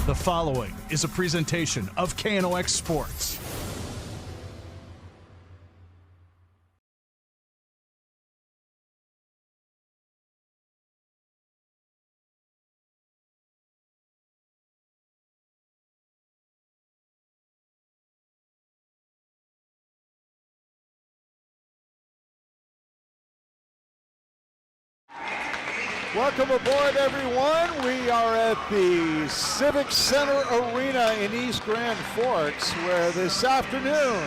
The following is a presentation of KNOX Sports. Welcome aboard, everyone. We are at the Civic Center Arena in East Grand Forks, where this afternoon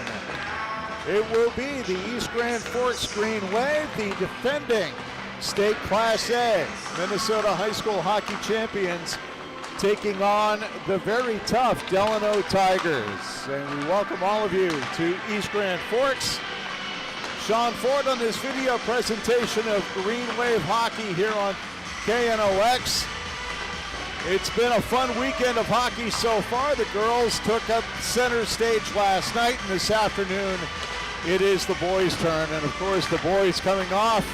it will be the East Grand Forks Green Wave, the defending state Class A Minnesota high school hockey champions, taking on the very tough Delano Tigers. And we welcome all of you to East Grand Forks. Sean Ford on this video presentation of Green Wave hockey here on KNOX. It's been a fun weekend of hockey so far. The girls took up center stage last night, and this afternoon it is the boys' turn. And of course, the boys coming off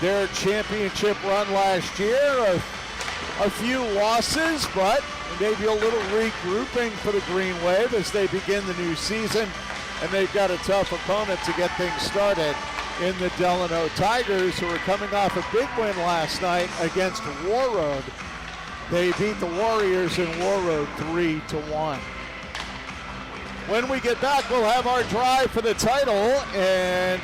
their championship run last year. A few losses, but maybe a little regrouping for the Green Wave as they begin the new season. And they've got a tough opponent to get things started in the Delano Tigers, who are coming off a big win last night against Warroad. They beat the Warriors in Warroad 3-1. When we get back, we'll have our drive for the title, and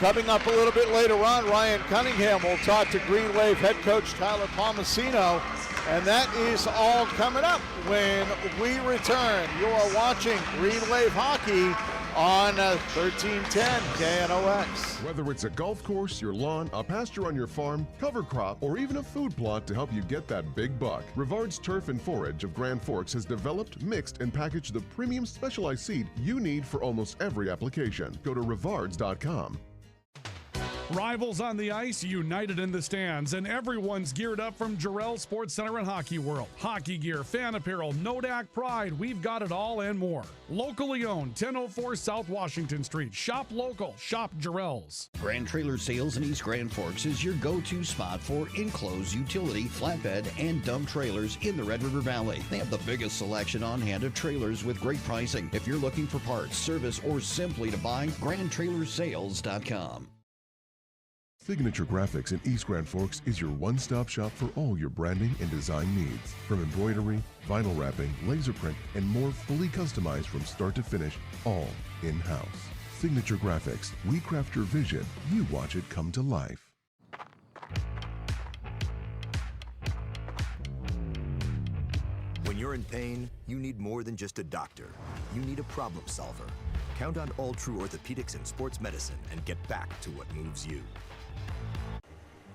coming up a little bit later on, Ryan Cunningham will talk to Green Wave head coach Tyler Palmasino, and that is all coming up when we return. You are watching Green Wave Hockey on 1310 KNOX. Whether it's a golf course, your lawn, a pasture on your farm, cover crop, or even a food plot to help you get that big buck, Rivard's Turf and Forage of Grand Forks has developed, mixed, and packaged the premium specialized seed you need for almost every application. Go to rivards.com. Rivals on the ice, united in the stands, and everyone's geared up from Jarrell Sports Center and Hockey World. Hockey gear, fan apparel, Nodak Pride, we've got it all and more. Locally owned, 1004 South Washington Street. Shop local, shop Jarrell's. Grand Trailer Sales in East Grand Forks is your go-to spot for enclosed utility, flatbed, and dump trailers in the Red River Valley. They have the biggest selection on hand of trailers with great pricing. If you're looking for parts, service, or simply to buy, GrandTrailersales.com. Signature Graphics in East Grand Forks is your one-stop shop for all your branding and design needs. From embroidery, vinyl wrapping, laser print, and more, fully customized from start to finish, all in-house. Signature Graphics. We craft your vision. You watch it come to life. When you're in pain, you need more than just a doctor. You need a problem solver. Count on All True Orthopedics and Sports Medicine and get back to what moves you.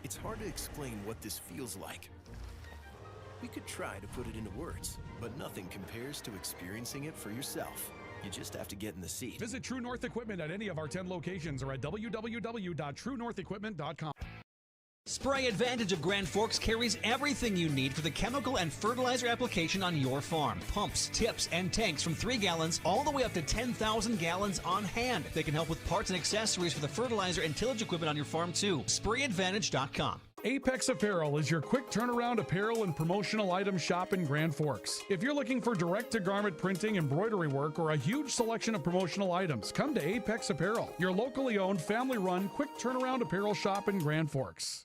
It's hard to explain what this feels like. We could try to put it into words, but nothing compares to experiencing it for yourself. You just have to get in the seat. Visit True North Equipment at any of our 10 locations or at www.truenorthequipment.com. Spray Advantage of Grand Forks carries everything you need for the chemical and fertilizer application on your farm. Pumps, tips, and tanks from 3 gallons all the way up to 10,000 gallons on hand. They can help with parts and accessories for the fertilizer and tillage equipment on your farm too. SprayAdvantage.com. Apex Apparel is your quick turnaround apparel and promotional item shop in Grand Forks. If you're looking for direct-to-garment printing, embroidery work, or a huge selection of promotional items, come to Apex Apparel, your locally owned, family-run, quick turnaround apparel shop in Grand Forks.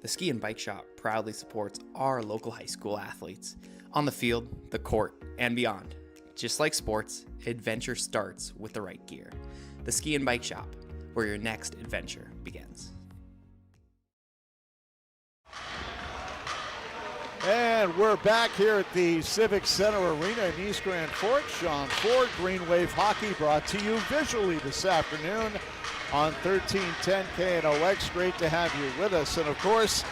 The Ski and Bike Shop proudly supports our local high school athletes on the field, the court, and beyond. Just like sports, adventure starts with the right gear. The Ski and Bike Shop, where your next adventure begins. And we're back here at the Civic Center Arena in East Grand Forks. Sean Ford, Green Wave Hockey, brought to you visually this afternoon on 1310 KNOX. Great to have you with us. And of course,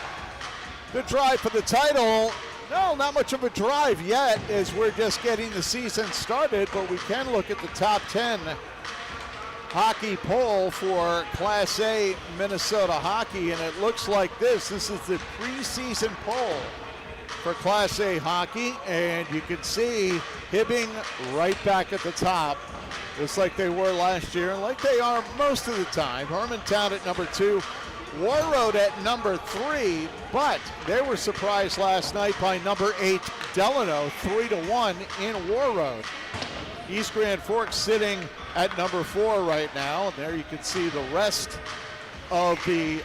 the drive for the title. No, not much of a drive yet, as we're just getting the season started, but we can look at the top 10 hockey poll for Class A Minnesota hockey, and it looks like this. This is the preseason poll for Class A hockey, and you can see Hibbing right back at the top, just like they were last year, and like they are most of the time. Hermantown at number 2, Warroad at number 3, but they were surprised last night by number 8 Delano, 3-1 in Warroad. East Grand Forks sitting at number 4 right now, and there you can see the rest of the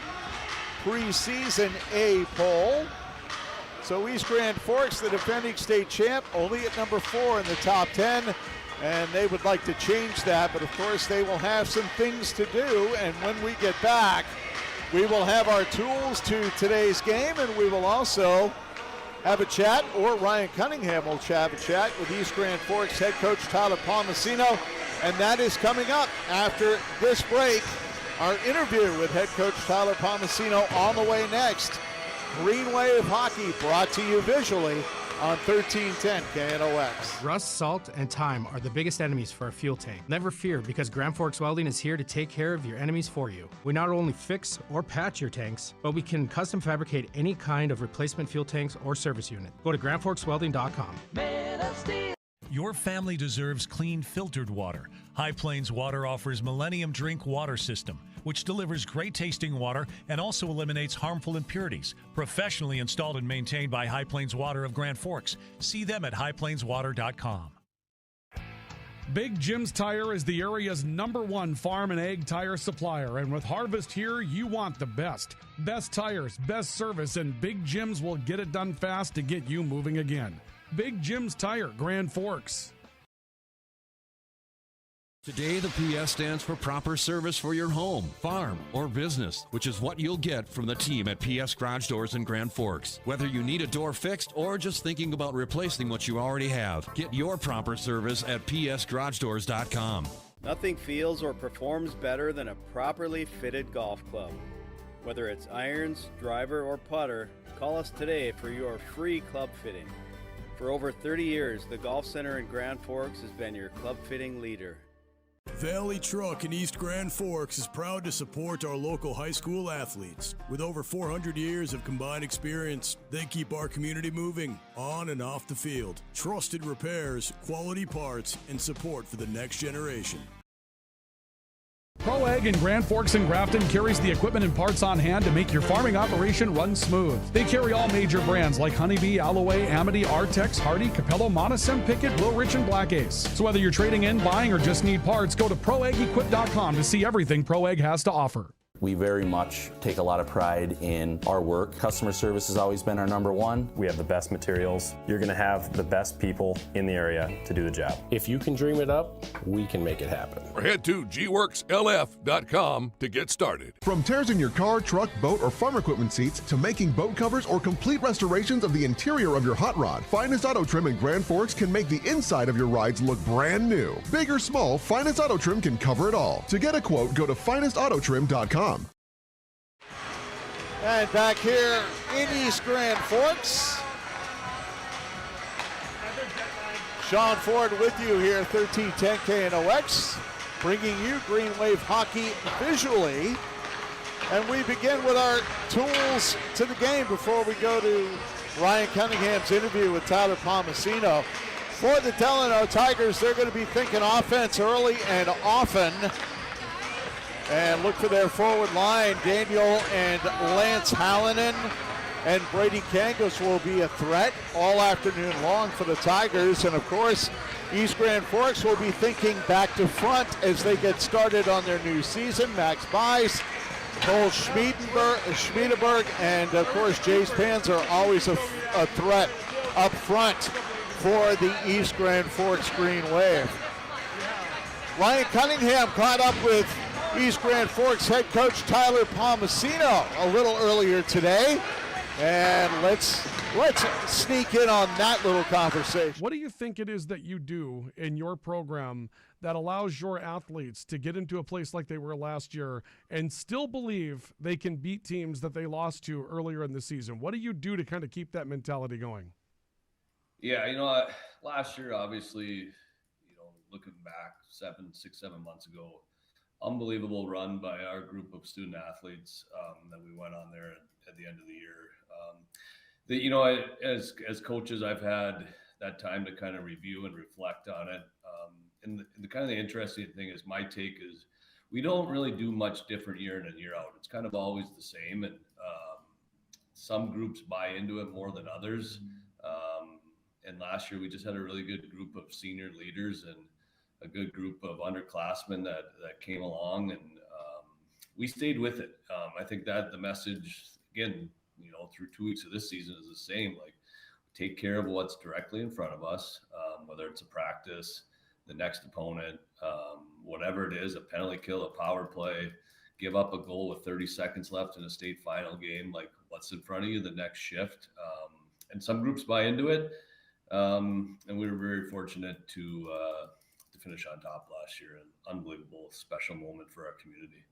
preseason A poll. So East Grand Forks, the defending state champ, only at number 4 in the top 10, and they would like to change that, but of course they will have some things to do, and when we get back, we will have our tools to today's game, and we will also have a chat, or Ryan Cunningham will have a chat with East Grand Forks head coach Tyler Palmasino, and that is coming up after this break. Our interview with head coach Tyler Palmasino on the way next. Green Wave Hockey brought to you visually on 1310 KNOX. Rust, salt, and time are the biggest enemies for a fuel tank. Never fear, because Grand Forks Welding is here to take care of your enemies for you. We not only fix or patch your tanks, but we can custom fabricate any kind of replacement fuel tanks or service unit. Go to grandforkswelding.com. Your family deserves clean, filtered water. High Plains Water offers Millennium Drink Water System, which delivers great tasting water and also eliminates harmful impurities. Professionally installed and maintained by High Plains Water of Grand Forks. See them at highplainswater.com. Big Jim's Tire is the area's #1 farm and ag tire supplier, and with harvest here, you want the best. Best tires, best service, and Big Jim's will get it done fast to get you moving again. Big Jim's Tire, Grand Forks. Today, the PS stands for proper service for your home, farm, or business, which is what you'll get from the team at PS Garage Doors in Grand Forks. Whether you need a door fixed or just thinking about replacing what you already have, get your proper service at psgaragedoors.com. Nothing feels or performs better than a properly fitted golf club. Whether it's irons, driver, or putter, call us today for your free club fitting. For over 30 years, the Golf Center in Grand Forks has been your club fitting leader. Valley Truck in East Grand Forks is proud to support our local high school athletes. With over 400 years of combined experience, they keep our community moving on and off the field. Trusted repairs, quality parts, and support for the next generation. Pro Ag in Grand Forks and Grafton carries the equipment and parts on hand to make your farming operation run smooth. They carry all major brands like Honeybee, Alloway, Amity, Artex, Hardy, Capello, Monosem, Pickett, Will Rich, and Black Ace. So whether you're trading in, buying, or just need parts, go to ProAgEquip.com to see everything Pro Ag has to offer. We very much take a lot of pride in our work. Customer service has always been our #1. We have the best materials. You're going to have the best people in the area to do the job. If you can dream it up, we can make it happen. Or head to gworkslf.com to get started. From tears in your car, truck, boat, or farm equipment seats to making boat covers or complete restorations of the interior of your hot rod, Finest Auto Trim in Grand Forks can make the inside of your rides look brand new. Big or small, Finest Auto Trim can cover it all. To get a quote, go to finestautotrim.com. And back here in East Grand Forks, Sean Ford with you here, 1310 KNOX, bringing you Green Wave Hockey visually. And we begin with our tools to the game before we go to Ryan Cunningham's interview with Tyler Palmasino. For the Delano Tigers, they're going to be thinking offense early and often. And look for their forward line. Daniel and Lance Hallinan and Brady Kangos will be a threat all afternoon long for the Tigers. And of course, East Grand Forks will be thinking back to front as they get started on their new season. Max Bice, Cole Schmiedenberg, and of course, Jace Pans are always a threat up front for the East Grand Forks Green Wave. Ryan Cunningham caught up with East Grand Forks head coach Tyler Palmasino a little earlier today, and let's sneak in on that little conversation. What do you think it is that you do in your program that allows your athletes to get into a place like they were last year and still believe they can beat teams that they lost to earlier in the season? What do you do to kind of keep that mentality going? Yeah, last year, obviously, looking back 7 months ago, unbelievable run by our group of student athletes that we went on there at the end of the year. As coaches, I've had that time to kind of review and reflect on it. And the kind of the interesting thing is my take is we don't really do much different year in and year out. It's kind of always the same, and some groups buy into it more than others. And last year we just had a really good group of senior leaders and a good group of underclassmen that came along, and we stayed with it. I think that the message, again, through 2 weeks of this season is the same. Like, take care of what's directly in front of us, whether it's a practice, the next opponent, whatever it is, a penalty kill, a power play, give up a goal with 30 seconds left in a state final game. Like, what's in front of you the next shift? And some groups buy into it. And we were very fortunate to finish on top last year. An unbelievable, special moment for our community.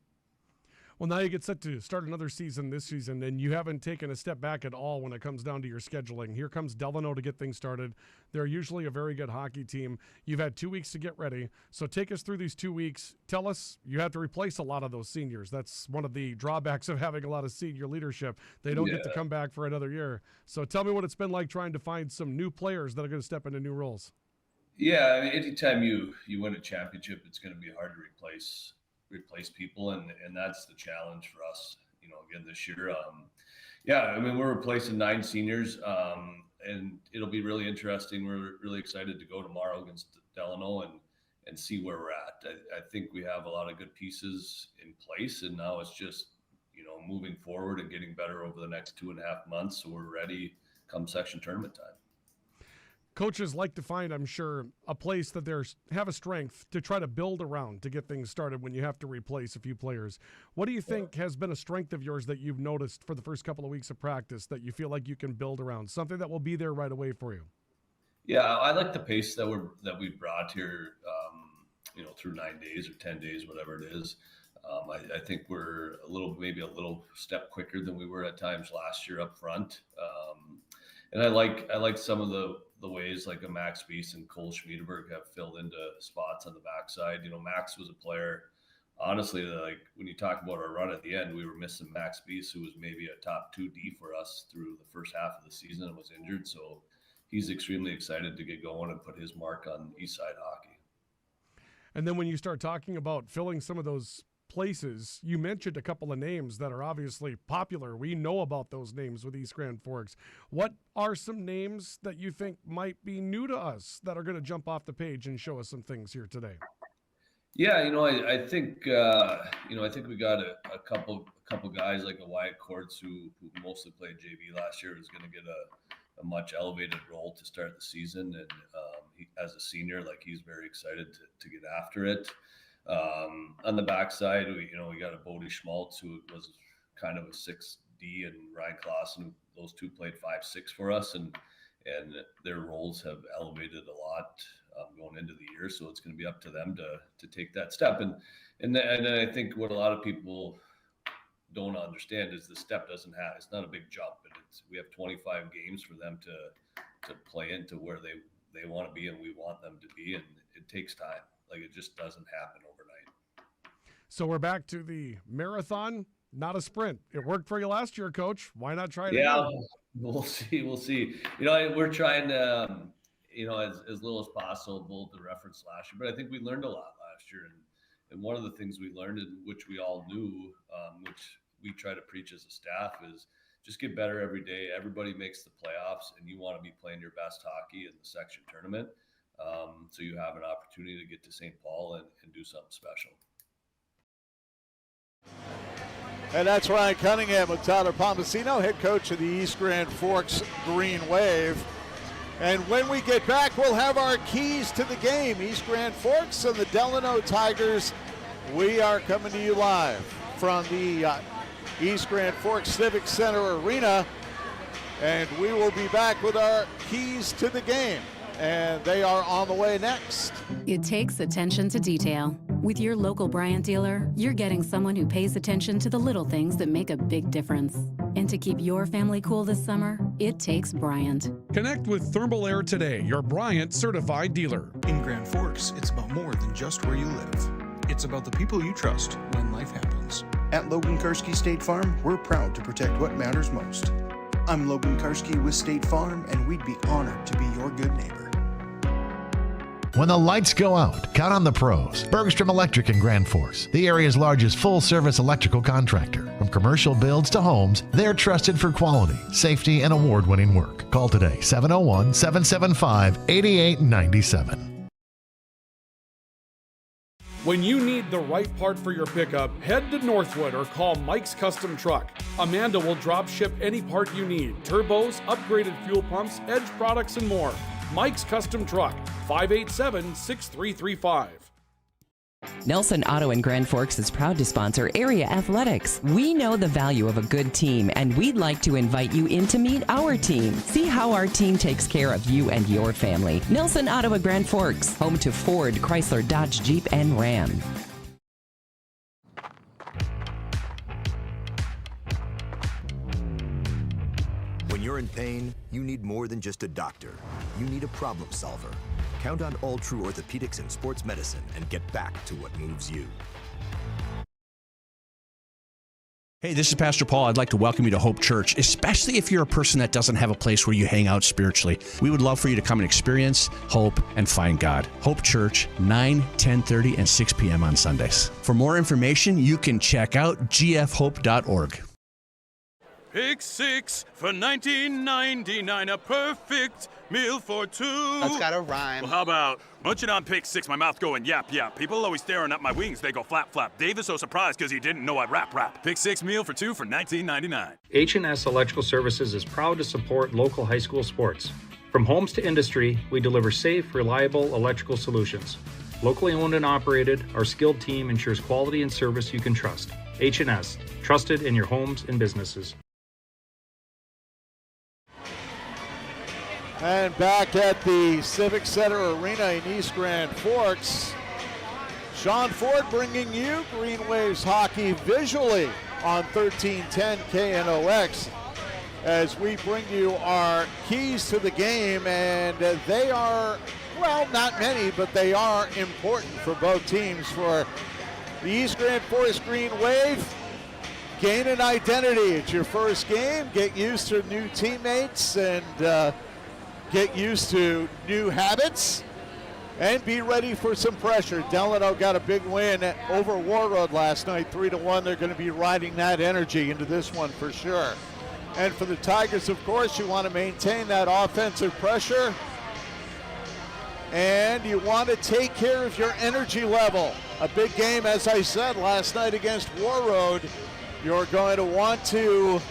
Well, now you get set to start another season this season, and you haven't taken a step back at all when it comes down to your scheduling. Here comes Delano to get things started. They're usually a very good hockey team. You've had 2 weeks to get ready. So take us through these 2 weeks. Tell us, you have to replace a lot of those seniors. That's one of the drawbacks of having a lot of senior leadership. They don't get to come back for another year. So tell me what it's been like trying to find some new players that are going to step into new roles. Yeah, I mean, anytime you win a championship, it's going to be hard to replace people, and that's the challenge for us, again this year. I mean, we're replacing 9 seniors, and it'll be really interesting. We're really excited to go tomorrow against Delano and see where we're at. I think we have a lot of good pieces in place, and now it's just moving forward and getting better over the next 2.5 months, so we're ready come section tournament time. Coaches like to find, I'm sure, a place that they have a strength to try to build around to get things started when you have to replace a few players. What do you think has been a strength of yours that you've noticed for the first couple of weeks of practice that you feel like you can build around, something that will be there right away for you? Yeah, I like the pace that we brought here, through 9 days or 10 days, whatever it is. I think we're maybe a little step quicker than we were at times last year up front. And I like some of the ways like a Max Beese and Cole Schmiedeberg have filled into spots on the backside. Max was a player, honestly, like when you talk about our run at the end, we were missing Max Beese, who was maybe a top 2D for us through the first half of the season and was injured. So he's extremely excited to get going and put his mark on East Side hockey. And then when you start talking about filling some of those places, you mentioned a couple of names that are obviously popular. We know about those names with East Grand Forks. What are some names that you think might be new to us that are going to jump off the page and show us some things here today? Yeah, I think we got a couple guys like a Wyatt Courts who mostly played JV last year, who's going to get a much elevated role to start the season, and he, as a senior, he's very excited to get after it. On the backside, we got a Bodie Schmaltz, who was kind of a 6D, and Ryan Clausen. Those two played 5-6 for us, and their roles have elevated a lot going into the year. So it's going to be up to them to take that step. And I think what a lot of people don't understand is the step it's not a big jump, and we have 25 games for them to play into where they want to be and we want them to be, and it takes time. It just doesn't happen overnight. So we're back to the marathon, not a sprint. It worked for you last year, Coach. Why not try it again? Yeah, we'll see. We're trying to, as little as possible to reference last year, but I think we learned a lot last year. And one of the things we learned, and which we all knew, which we try to preach as a staff, is just get better every day. Everybody makes the playoffs, and you want to be playing your best hockey in the section tournament. So you have an opportunity to get to St. Paul and do something special. And that's Ryan Cunningham with Tyler Pomasino, head coach of the East Grand Forks Green Wave. And when we get back, we'll have our keys to the game. East Grand Forks and the Delano Tigers. We are coming to you live from the East Grand Forks Civic Center Arena. And we will be back with our keys to the game. And they are on the way next. It takes attention to detail. With your local Bryant dealer, you're getting someone who pays attention to the little things that make a big difference. And to keep your family cool this summer, it takes Bryant. Connect with Thermal Air today, your Bryant certified dealer. In Grand Forks, it's about more than just where you live. It's about the people you trust when life happens. At Logan Karski State Farm, we're proud to protect what matters most. I'm Logan Karski with State Farm, and we'd be honored to be your good neighbor. When the lights go out, count on the pros. Bergstrom Electric in Grand Forks, the area's largest full-service electrical contractor. From commercial builds to homes, they're trusted for quality, safety, and award-winning work. Call today, 701-775-8897. When you need the right part for your pickup, head to Northwood or call Mike's Custom Truck. Amanda will drop ship any part you need: turbos, upgraded fuel pumps, Edge products, and more. Mike's Custom Truck, 587-6335. Nelson Auto in Grand Forks is proud to sponsor area athletics. We know the value of a good team, and we'd like to invite you in to meet our team. See how our team takes care of you and your family. Nelson Auto in Grand Forks, home to Ford, Chrysler, Dodge, Jeep, and Ram. When you're in pain, you need more than just a doctor. You need a problem solver. Count on All True Orthopedics and Sports Medicine and get back to what moves you. Hey, this is Pastor Paul. I'd like to welcome you to Hope Church, especially if you're a person that doesn't have a place where you hang out spiritually. We would love for you to come and experience hope and find God. Hope Church, 9, 10:30, and 6 p.m. on Sundays. For more information, you can check out gfhope.org. Pick 6 for $19.99, a perfect meal for two. That's gotta rhyme. Well, how about munching on Pick 6, my mouth going yap, yap. People always staring at my wings, they go flap, flap. Dave is so surprised because he didn't know I'd rap. Pick 6 meal for two for $19.99. H&S Electrical Services is proud to support local high school sports. From homes to industry, we deliver safe, reliable electrical solutions. Locally owned and operated, our skilled team ensures quality and service you can trust. H&S, trusted in your homes and businesses. And back at the Civic Center Arena in East Grand Forks, Sean Ford bringing you Green Waves hockey visually on 1310 KNOX as we bring you our keys to the game, and they are, well, not many, but they are important for both teams. For the East Grand Forks Green Wave, gain an identity. It's your first game. Get used to new teammates and get used to new habits and be ready for some pressure. Delano got a big win over Warroad last night, 3-1. They're going to be riding that energy into this one for sure. And for the Tigers, of course, you want to maintain that offensive pressure and you want to take care of your energy level. A big game, as I said last night against Warroad. You're going to want to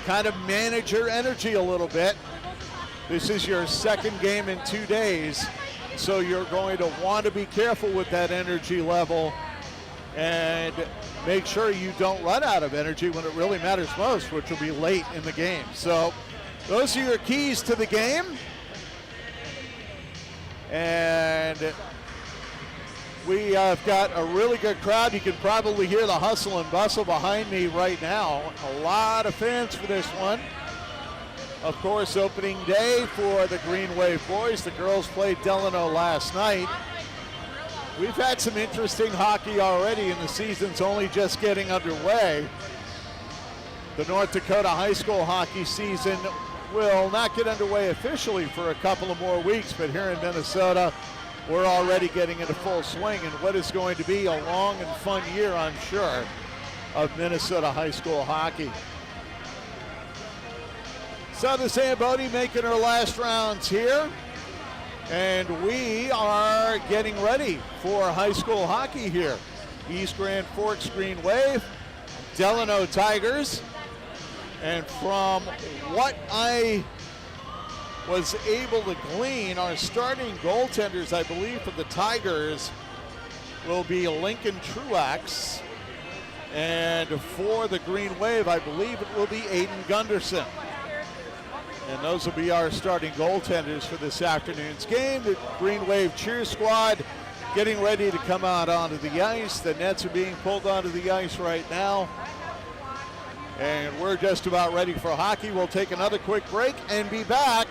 kind of manage your energy a little bit. This is your second game in 2 days, so you're going to want to be careful with that energy level and make sure you don't run out of energy when it really matters most, which will be late in the game. So those are your keys to the game. And we have got a really good crowd. You can probably hear the hustle and bustle behind me right now. A lot of fans for this one. Of course, opening day for the Green Wave boys. The girls played Delano last night. We've had some interesting hockey already, and the season's only just getting underway. The North Dakota high school hockey season will not get underway officially for a couple of more weeks, but here in Minnesota, we're already getting into full swing in what is going to be a long and fun year, I'm sure, of Minnesota high school hockey. So the Zamboni making her last rounds here, and we are getting ready for high school hockey here. East Grand Forks Green Wave, Delano Tigers, and from what I was able to glean, our starting goaltenders, I believe, for the Tigers will be Lincoln Truax, and for the Green Wave, I believe it will be Aiden Gunderson. And those will be our starting goaltenders for this afternoon's game. The Green Wave cheer squad getting ready to come out onto the ice. The nets are being pulled onto the ice right now. And we're just about ready for hockey. We'll take another quick break and be back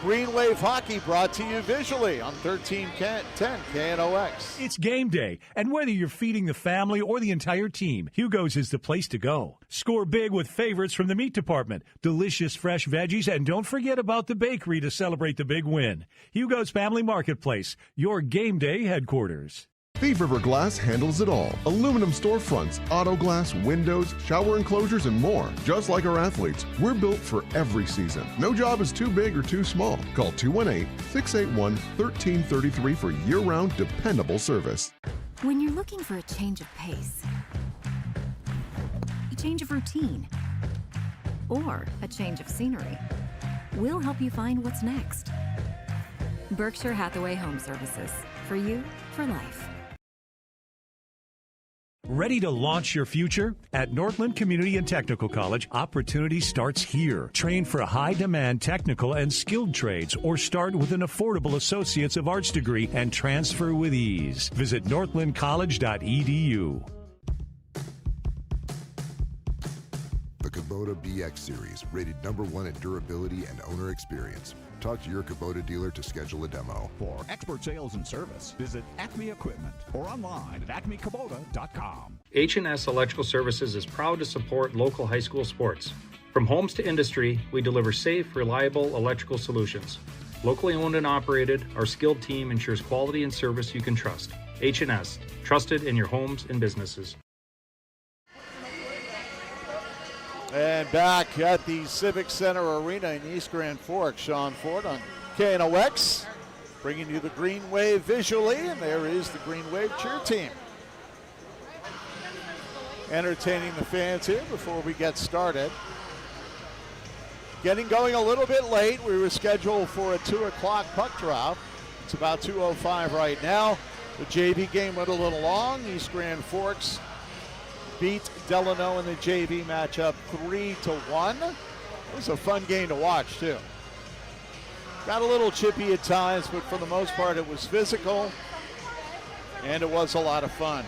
Green Wave Hockey brought to you visually on 1310 KNOX. It's game day, and whether you're feeding the family or the entire team, Hugo's is the place to go. Score big with favorites from the meat department, delicious fresh veggies, and don't forget about the bakery to celebrate the big win. Hugo's Family Marketplace, your game day headquarters. Thief River Glass handles it all. Aluminum storefronts, auto glass, windows, shower enclosures, and more. Just like our athletes, we're built for every season. No job is too big or too small. Call 218-681-1333 for year-round dependable service. When you're looking for a change of pace, a change of routine, or a change of scenery, we'll help you find what's next. Berkshire Hathaway Home Services. For you, for life. Ready to launch your future? At Northland Community and Technical College, opportunity starts here. Train for high-demand technical and skilled trades or start with an affordable Associates of Arts degree and transfer with ease. Visit northlandcollege.edu. The Kubota BX Series, rated #1 in durability and owner experience. Talk to your Kubota dealer to schedule a demo. For expert sales and service, visit Acme Equipment or online at acmekubota.com. H&S Electrical Services is proud to support local high school sports. From homes to industry, we deliver safe, reliable electrical solutions. Locally owned and operated, our skilled team ensures quality and service you can trust. H&S, trusted in your homes and businesses. And back at the Civic Center Arena in East Grand Forks, Sean Ford on KNOX, bringing you the Green Wave visually, and there is the Green Wave cheer team. Entertaining the fans here before we get started. Getting going a little bit late. We were scheduled for a 2 o'clock puck drop. It's about 2:05 right now. The JV game went a little long. East Grand Forks beat Delano in the JV matchup 3-1. It was a fun game to watch, too. Got a little chippy at times, but for the most part, it was physical, and it was a lot of fun.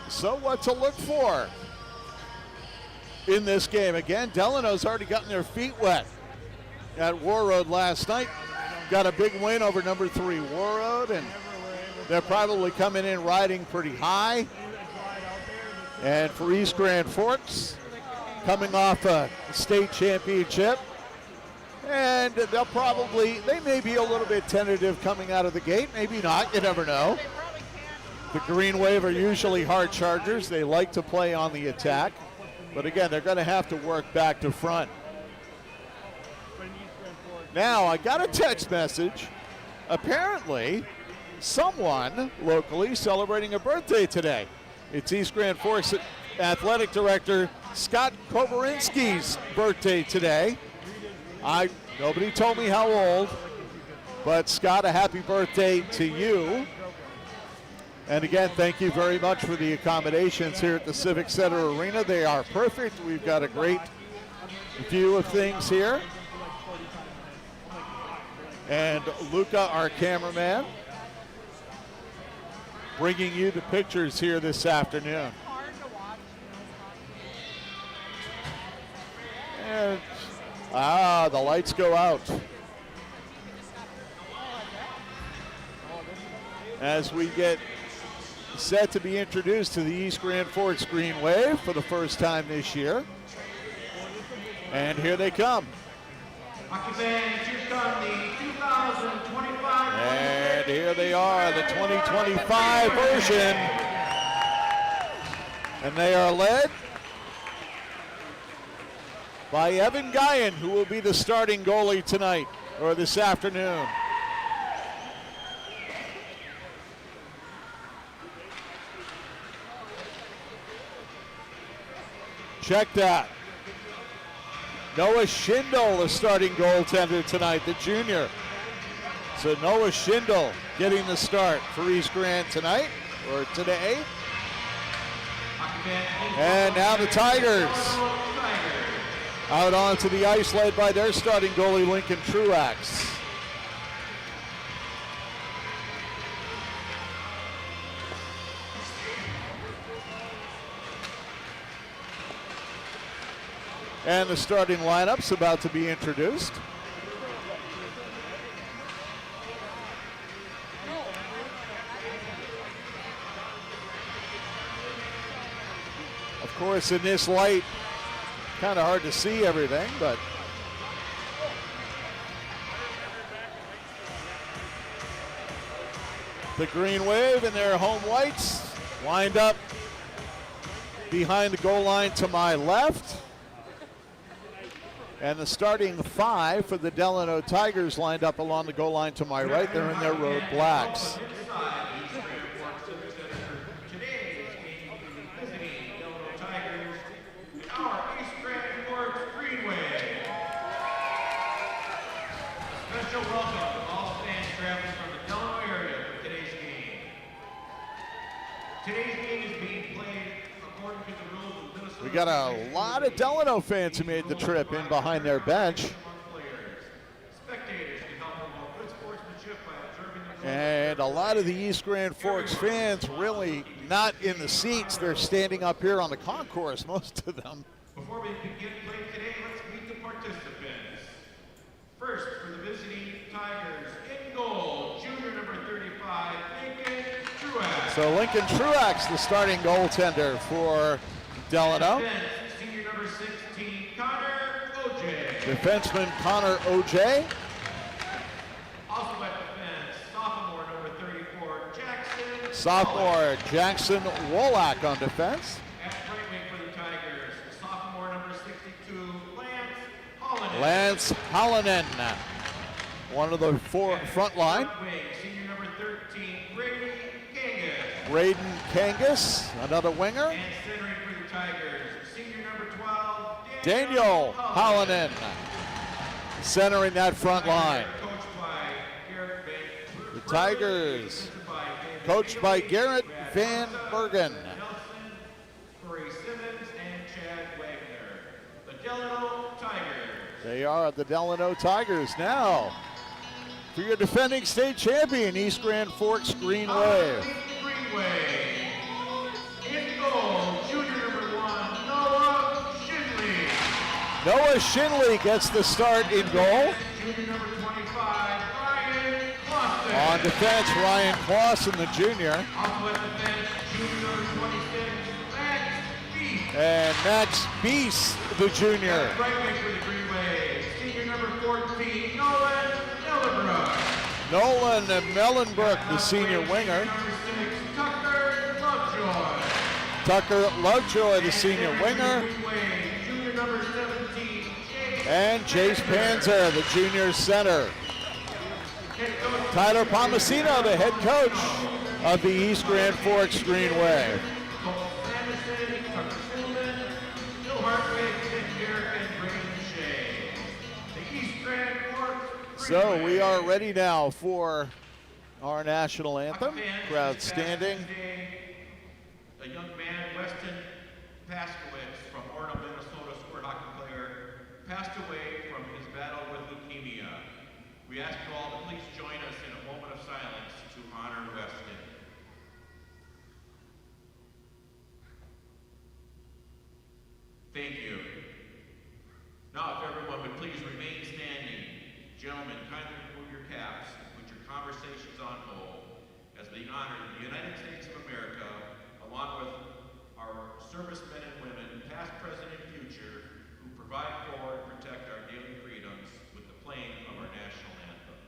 So what to look for in this game? Again, Delano's already gotten their feet wet at Warroad last night. Got a big win over number 3 Warroad, and they're probably coming in riding pretty high. And for East Grand Forks, coming off a state championship, and they may be a little bit tentative coming out of the gate, maybe not, you never know. The Green Wave are usually hard chargers. They like to play on the attack, but again, they're going to have to work back to front. Now, I got a text message. Apparently, someone locally celebrating a birthday today. It's East Grand Forks Athletic Director Scott Koborinsky's birthday today. Nobody told me how old, but Scott, a happy birthday to you. And again, thank you very much for the accommodations here at the Civic Center Arena. They are perfect. We've got a great view of things here. And Luca, our cameraman, bringing you the pictures here this afternoon. And, the lights go out. As we get set to be introduced to the East Grand Forks Green Wave for the first time this year. And here they come. And here they are, the 2025 version. And they are led by Evan Guyan, who will be the starting goalie tonight, or this afternoon. Check that. Noah Schindel, the starting goaltender tonight, the junior. So Noah Schindel getting the start for East Grand tonight, or today. And now the Tigers out onto the ice, led by their starting goalie, Lincoln Truax. And the starting lineup's about to be introduced. Of course, in this light, kind of hard to see everything, but the Green Wave in their home whites lined up behind the goal line to my left. And the starting 5 for the Delano Tigers lined up along the goal line to my right. They're in their road blacks. Special welcome to all fans traveling from the Delano area for today's game. Today's game is being played according to the rules of Minnesota. We got a lot of Delano fans who made the trip in behind their bench. Spectators can help promote good sportsmanship by observing the rules. And a lot of the East Grand Forks fans really not in the seats. They're standing up here on the concourse, most of them. Before we begin play today, let's meet the participants. First, for the visiting Tigers, in goal, junior number 35, Lincoln Truax. So Lincoln Truax, the starting goaltender for Delano. Defense, senior number 16, Connor Oj. Defenseman Connor Oj. Also at defense, sophomore number 34, Jackson. Sophomore Jackson Wolak on defense. At right wing for the Tigers, sophomore number 62, Lance Holland. Lance Hallinan, one of the four front line. Wing, senior number 13, Brady Kangas. Braden Kangas, another winger. And centering for the Tigers, senior number 12, Daniel Hallinan, centering that front line. Coached by Garrett Van The Tigers, coached by Garrett Van Bergen. Nelson, Corey Simmons, and Chad Wagner. The Delano Tigers. They are the Delano Tigers now. For your defending state champion, East Grand Forks Green Wave. Green Wave. In goal, junior number 1, Noah Shinley. Noah Shinley gets the start in goal. Junior number 25, Ryan Clausen. On defense, Ryan Clausen, the junior. Also at defense, junior number 26, Max Beast. And Max Beast, the junior. Right wing for the Green Wave, senior number 14, Nolan Mellenbrook. Nolan Mellenbrook, the senior winger. Number 6, Tucker Lovejoy. Tucker Lovejoy, the senior winger. Green Wave, junior number 17, Jake. And Jace Panzer, the junior center. Tyler Palmasino, the head coach of the East Grand Forks Green Wave. So we are ready now for our national anthem. Crowd standing. A young man, Weston Paskowitz from Orno, Minnesota, square hockey player, passed away from his battle with leukemia. We ask you all to please join us in a moment of silence to honor Weston. Thank you. Now, if everyone would please remain standing. Gentlemen, kindly remove your caps and put your conversations on hold as we honor the United States of America, along with our servicemen and women, past, present, and future, who provide for and protect our daily freedoms with the playing of our national anthem.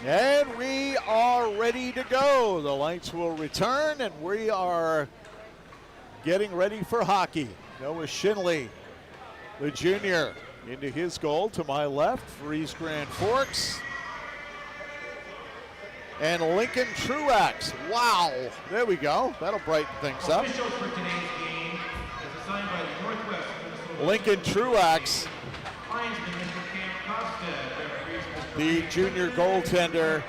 And we are ready to go. The lights will return, and we are getting ready for hockey. Noah Shinley, the junior, into his goal to my left for East Grand Forks. And Lincoln Truax. Wow, there we go. That'll brighten things up. Officials for today's game is assigned by the Northwest Minnesota Lincoln Truax, linesman Mr. Cam Costa, the junior goaltender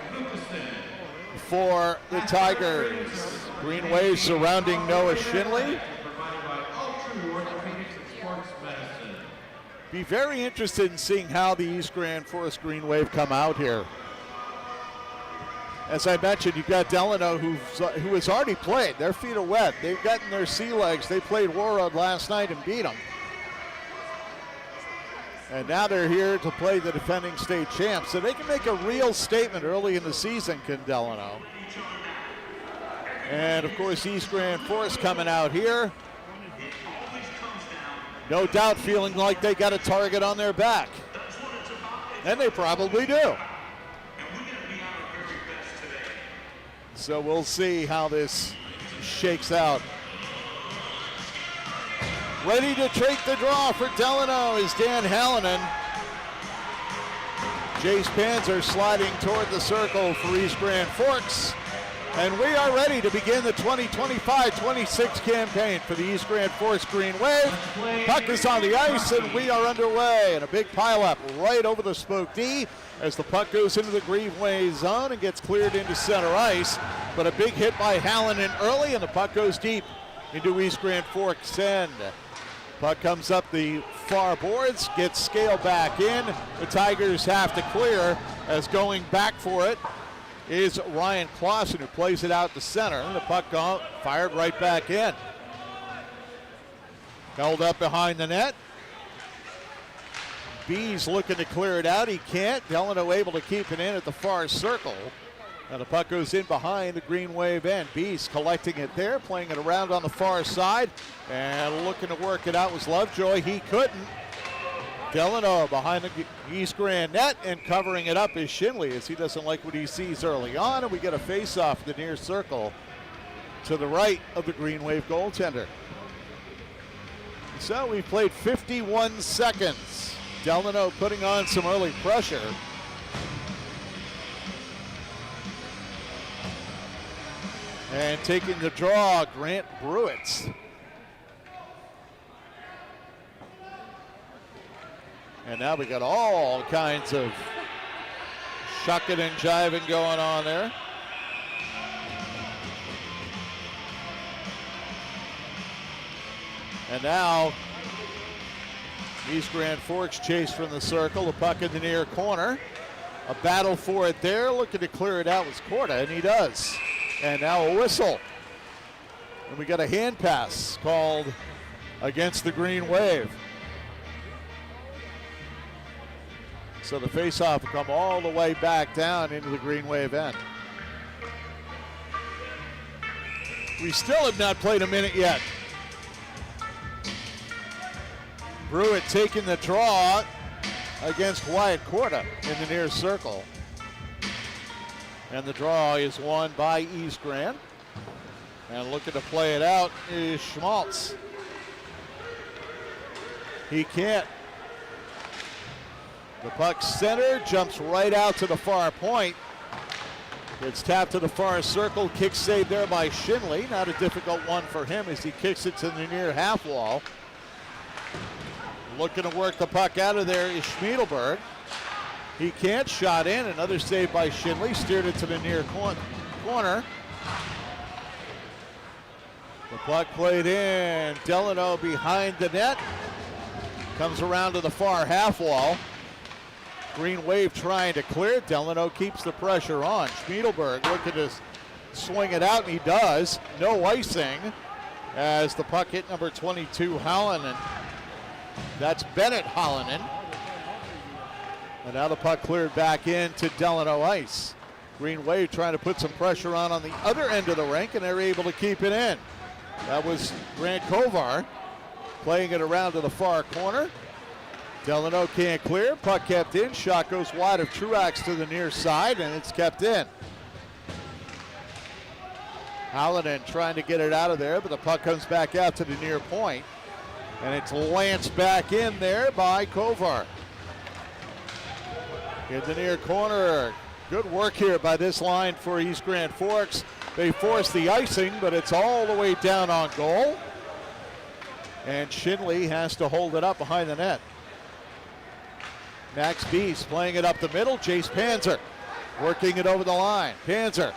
for the Tigers. Green Wave surrounding Noah Shinley. provided by All True Orthopedics and Sports Medicine. Be very interested in seeing how the East Grand Forks Green Wave come out here. As I mentioned, you've got Delano who has already played. Their feet are wet. They've gotten their sea legs. They played Warroad last night and beat them. And now they're here to play the defending state champs. So they can make a real statement early in the season, can Delano. And of course, East Grand Forks coming out here. No doubt feeling like they got a target on their back. And they probably do. So we'll see how this shakes out. Ready to take the draw for Delano is Dan Hallinan. Jace Panzer sliding toward the circle for East Grand Forks. And we are ready to begin the 2025-26 campaign for the East Grand Forks Green Wave. Puck is on the ice and we are underway. And a big pileup right over the spoke D as the puck goes into the Green Wave zone and gets cleared into center ice. But a big hit by Hallinan early and the puck goes deep into East Grand Forks end. Puck comes up the far boards, gets scaled back in. The Tigers have to clear as going back for it is Ryan Clausen, who plays it out to center. And the puck fired right back in. Held up behind the net. B's looking to clear it out. He can't. Delano able to keep it in at the far circle. And the puck goes in behind the Green Wave end. B's collecting it there, playing it around on the far side. And looking to work it out was Lovejoy. He couldn't. Delano behind the East Grand net, and covering it up is Shinley as he doesn't like what he sees early on, and we get a face-off in the near circle to the right of the Green Wave goaltender. So we've played 51 seconds. Delano putting on some early pressure. And taking the draw, Grant Bruitz. And now we got all kinds of shucking and jiving going on there. And now East Grand Forks chase from the circle, the puck in the near corner. A battle for it there, looking to clear it out was Korda, and he does. And now a whistle. And we got a hand pass called against the Green Wave. So the faceoff will come all the way back down into the Green Wave end. We still have not played a minute yet. Brewitt taking the draw against Wyatt Korda in the near circle. And the draw is won by East Grand. And looking to play it out is Schmaltz. He can't. The puck center, jumps right out to the far point. Gets tapped to the far circle, kick saved there by Shinley. Not a difficult one for him as he kicks it to the near half wall. Looking to work the puck out of there is Schmiedelberg. He can't, shot in, another save by Shinley, steered it to the near corner. The puck played in, Delano behind the net. Comes around to the far half wall. Green Wave trying to clear. Delano keeps the pressure on. Schmiedelberg looking to swing it out, and he does. No icing as the puck hit number 22, Hallinan. That's Bennett Hallinan. And now the puck cleared back into Delano ice. Green Wave trying to put some pressure on the other end of the rink, and they're able to keep it in. That was Grant Kovar playing it around to the far corner. Delano can't clear. Puck kept in. Shot goes wide of Truax to the near side, and it's kept in. Hallinan trying to get it out of there, but the puck comes back out to the near point, and it's lanced back in there by Kovar. In the near corner. Good work here by this line for East Grand Forks. They force the icing, but it's all the way down on goal. And Shinley has to hold it up behind the net. Max Beast playing it up the middle. Jace Panzer working it over the line. Panzer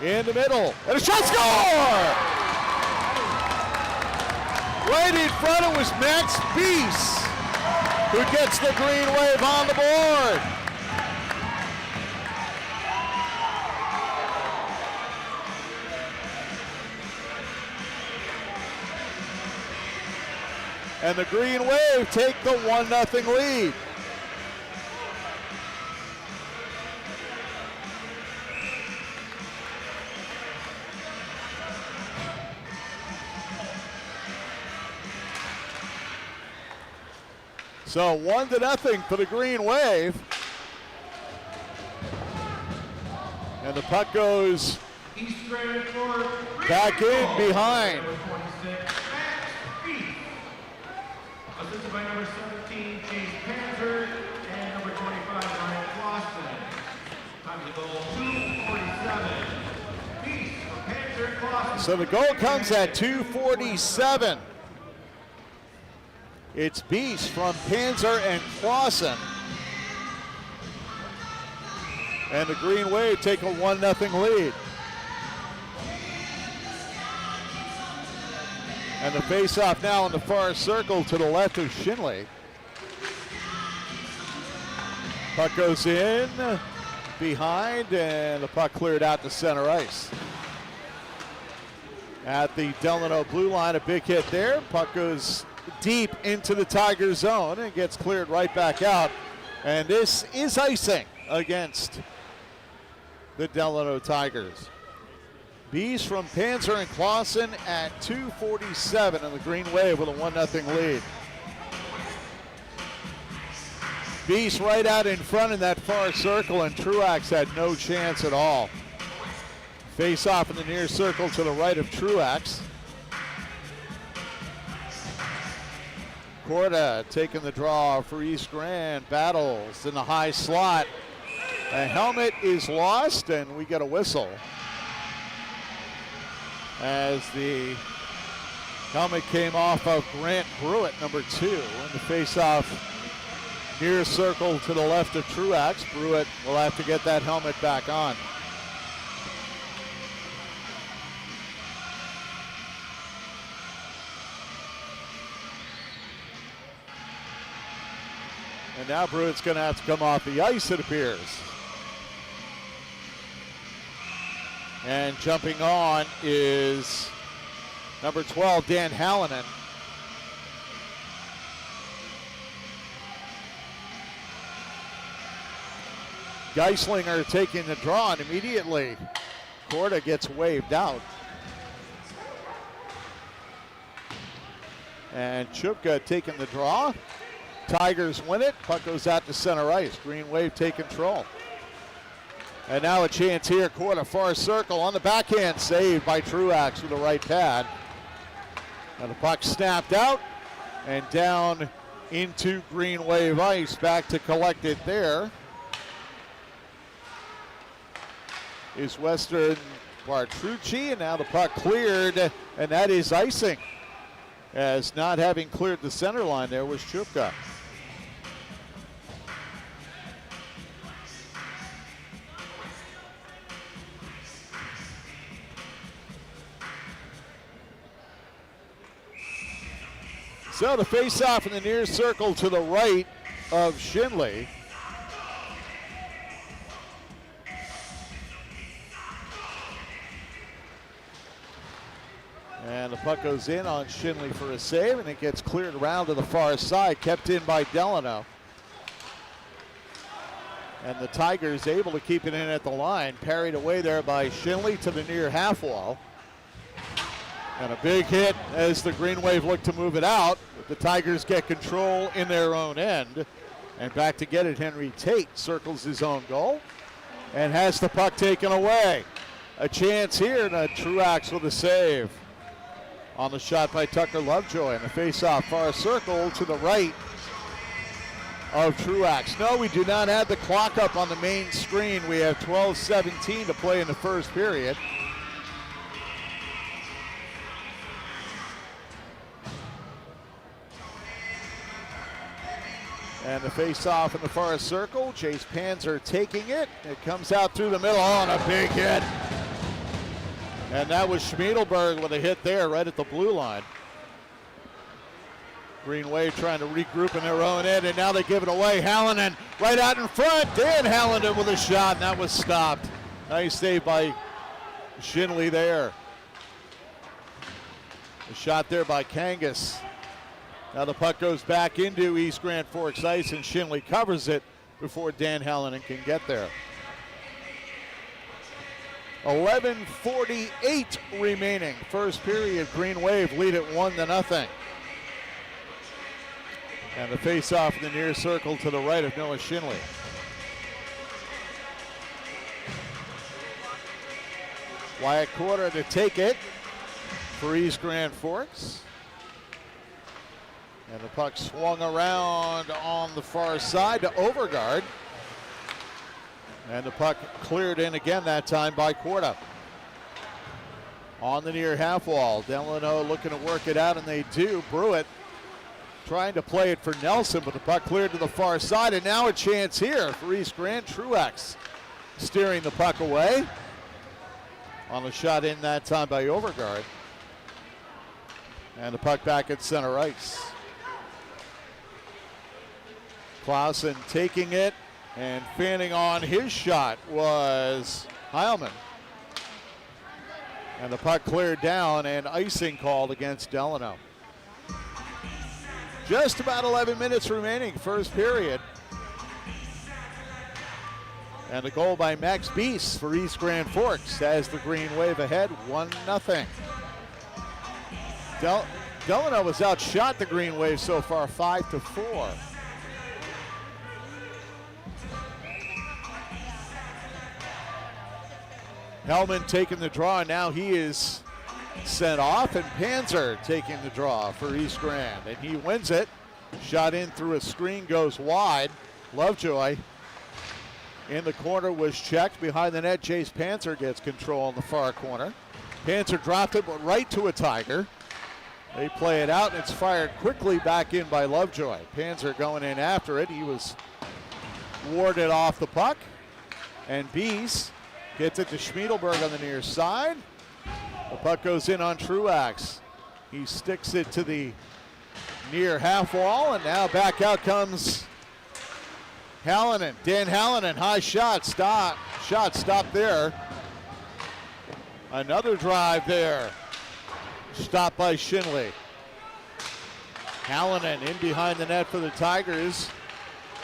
in the middle. And a shot, score! Right in front it was Max Beast who gets the green wave on the board. And the Green Wave take the 1-0 lead. So 1-0 for the Green Wave. And the puck goes back in behind. Assisted by number 17, James Panzer, and number 25, Ryan Clausen. Time to goal, 2:47. Beast for Panzer and Clausen. So the goal comes at 2:47. It's Beast from Panzer and Clausen. And the Green Wave take a 1-0 lead. And the face-off now in the far circle to the left of Shinley. Puck goes in, behind, and the puck cleared out to center ice. At the Delano blue line, a big hit there. Puck goes deep into the Tiger zone and gets cleared right back out. And this is icing against the Delano Tigers. Bees from Panzer and Clausen at 2:47 and the Green Wave with a 1-0 lead. Bees right out in front in that far circle, and Truax had no chance at all. Face off in the near circle to the right of Truax. Corda taking the draw for East Grand. Battles in the high slot. A helmet is lost, and we get a whistle as the helmet came off of Grant Brewitt, number 2, in the face-off near circle to the left of Truax. Brewitt will have to get that helmet back on. And now Brewitt's going to have to come off the ice, it appears. And jumping on is number 12, Dan Hallinan. Geislinger taking the draw, and immediately Corda gets waved out. And Chupka taking the draw. Tigers win it. Puck goes out to center ice. Green Wave take control. And now a chance here. Corda far circle on the backhand. Saved by Truax with the right pad. And the puck snapped out and down into Green Wave ice. Back to collect it there is Western Bartrucci. And now the puck cleared, and that is icing, as not having cleared the center line there was Chupka. So the face-off in the near circle to the right of Shinley. And the puck goes in on Shinley for a save, and it gets cleared around to the far side, kept in by Delano. And the Tigers able to keep it in at the line, parried away there by Shinley to the near half wall. And a big hit as the Green Wave look to move it out. The Tigers get control in their own end. And back to get it, Henry Tate circles his own goal and has the puck taken away. A chance here, and a Truax with a save on the shot by Tucker Lovejoy. And the face-off far circle to the right of Truax. No, we do not have the clock up on the main screen. We have 12:17 to play in the first period. And the face-off in the far circle. Chase Panzer taking it. It comes out through the middle. Oh, and a big hit. And that was Schmiedelberg with a hit there right at the blue line. Green Wave trying to regroup in their own end, and now they give it away. Hallinan right out in front. Dan Hallinan with a shot, and that was stopped. Nice save by Shinley there. A shot there by Kangas. Now the puck goes back into East Grand Forks ice, and Shinley covers it before Dan Hallinan can get there. 11:48 remaining. First period, Green Wave lead it 1-0. And the face-off in the near circle to the right of Noah Shinley. Wyatt Quarter to take it for East Grand Forks. And the puck swung around on the far side to Overgaard. And the puck cleared in again that time by Quarta. On the near half wall, Delano looking to work it out, and they do. Brewitt trying to play it for Nelson, but the puck cleared to the far side, and now a chance here for East Grand. Truax steering the puck away. On the shot in that time by Overgaard. And the puck back at center ice. Clausen taking it, and fanning on his shot was Heilman. And the puck cleared down, and icing called against Delano. Just about 11 minutes remaining, first period. And a goal by Max Beese for East Grand Forks has the Green Wave ahead, 1-0. Delano has outshot the Green Wave so far, 5-4. Hellman taking the draw, and now he is sent off, and Panzer taking the draw for East Grand, and he wins it. Shot in through a screen, goes wide. Lovejoy in the corner was checked. Behind the net, Chase Panzer gets control in the far corner. Panzer dropped it, but right to a Tiger. They play it out, and it's fired quickly back in by Lovejoy. Panzer going in after it. He was warded off the puck, and Bees gets it to Schmiedelberg on the near side. The puck goes in on Truax. He sticks it to the near half wall, and now back out comes Hallinan. Dan Hallinan, high shot, stop there. Another drive there. Stopped by Shinley. Hallinan in behind the net for the Tigers.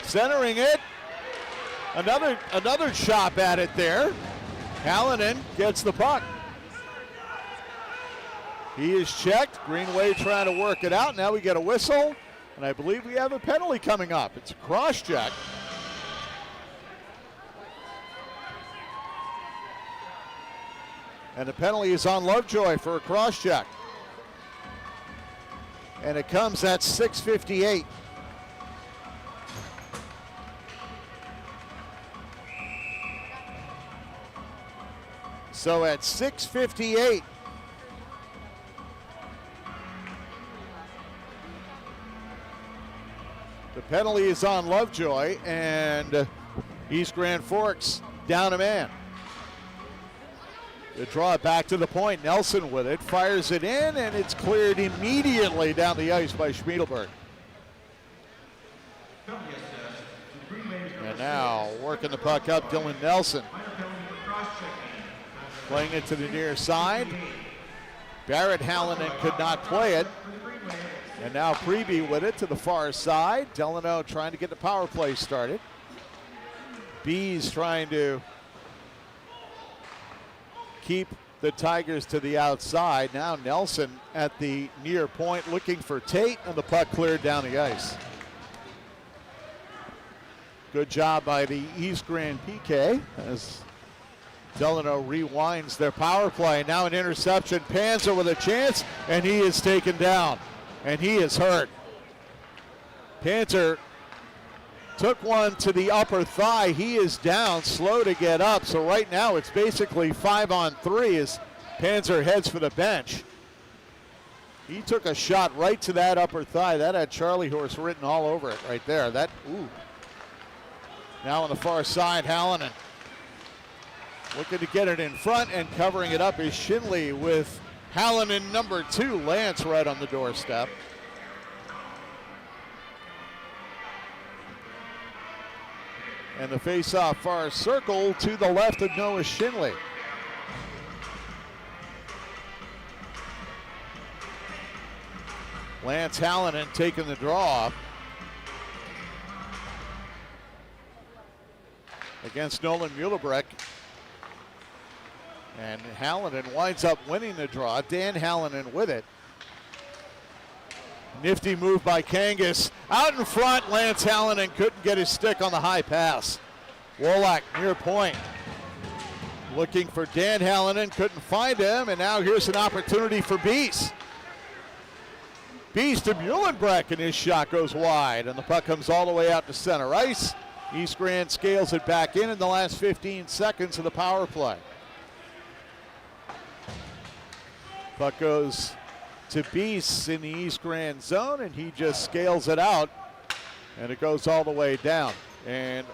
Centering it. Another chop at it there. Hallinan gets the puck. He is checked. Green Wave trying to work it out. Now we get a whistle, and I believe we have a penalty coming up. It's a cross check. And the penalty is on Lovejoy for a cross check. And it comes at 6:58. So at 6:58, the penalty is on Lovejoy, and East Grand Forks down a man. They draw it back to the point. Nelson with it, fires it in, and it's cleared immediately down the ice by Schmiedelberg. And now working the puck up, Dylan Nelson. Playing it to the near side. Barrett Hallinan could not play it. And now Preby with it to the far side. Delano trying to get the power play started. Bees trying to keep the Tigers to the outside. Now Nelson at the near point looking for Tate, and the puck cleared down the ice. Good job by the East Grand PK as Delano rewinds their power play. Now an interception. Panzer with a chance, and he is taken down, and he is hurt. Panzer took one to the upper thigh. He is down, slow to get up. So right now it's basically 5-on-3 as Panzer heads for the bench. He took a shot right to that upper thigh. That had Charlie Horse written all over it right there. Now on the far side, Hallinan looking to get it in front, and covering it up is Shinley with Hallinan number 2, Lance, right on the doorstep. And the face-off far circle to the left of Noah Shinley. Lance Hallinan taking the draw against Nolan Muhlebrück. And Hallinan winds up winning the draw. Dan Hallinan with it. Nifty move by Kangas. Out in front, Lance Hallinan couldn't get his stick on the high pass. Wolak near point. Looking for Dan Hallinan, couldn't find him, and now here's an opportunity for Beast. Beast to Muhlebrück, and his shot goes wide, and the puck comes all the way out to center ice. East Grand scales it back in the last 15 seconds of the power play. Puck goes to Beast in the East Grand zone, and he just scales it out, and it goes all the way down. And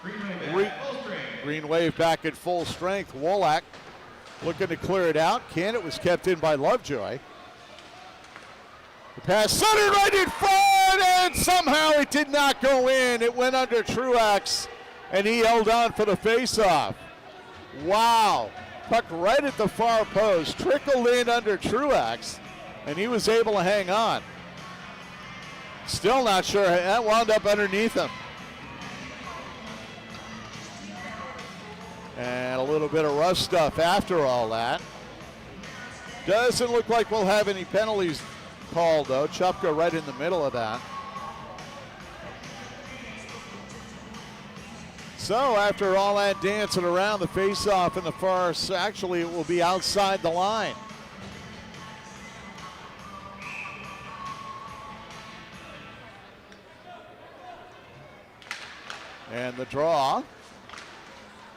Green Wave back at full strength. Wolak looking to clear it out. It was kept in by Lovejoy. The pass centered right in front, and somehow it did not go in. It went under Truax, and he held on for the faceoff. Wow. Puck right at the far post, trickled in under Truax, and he was able to hang on. Still not sure. That wound up underneath him. And a little bit of rough stuff after all that. Doesn't look like we'll have any penalties called, though. Chupka right in the middle of that. So after all that dancing around, the face-off in the far, actually it will be outside the line. And the draw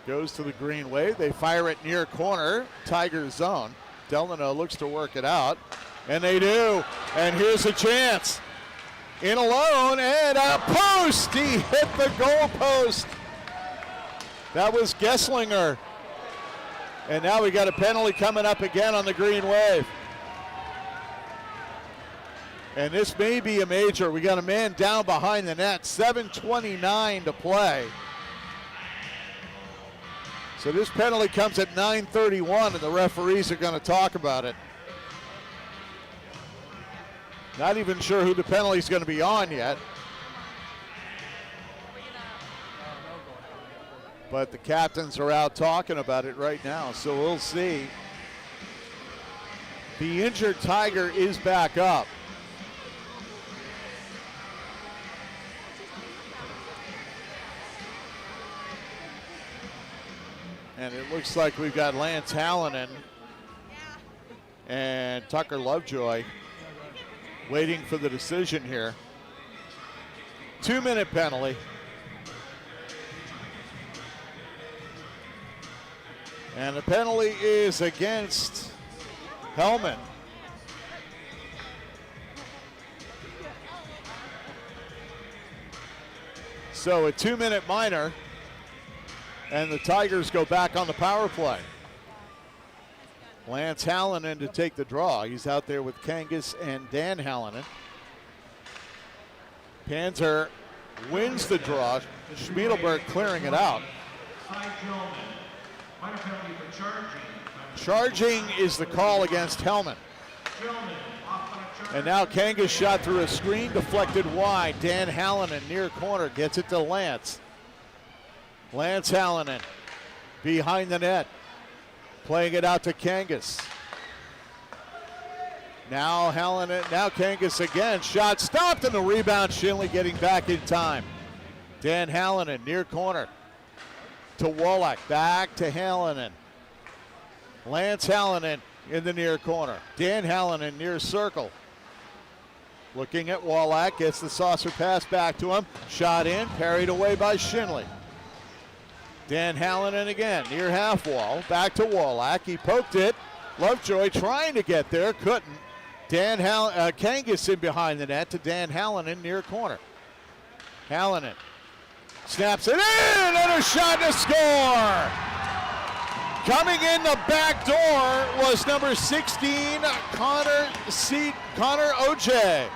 goes to the Green Wave. They fire it near corner, Tiger zone. Delano looks to work it out, and they do. And here's a chance. In alone, and a post! He hit the goal post. That was Gesslinger. And now we got a penalty coming up again on the Green Wave. And this may be a major. We got a man down behind the net, 7:29 to play. So this penalty comes at 9:31, and the referees are going to talk about it. Not even sure who the penalty is going to be on yet. But the captains are out talking about it right now, so we'll see. The injured Tiger is back up. And it looks like we've got Lance Hallinan and Tucker Lovejoy waiting for the decision here. 2-minute penalty. And the penalty is against Hellman. So a 2-minute minor, and the Tigers go back on the power play. Lance Hallinan to take the draw. He's out there with Kangas and Dan Hallinan. Panzer wins the draw. Schmiedelberg clearing it out. Charging is the call against Hellman. And now Kangas shot through a screen, deflected wide. Dan Hallinan near corner gets it to Lance. Lance Hallinan behind the net, playing it out to Kangas. Now Kangas again. Shot stopped and the rebound. Shinley getting back in time. Dan Hallinan near corner to Wallach. Back to Hallinan. Lance Hallinan in the near corner. Dan Hallinan near circle. Looking at Wallach. Gets the saucer pass back to him. Shot in. Parried away by Shinley. Dan Hallinan again near half wall. Back to Wallach. He poked it. Lovejoy trying to get there. Couldn't. Kangas in behind the net to Dan Hallinan near corner. Hallinan snaps it in and a shot to score. Coming in the back door was number 16, Connor OJ.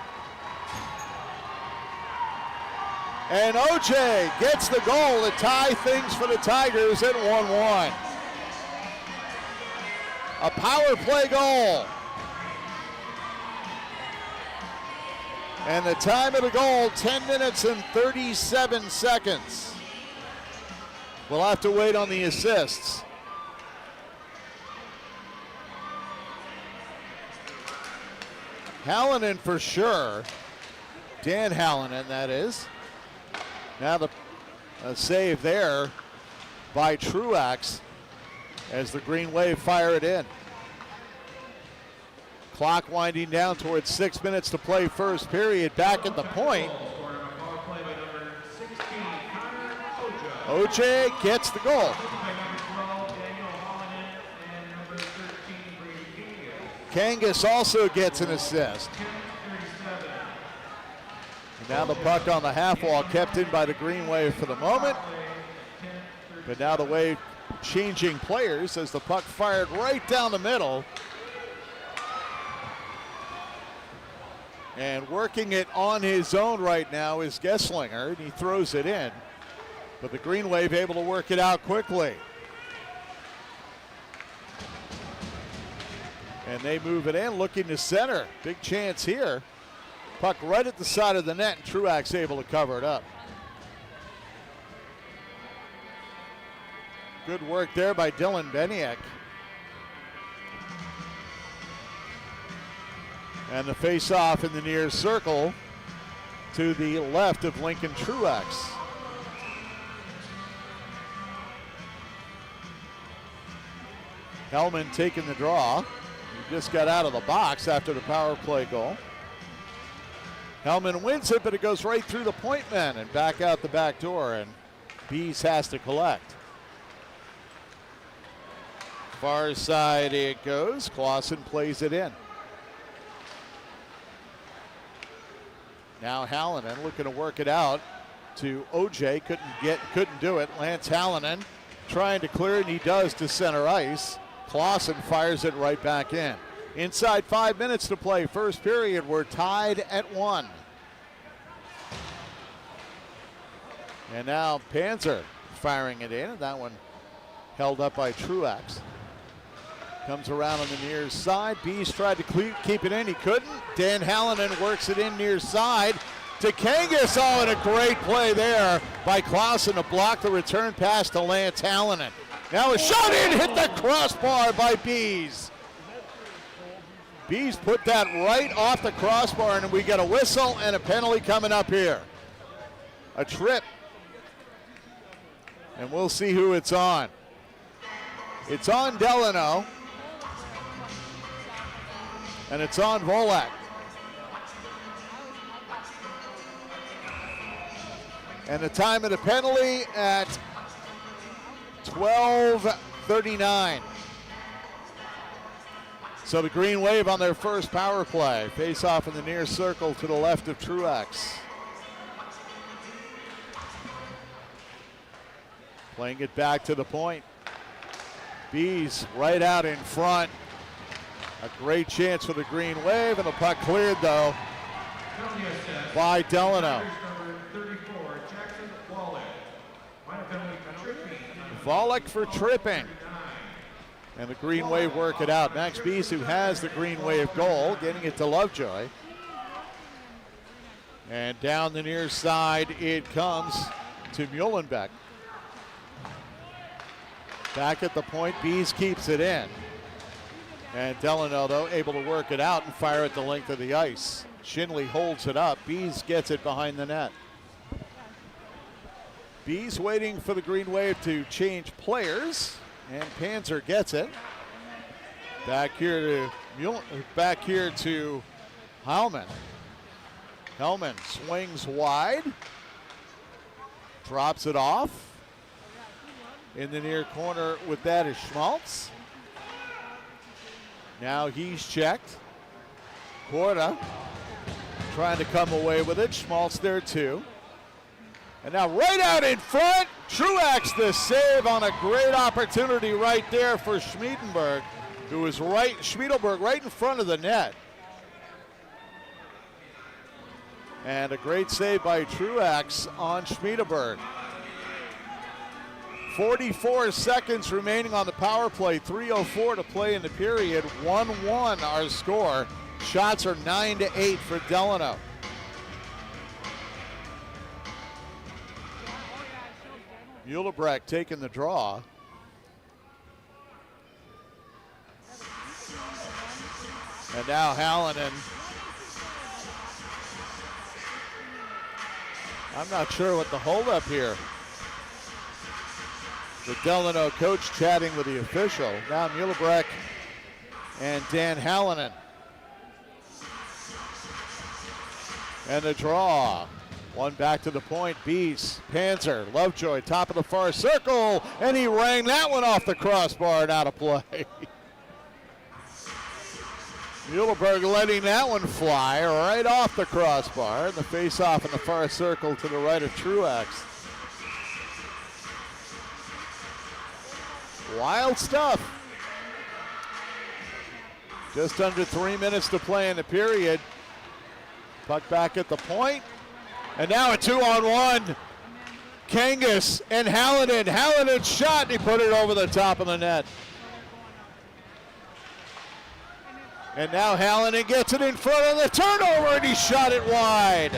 And OJ gets the goal to tie things for the Tigers at 1-1. A power play goal. And the time of the goal, 10 minutes and 37 seconds. We'll have to wait on the assists. Hallinan for sure. Dan Hallinan, that is. Now the save there by Truax as the Green Wave fire it in. Clock winding down towards 6 minutes to play first period. Back at the point. OJ gets the goal. Kangas also gets an assist. And now the puck on the half wall kept in by the Green Wave for the moment. But now the Wave changing players as the puck fired right down the middle. And working it on his own right now is Gesslinger, and he throws it in. But the Green Wave able to work it out quickly. And they move it in, looking to center. Big chance here. Puck right at the side of the net, and Truax able to cover it up. Good work there by Dylan Beniak. And the face-off in the near circle to the left of Lincoln Truax. Hellman taking the draw. He just got out of the box after the power play goal. Hellman wins it, but it goes right through the point man and back out the back door, and Bees has to collect. Far side it goes. Clausen plays it in. Now Hallinan looking to work it out to OJ. Couldn't do it. Lance Hallinan trying to clear it, and he does to center ice. Clausen fires it right back in. Inside 5 minutes to play first period. We're tied at 1. And now Panzer firing it in. That one held up by Truax. Comes around on the near side. Bees tried to keep it in. He couldn't. Dan Hallinan works it in near side to Kangas. Oh, and a great play there by Clausen to block the return pass to Lance Hallinan. Now a shot in, hit the crossbar by Bees. Bees put that right off the crossbar, and we got a whistle and a penalty coming up here. A trip. And we'll see who it's on. It's on Delano. And it's on Volak. And the time of the penalty at 12:39. So the Green Wave on their first power play. Face off in the near circle to the left of Truax. Playing it back to the point. Bees right out in front. A great chance for the Green Wave, and the puck cleared, though, by Delano. Volek for tripping. And the Green Wave work it out. Max Bees, who has the Green Wave goal, getting it to Lovejoy. And down the near side it comes to Muhlenbeck. Back at the point, Bees keeps it in. And Delano, though, able to work it out and fire at the length of the ice. Shinley holds it up. Bees gets it behind the net. Bees waiting for the Green Wave to change players, and Panzer gets it. Back here to Hellman. Hellman swings wide, drops it off. In the near corner with that is Schmaltz. Now he's checked. Corda trying to come away with it. Schmaltz there too. And now right out in front, Truax the save on a great opportunity right there for Schmiedenberg, who was Schmiedelberg right in front of the net. And a great save by Truax on Schmiedenberg. 44 seconds remaining on the power play, 3:04 to play in the period, 1-1 our score. Shots are 9-8 for Delano. Muehlebrecht taking the draw. And now Hallinan. I'm not sure what the holdup here. The Delano coach chatting with the official. Now Muehlebrecht and Dan Hallinan. And the draw. One back to the point. Bees, Panzer, Lovejoy, top of the far circle, and he rang that one off the crossbar and out of play. Muehlberg letting that one fly right off the crossbar. And the face-off in the far circle to the right of Truax. Wild stuff. Just under 3 minutes to play in the period. Puck back at the point. And now a 2-on-1. Kangas and Hallinan. Hallinan shot, and he put it over the top of the net. And now Hallinan gets it in front of the turnover, and he shot it wide.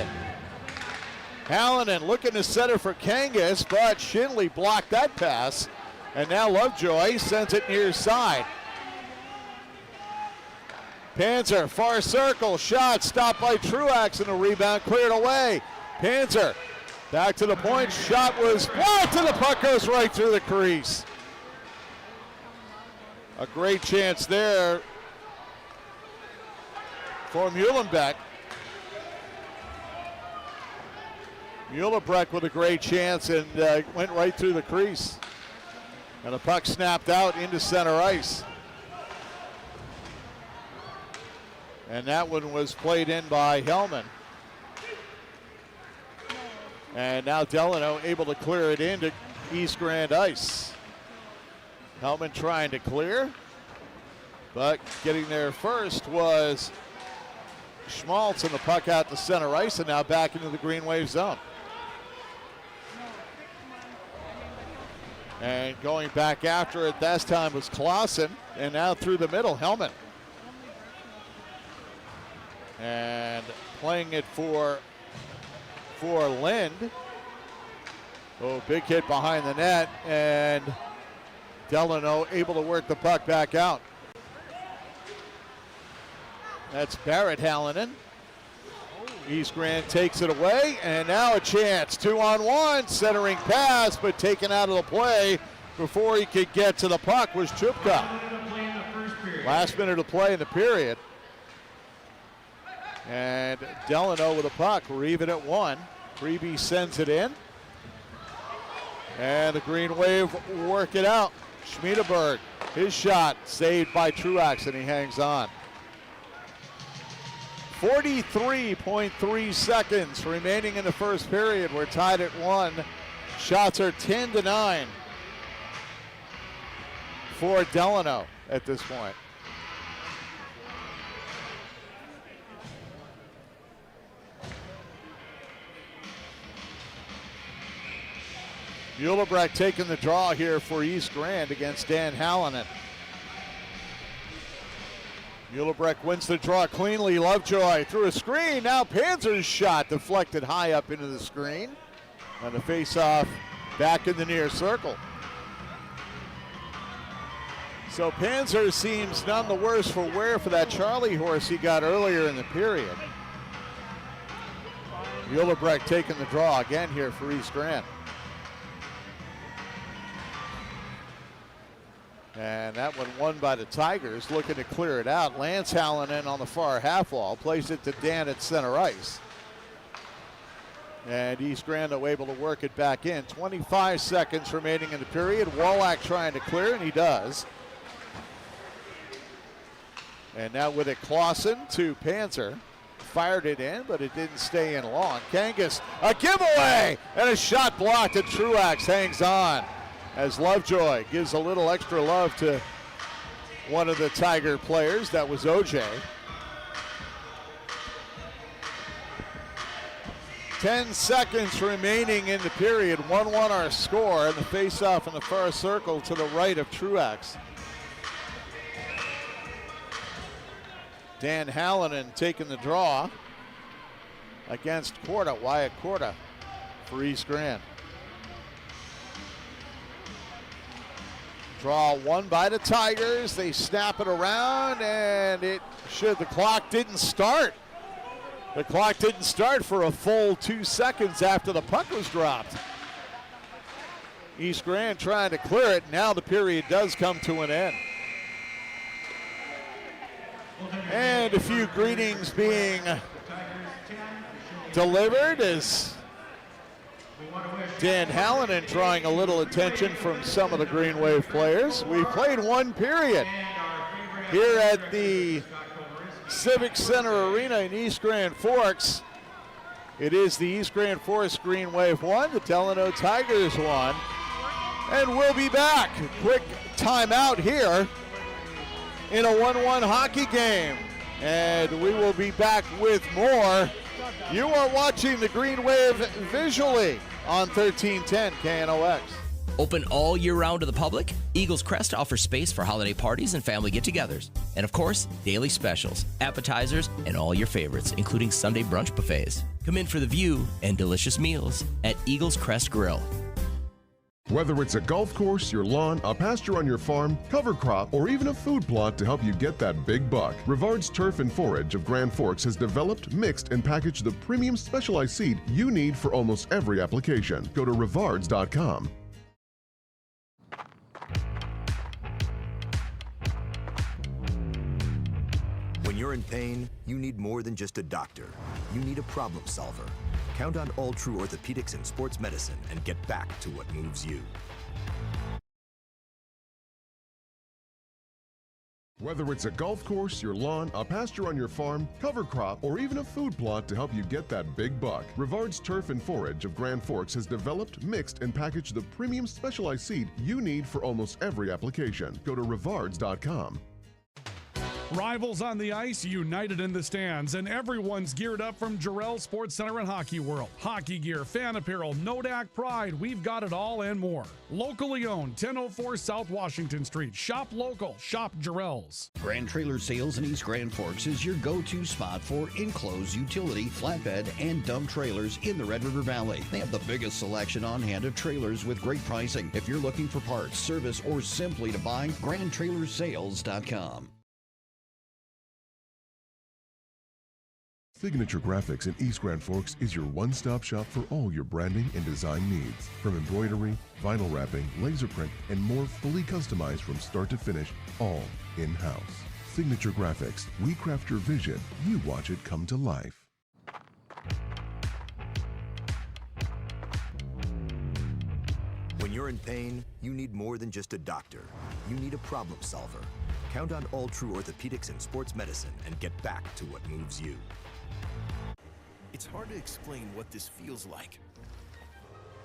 Hallinan looking to set it for Kangas, but Shinley blocked that pass. And now Lovejoy sends it near side. Panzer, far circle, shot, stopped by Truax, and a rebound cleared away. Panzer, back to the point, shot was blocked, and the puck goes right through the crease. A great chance there for Muhlenbeck. Muehlebrecht with a great chance and went right through the crease. And the puck snapped out into center ice. And that one was played in by Hellman. And now Delano able to clear it into East Grand ice. Hellman trying to clear, but getting there first was Schmaltz, and the puck out to center ice and now back into the Green Wave zone. And going back after it, this time was Clausen, and now through the middle, Hellman. And playing it for Lind. Oh, big hit behind the net, and Delano able to work the puck back out. That's Barrett Hallinan. East Grand takes it away, and now a chance. 2-on-1, centering pass, but taken out of the play before he could get to the puck was Chupka. Last minute of play in the period. And Delano with a puck, we're even at 1. Freebie sends it in. And the Green Wave work it out. Schmiedeberg, his shot saved by Truax, and he hangs on. 43.3 seconds remaining in the first period. We're tied at 1. Shots are 10-9 for Delano at this point. Muehlebrecht taking the draw here for East Grand against Dan Hallinan. Muehlebrecht wins the draw cleanly. Lovejoy through a screen. Now Panzer's shot deflected high up into the screen. And the face-off back in the near circle. So Panzer seems none the worse for wear for that Charlie horse he got earlier in the period. Muehlebrecht taking the draw again here for East Grand. And that one won by the Tigers, looking to clear it out. Lance Hallinan on the far half wall, plays it to Dan at center ice. And East Grand able to work it back in. 25 seconds remaining in the period. Wallach trying to clear, and he does. And now with it, Clausen to Panzer. Fired it in, but it didn't stay in long. Kangas, a giveaway, and a shot blocked, and Truax hangs on as Lovejoy gives a little extra love to one of the Tiger players. That was OJ. 10 seconds remaining in the period. 1-1 our score, and the face-off in the far circle to the right of Truax. Dan Hallinan taking the draw against Korda, Wyatt Korda for East Grand. Draw won by the Tigers. They snap it around, and the clock didn't start. The clock didn't start for a full 2 seconds after the puck was dropped. East Grand trying to clear it. Now the period does come to an end. And a few greetings being delivered as Dan Hallinan drawing a little attention from some of the Green Wave players. We played one period here at the Civic Center Arena in East Grand Forks. It is the East Grand Forks Green Wave 1, the Delano Tigers 1. And we'll be back. Quick timeout here in a 1-1 hockey game. And we will be back with more. You are watching the Green Wave visually on 1310 KNOX. Open all year round to the public, Eagles Crest offers space for holiday parties and family get-togethers. And of course, daily specials, appetizers, and all your favorites, including Sunday brunch buffets. Come in for the view and delicious meals at Eagles Crest Grill. Whether it's a golf course, your lawn, a pasture on your farm, cover crop, or even a food plot to help you get that big buck, Rivard's Turf and Forage of Grand Forks has developed, mixed, and packaged the premium specialized seed you need for almost every application. Go to rivards.com. When you're in pain, you need more than just a doctor. You need a problem solver. Count on All True Orthopedics and Sports Medicine and get back to what moves you. Whether it's a golf course, your lawn, a pasture on your farm, cover crop, or even a food plot to help you get that big buck, Rivard's Turf and Forage of Grand Forks has developed, mixed, and packaged the premium specialized seed you need for almost every application. Go to rivards.com. Rivals on the ice, united in the stands, and everyone's geared up from Jarrell Sports Center and Hockey World. Hockey gear, fan apparel, Nodak Pride, we've got it all and more. Locally owned, 1004 South Washington Street. Shop local, shop Jarrell's. Grand Trailer Sales in East Grand Forks is your go-to spot for enclosed utility, flatbed, and dump trailers in the Red River Valley. They have the biggest selection on hand of trailers with great pricing. If you're looking for parts, service, or simply to buy, GrandTrailersales.com. Signature Graphics in East Grand Forks is your one-stop shop for all your branding and design needs. From embroidery, vinyl wrapping, laser print, and more fully customized from start to finish, all in-house. Signature Graphics, we craft your vision, you watch it come to life. When you're in pain, you need more than just a doctor. You need a problem solver. Count on All True Orthopedics and Sports Medicine and get back to what moves you. It's hard to explain what this feels like.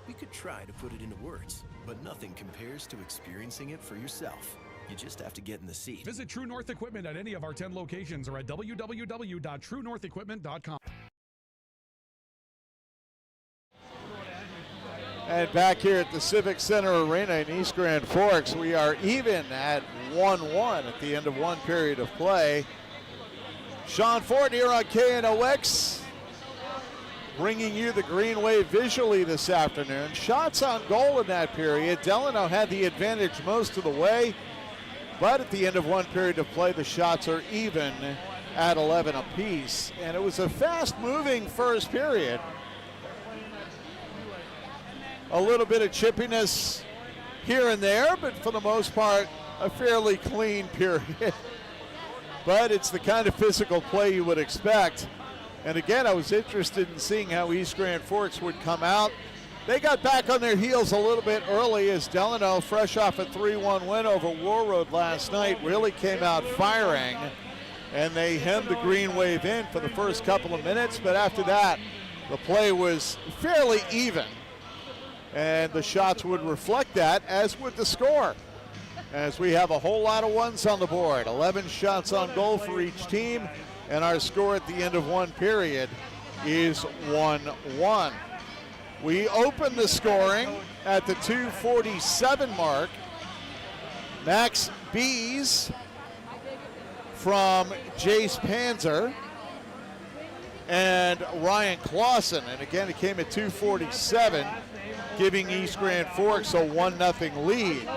We could try to put it into words, but nothing compares to experiencing it for yourself. You just have to get in the seat. Visit True North Equipment at any of our 10 locations or at www.truenorthequipment.com. And back here at the Civic Center Arena in East Grand Forks, we are even at 1-1 at the end of one period of play. Sean Ford here on KNOX, bringing you the Green Wave visually this afternoon. Shots on goal in that period. Delano had the advantage most of the way. But at the end of one period of play, the shots are even at 11 apiece. And it was a fast-moving first period. A little bit of chippiness here and there, but for the most part, a fairly clean period. But it's the kind of physical play you would expect. And again, I was interested in seeing how East Grand Forks would come out. They got back on their heels a little bit early as Delano, fresh off a 3-1 win over War Road last night, really came out firing. And they hemmed the Green Wave in for the first couple of minutes, but after that, the play was fairly even. And the shots would reflect that, as would the score, as we have a whole lot of ones on the board. 11 shots on goal for each team, and our score at the end of one period is 1-1. We open the scoring at the 2:47 mark. Max Bees from Jace Panzer and Ryan Clausen, and again it came at 2:47. Giving East Grand Forks a 1-0 lead.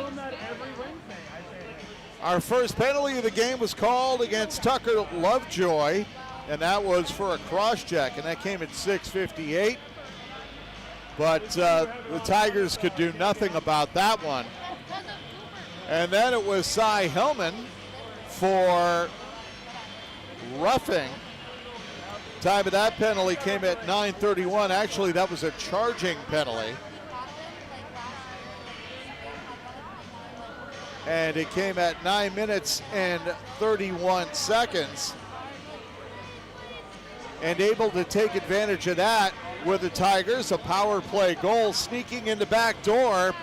Our first penalty of the game was called against Tucker Lovejoy, and that was for a cross-check, and that came at 6:58. But the Tigers could do nothing about that one. And then it was Cy Hellman for roughing. Time of that penalty came at 9:31. Actually, that was a charging penalty. And it came at 9 minutes and 31 seconds. And able to take advantage of that with the Tigers, a power play goal. Sneaking in the back door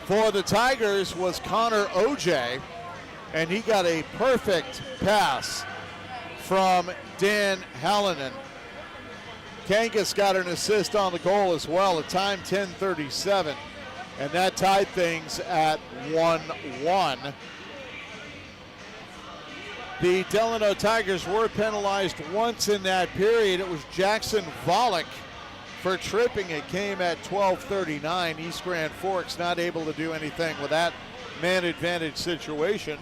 for the Tigers was Connor OJ, and he got a perfect pass from Dan Hallinan. Kangas got an assist on the goal as well at time 10:37. And that tied things at 1-1. The Delano Tigers were penalized once in that period. It was Jackson Volek for tripping. It came at 12:39. East Grand Forks not able to do anything with that man advantage situation.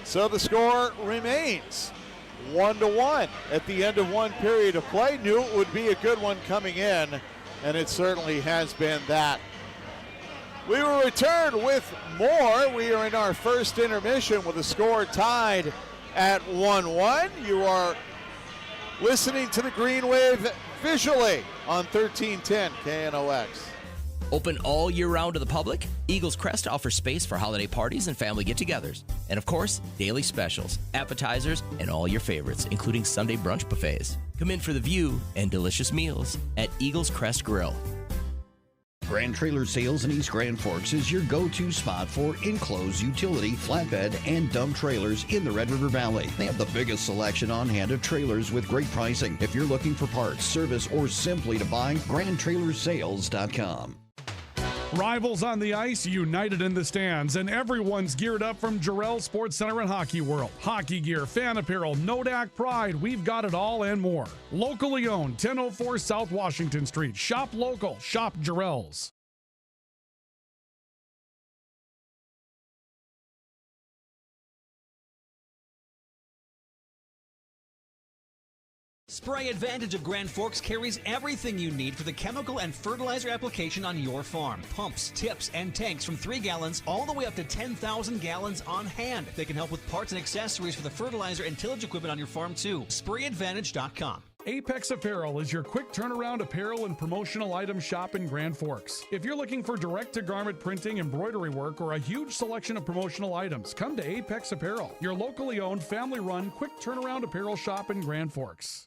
So the score remains 1-1 at the end of one period of play. Knew it would be a good one coming in, and it certainly has been that. We will return with more. We are in our first intermission with the score tied at 1-1. You are listening to the Green Wave visually on 1310 KNOX. Open all year round to the public, Eagles Crest offers space for holiday parties and family get-togethers. And of course, daily specials, appetizers, and all your favorites, including Sunday brunch buffets. Come in for the view and delicious meals at Eagles Crest Grill. Grand Trailer Sales in East Grand Forks is your go-to spot for enclosed utility, flatbed, and dump trailers in the Red River Valley. They have the biggest selection on hand of trailers with great pricing. If you're looking for parts, service, or simply to buy, GrandTrailersales.com. Rivals on the ice, united in the stands, and everyone's geared up from Jarrell Sports Center and Hockey World. Hockey gear, fan apparel, Nodak Pride, we've got it all and more. Locally owned, 1004 South Washington Street. Shop local, shop Jarrell's. Spray Advantage of Grand Forks carries everything you need for the chemical and fertilizer application on your farm. Pumps, tips, and tanks from 3 gallons all the way up to 10,000 gallons on hand. They can help with parts and accessories for the fertilizer and tillage equipment on your farm too. SprayAdvantage.com. Apex Apparel is your quick turnaround apparel and promotional item shop in Grand Forks. If you're looking for direct-to-garment printing, embroidery work, or a huge selection of promotional items, come to Apex Apparel, your locally owned, family-run, quick turnaround apparel shop in Grand Forks.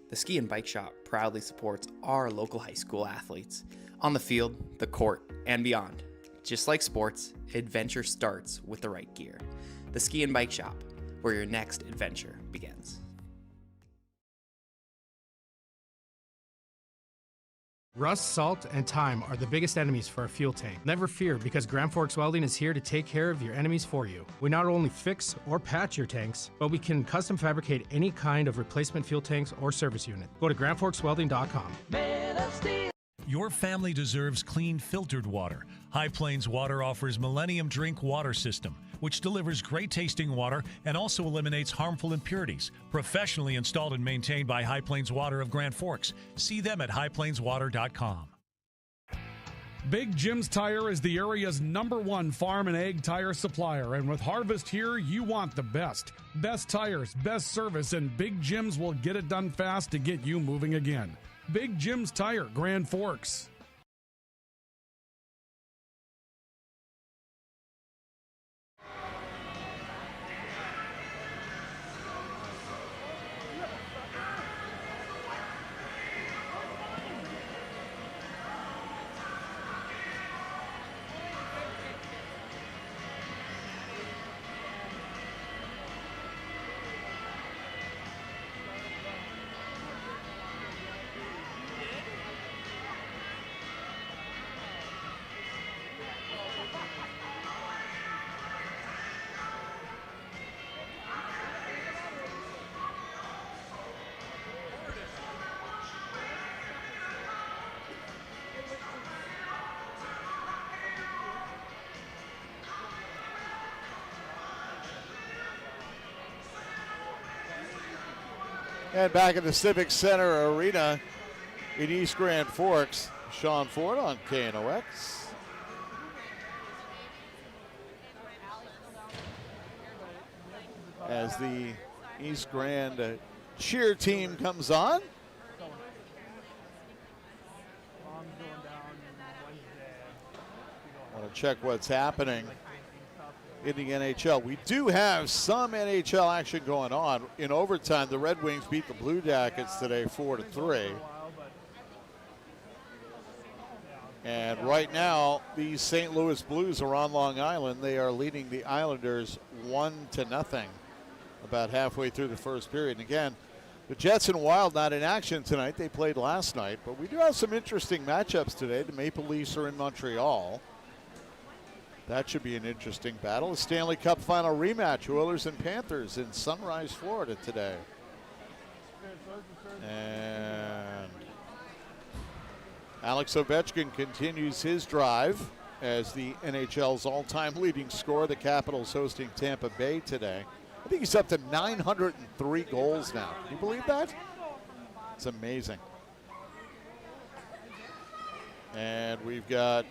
The Ski and Bike Shop proudly supports our local high school athletes on the field, the court, and beyond. Just like sports, adventure starts with the right gear. The Ski and Bike Shop, where your next adventure begins. Rust, salt, and time are the biggest enemies for a fuel tank. Never fear, because Grand Forks Welding is here to take care of your enemies for you. We not only fix or patch your tanks, but we can custom fabricate any kind of replacement fuel tanks or service unit. Go to GrandForksWelding.com. Your family deserves clean, filtered water. High Plains Water offers Millennium Drink Water System, which delivers great-tasting water and also eliminates harmful impurities. Professionally installed and maintained by High Plains Water of Grand Forks. See them at highplainswater.com. Big Jim's Tire is the area's #1 farm and ag tire supplier, and with harvest here, you want the best. Best tires, best service, and Big Jim's will get it done fast to get you moving again. Big Jim's Tire, Grand Forks. And back at the Civic Center Arena in East Grand Forks, Sean Ford on KNOX. As the East Grand cheer team comes on. Want to check what's happening in the NHL. We do have some NHL action going on. In overtime, the Red Wings beat the Blue Jackets today 4-3. And right now, the St. Louis Blues are on Long Island. They are leading the Islanders 1-0 about halfway through the first period. And again, the Jets and Wild not in action tonight. They played last night, but we do have some interesting matchups today. The Maple Leafs are in Montreal. That should be an interesting battle. The Stanley Cup final rematch, Oilers and Panthers in Sunrise, Florida today. And Alex Ovechkin continues his drive as the NHL's all-time leading scorer. The Capitals hosting Tampa Bay today. I think he's up to 903 goals now. Can you believe that? It's amazing. And we've got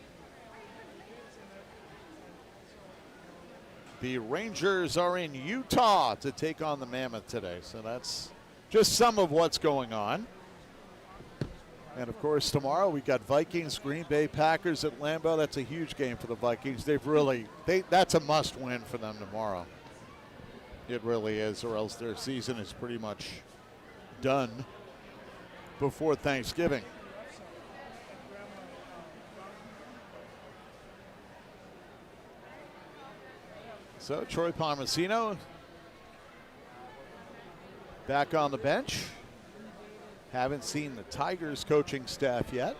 the Rangers are in Utah to take on the Mammoth today. So that's just some of what's going on. And of course, tomorrow we got Vikings, Green Bay Packers at Lambeau. That's a huge game for the Vikings. That's a must win for them tomorrow. It really is, or else their season is pretty much done before Thanksgiving. So Troy Palmasino back on the bench. Haven't seen the Tigers coaching staff yet.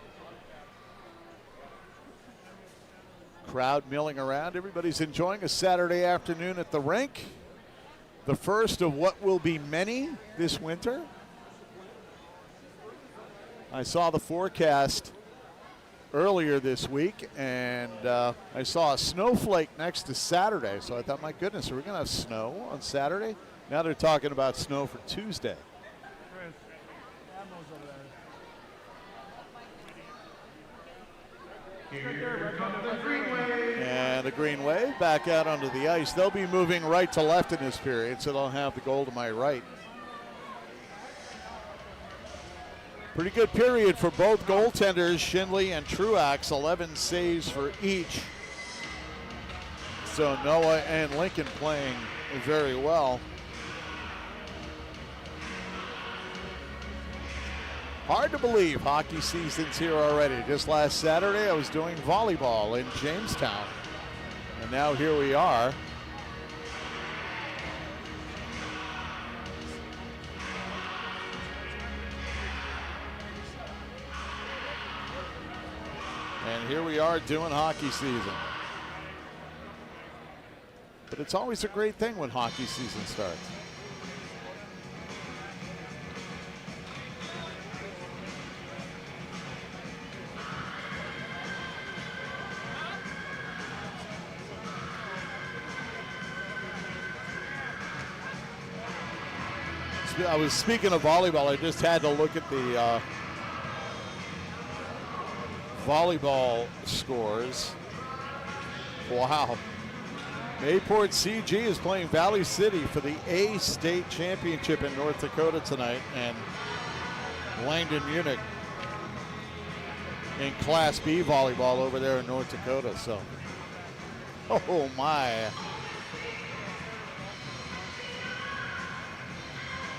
Crowd milling around. Everybody's enjoying a Saturday afternoon at the rink. The first of what will be many this winter. I saw the forecast earlier this week, and I saw a snowflake next to Saturday, so I thought, my goodness, are we going to have snow on Saturday? Now they're talking about snow for Tuesday. And the Green Wave back out onto the ice. They'll be moving right to left in this period, so they'll have the goal to my right. Pretty good period for both goaltenders, Schindley and Truax, 11 saves for each. So Noah and Lincoln playing very well. Hard to believe hockey season's here already. Just last Saturday I was doing volleyball in Jamestown. And now here we are. And here we are doing hockey season. But it's always a great thing when hockey season starts. I was speaking of volleyball. I just had to look at the volleyball scores. Wow. Mayport CG is playing Valley City for the A State Championship in North Dakota tonight, and Langdon Munich in Class B volleyball over there in North Dakota. So, oh my.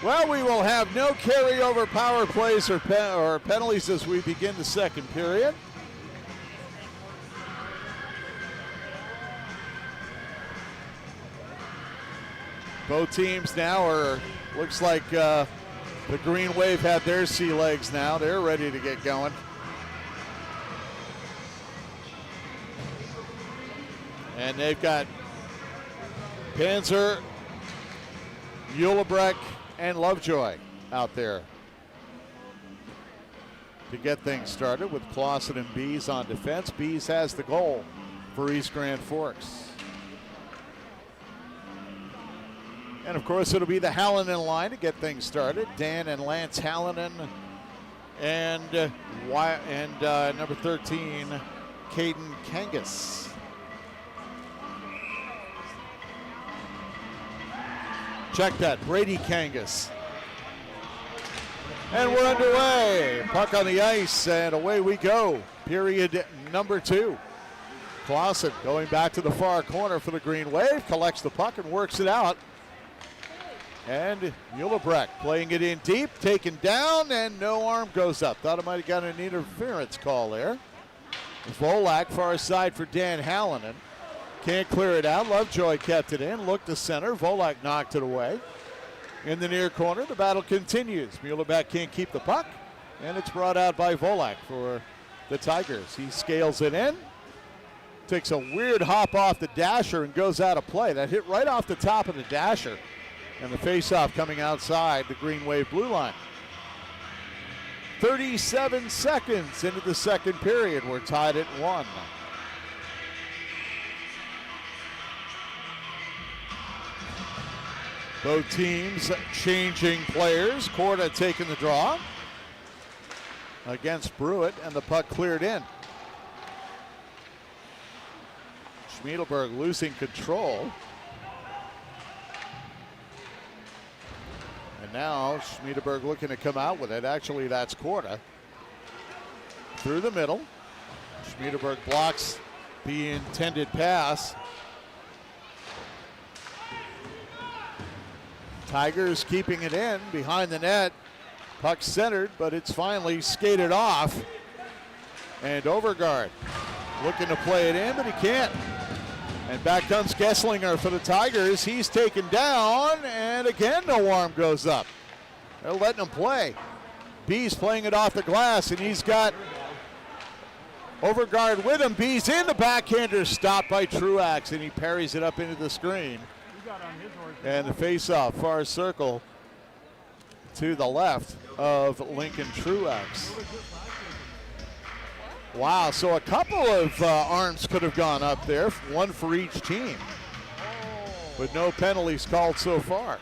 Well, we will have no carryover power plays or penalties as we begin the second period. Both teams now are, looks like the Green Wave have their sea legs now. They're ready to get going. And they've got Panzer, Ulebrecht, and Lovejoy out there to get things started with Clausen and Bees on defense. Bees has the goal for East Grand Forks. And of course, it'll be the Hallinan line to get things started. Dan and Lance Hallinan and number 13, Caden Kangas. Check that, Brady Kangas. And we're underway. Puck on the ice, and away we go. Period number 2. Clausen going back to the far corner for the Green Wave, collects the puck and works it out. And Ulebrecht playing it in deep, taken down, and no arm goes up. Thought it might have got an interference call there. Volak far side for Dan Hallinan. Can't clear it out. Lovejoy kept it in, looked to center. Volak knocked it away. In the near corner, the battle continues. Muhleback can't keep the puck, and it's brought out by Volak for the Tigers. He scales it in, takes a weird hop off the dasher and goes out of play. That hit right off the top of the dasher, and the faceoff coming outside the Green Wave blue line. 37 seconds into the second period. We're tied at 1. Both teams changing players. Korda taking the draw against Brewitt, and the puck cleared in. Schmiedelberg losing control. And now Schmiedelberg looking to come out with it. Actually, that's Korda. Through the middle. Schmiedelberg blocks the intended pass. Tigers keeping it in behind the net. Puck centered, but it's finally skated off. And Overgaard looking to play it in, but he can't. And back comes Kesslinger for the Tigers. He's taken down, and again, no arm goes up. They're letting him play. Bees playing it off the glass, and he's got Overgaard with him. Bees in, the backhander stopped by Truax, and he parries it up into the screen. And the face-off, far circle to the left of Lincoln Truax. Wow, so a couple of arms could have gone up there, one for each team, with no penalties called so far.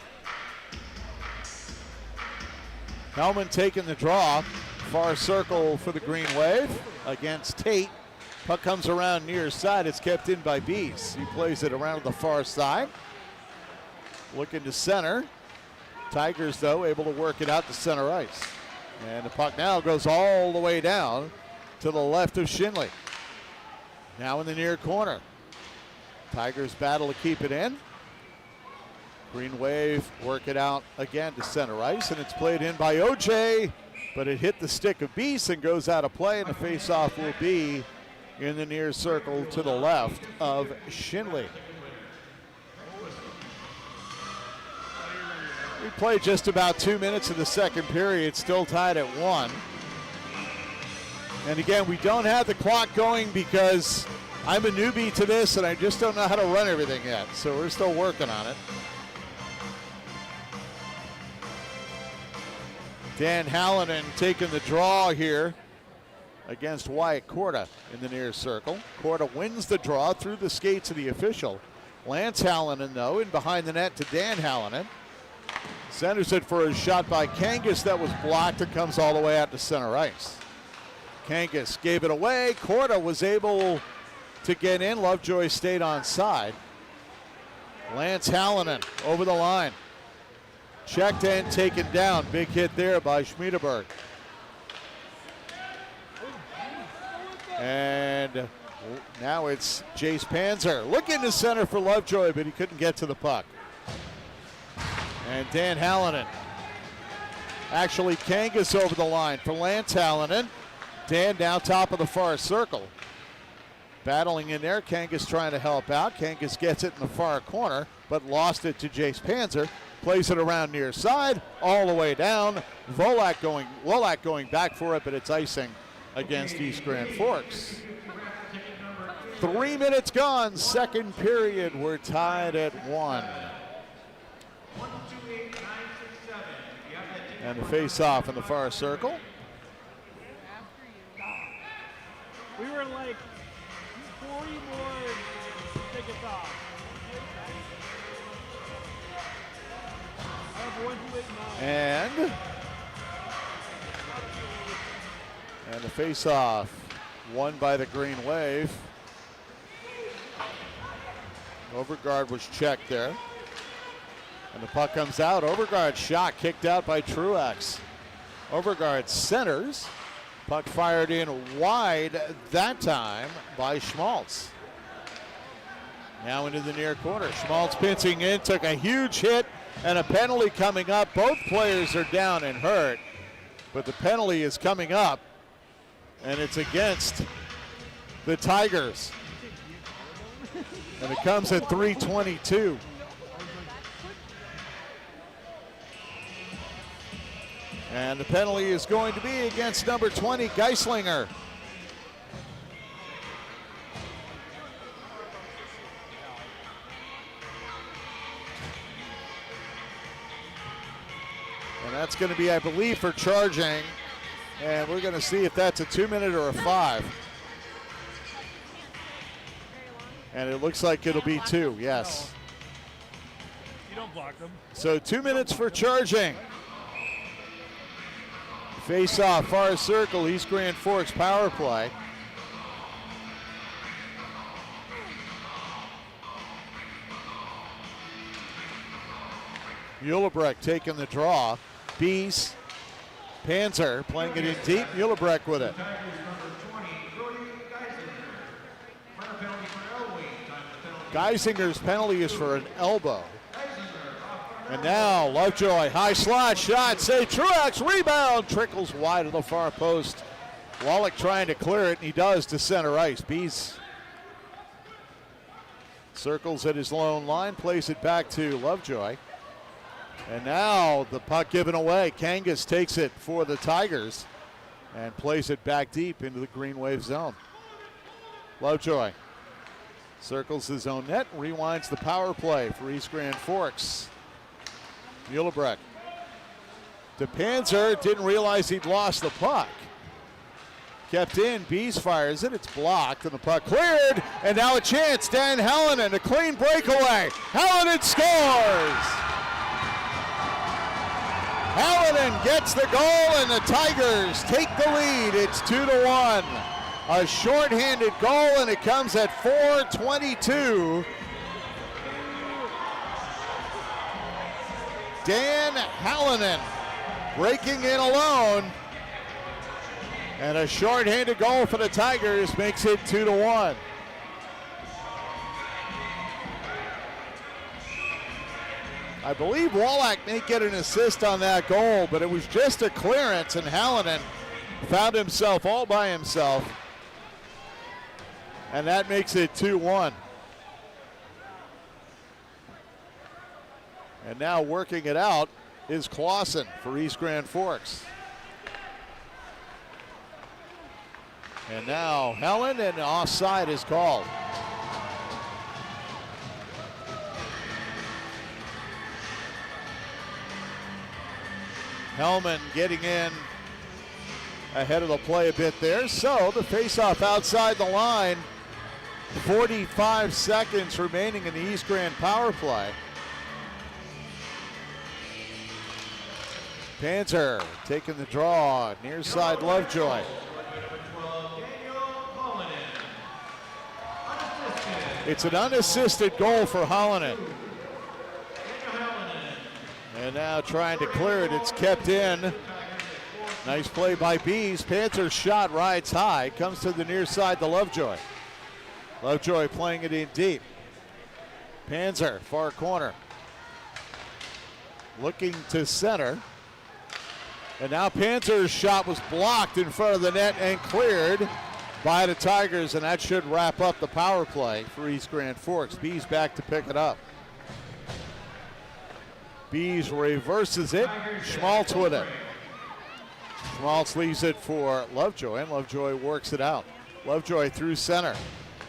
Hellman taking the draw, far circle for the Green Wave against Tate. Puck comes around near side, it's kept in by Bees. He plays it around the far side. Looking to center. Tigers, though, able to work it out to center ice. And the puck now goes all the way down to the left of Shinley. Now in the near corner. Tigers battle to keep it in. Green Wave work it out again to center ice, and it's played in by OJ, but it hit the stick of Beast and goes out of play, and the faceoff will be in the near circle to the left of Shinley. We played just about 2 minutes of the second period, still tied at 1. And again, we don't have the clock going because I'm a newbie to this and I just don't know how to run everything yet. So we're still working on it. Dan Hallinan taking the draw here against Wyatt Korda in the near circle. Korda wins the draw through the skates of the official. Lance Hallinan, though, in behind the net to Dan Hallinan. Centers it for a shot by Kangas that was blocked and comes all the way out to center ice. Kangas gave it away. Korda was able to get in. Lovejoy stayed on side. Lance Hallinan over the line. Checked and taken down. Big hit there by Schmiedeberg. And now it's Jace Panzer looking to center for Lovejoy, but he couldn't get to the puck. And Dan Hallinan. Actually, Kangas over the line for Lance Hallinan. Dan now top of the far circle. Battling in there, Kangas trying to help out. Kangas gets it in the far corner, but lost it to Jace Panzer. Plays it around near side, all the way down. Wolak going back for it, but it's icing against East Grand Forks. 3 minutes gone, second period. We're tied at 1. And the face-off in the far circle. We were like 40 more tickets off. I have 1, 2, 8, 9. And the face-off won by the Green Wave. Overguard was checked there. And the puck comes out. Overguard shot kicked out by Truex. Overguard centers. Puck fired in wide that time by Schmaltz. Now into the near corner. Schmaltz pinching in, took a huge hit and a penalty coming up. Both players are down and hurt, but the penalty is coming up, and it's against the Tigers. And it comes at 3:22. And the penalty is going to be against number 20, Geislinger. And that's going to be, I believe, for charging. And we're going to see if that's a 2-minute or a 5. And it looks like it'll be 2, yes. You don't block them. So 2 minutes for charging. Face off, far circle, East Grand Forks power play. Muehlebrecht taking the draw. Bees, Panzer playing it in deep. Muehlebrecht with it. Geisinger's penalty is for an elbow. And now Lovejoy, high slot, shot, save, Truex, rebound, trickles wide of the far post. Wallach trying to clear it, and he does to center ice. Bees circles at his lone line, plays it back to Lovejoy. And now the puck given away. Kangas takes it for the Tigers and plays it back deep into the Green Wave zone. Lovejoy circles his own net, rewinds the power play for East Grand Forks. Muehlebrecht to Panzer, didn't realize he'd lost the puck. Kept in, Bees fires it, it's blocked, and the puck cleared, and now a chance, Dan Hallinan, a clean breakaway. Hallinan scores! Hallinan gets the goal, and the Tigers take the lead. It's 2-1. A shorthanded goal, and it comes at 4:22. Dan Hallinan breaking in alone. And a shorthanded goal for the Tigers makes it 2-1. I believe Wallach may get an assist on that goal, but it was just a clearance, and Hallinan found himself all by himself. And that makes it 2-1. And now working it out is Clausen for East Grand Forks. And now Helen, and offside is called. Hellman getting in ahead of the play a bit there. So the faceoff outside the line. 45 seconds remaining in the East Grand power play. Panzer taking the draw, near side Lovejoy. It's an unassisted goal for Hallinan. And now trying to clear it, it's kept in. Nice play by Bees. Panzer's shot rides high, comes to the near side to Lovejoy. Lovejoy playing it in deep. Panzer, far corner. Looking to center. And now Panzer's shot was blocked in front of the net and cleared by the Tigers, and that should wrap up the power play for East Grand Forks. Bees back to pick it up. Bees reverses it. Schmaltz with it. Schmaltz leaves it for Lovejoy, and Lovejoy works it out. Lovejoy through center.